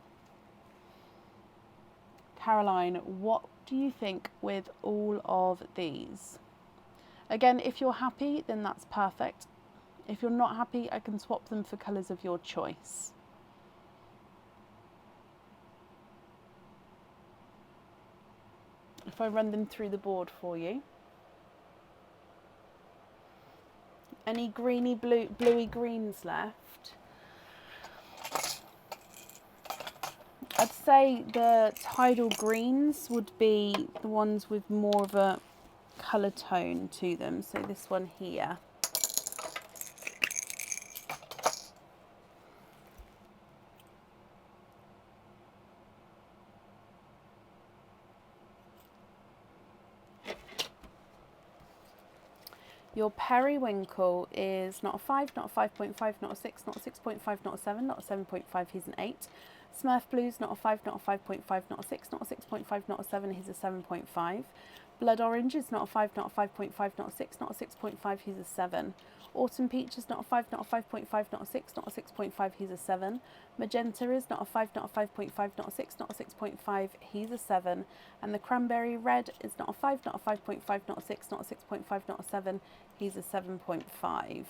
Caroline, what do you think with all of these? Again, if you're happy, then that's perfect. If you're not happy, I can swap them for colours of your choice. If I run them through the board for you. Any greeny, bluey greens left? I'd say the tidal greens would be the ones with more of a colour tone to them. So this one here. Your periwinkle is not a 5, not a 5.5, not a 6, not a 6.5, not a 7, not a 7.5, he's an 8. Smurf blue's not a 5, not a 5.5, not a 6, not a 6.5, not a 7, he's a 7.5. Blood orange is not a 5, not a 5.5, not a 6, not a 6.5, he's a 7. Autumn peach is not a 5, not a 5.5, not a 6, not a 6.5, he's a 7. Magenta is not a 5, not a 5.5, not a 6, not a 6.5, he's a 7. And the cranberry red is not a 5, not a 5.5, not a 6, not a 6.5, not a 7, he's a 7.5.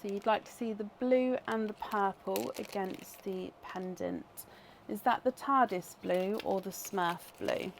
So you'd like to see the blue and the purple against the pendant. Is that the TARDIS blue or the Smurf blue?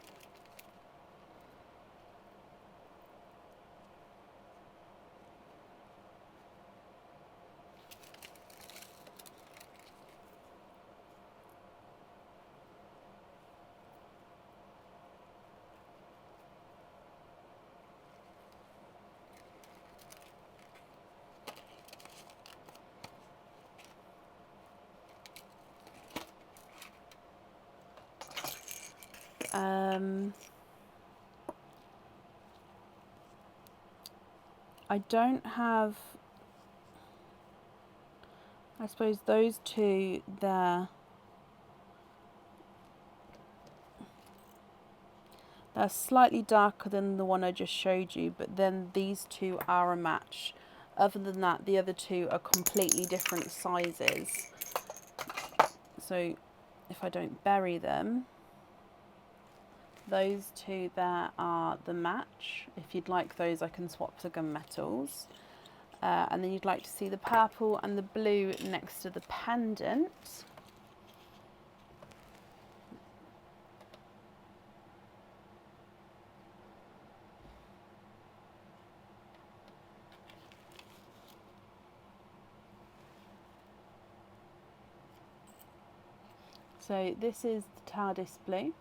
I don't have, I suppose those two there, they're slightly darker than the one I just showed you, but then these two are a match. Other than that, the other two are completely different sizes. So if I don't bury them, those two there are the match. If you'd like those, I can swap the gunmetals. And then you'd like to see the purple and the blue next to the pendant. So this is the TARDIS blue.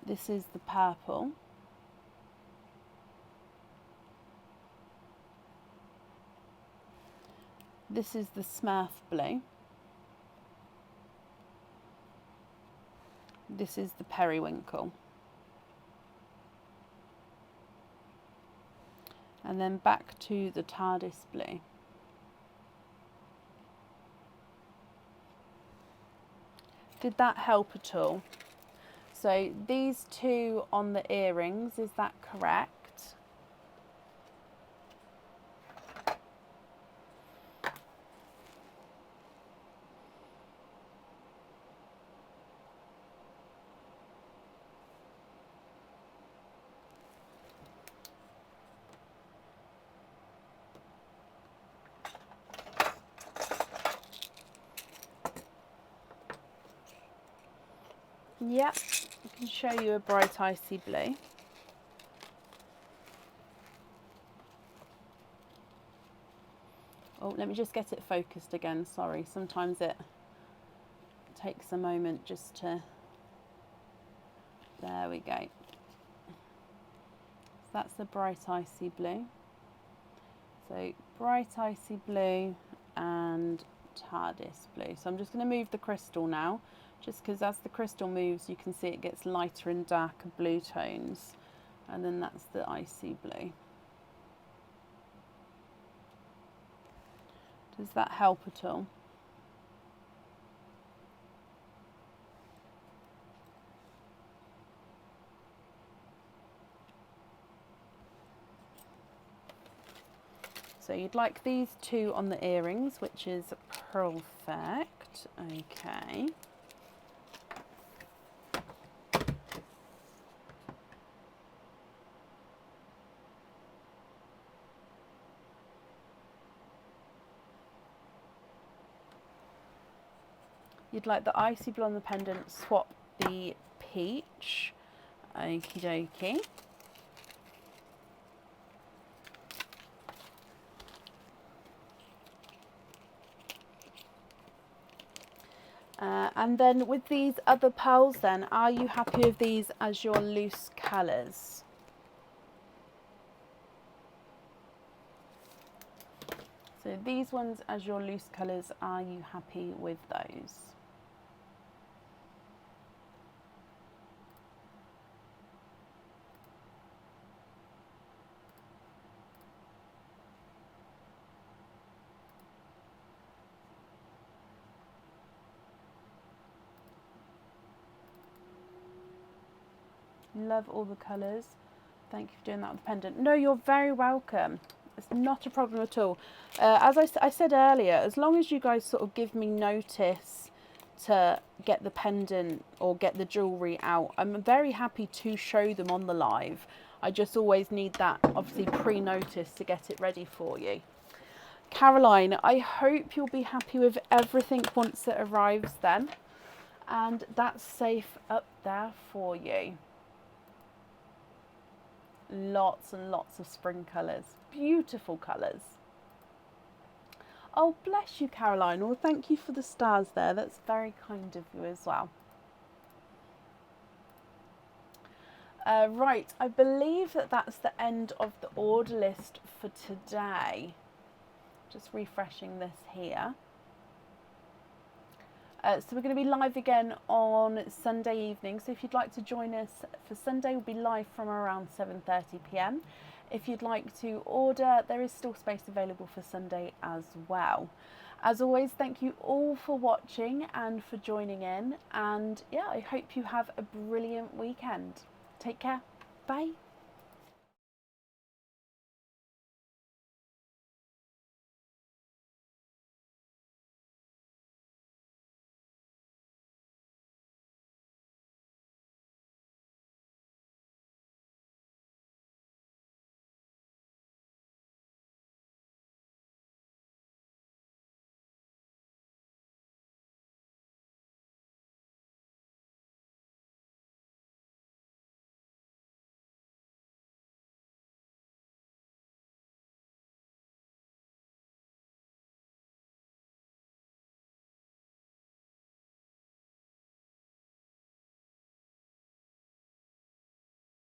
This is the purple. This is the Smurf blue. This is the periwinkle. And then back to the TARDIS blue. Did that help at all? So these two on the earrings, is that correct? Yep, I can show you a bright icy blue. Oh, let me just get it focused again, sorry. Sometimes it takes a moment just to... There we go. So that's the bright icy blue. So bright icy blue and TARDIS blue. So I'm just going to move the crystal now, just because as the crystal moves you can see it gets lighter and darker blue tones. And then that's the icy blue. Does that help at all? So you'd like these two on the earrings, which is perfect. Okay. You'd like the icy blue on the pendant, swap the peach. Okie dokie. And then with these other pearls then, are you happy with these as your loose colours? So these ones as your loose colours, are you happy with those? Love all the colours. Thank you for doing that with the pendant. No, you're very welcome. It's not a problem at all. As I said earlier, as long as you guys sort of give me notice to get the pendant or get the jewellery out, I'm very happy to show them on the live. I just always need that, obviously, pre-notice to get it ready for you. Caroline, I hope you'll be happy with everything once it arrives then. And that's safe up there for you. Lots and lots of spring colours. Beautiful colours. Oh, bless you, Caroline. Well, thank you for the stars there. That's very kind of you as well. Right, I believe that that's the end of the order list for today. Just refreshing this here. So we're going to be live again on Sunday evening. So if you'd like to join us for Sunday, we'll be live from around 7:30 p.m. If you'd like to order, there is still space available for Sunday as well. As always, thank you all for watching and for joining in. And yeah, I hope you have a brilliant weekend. Take care. Bye.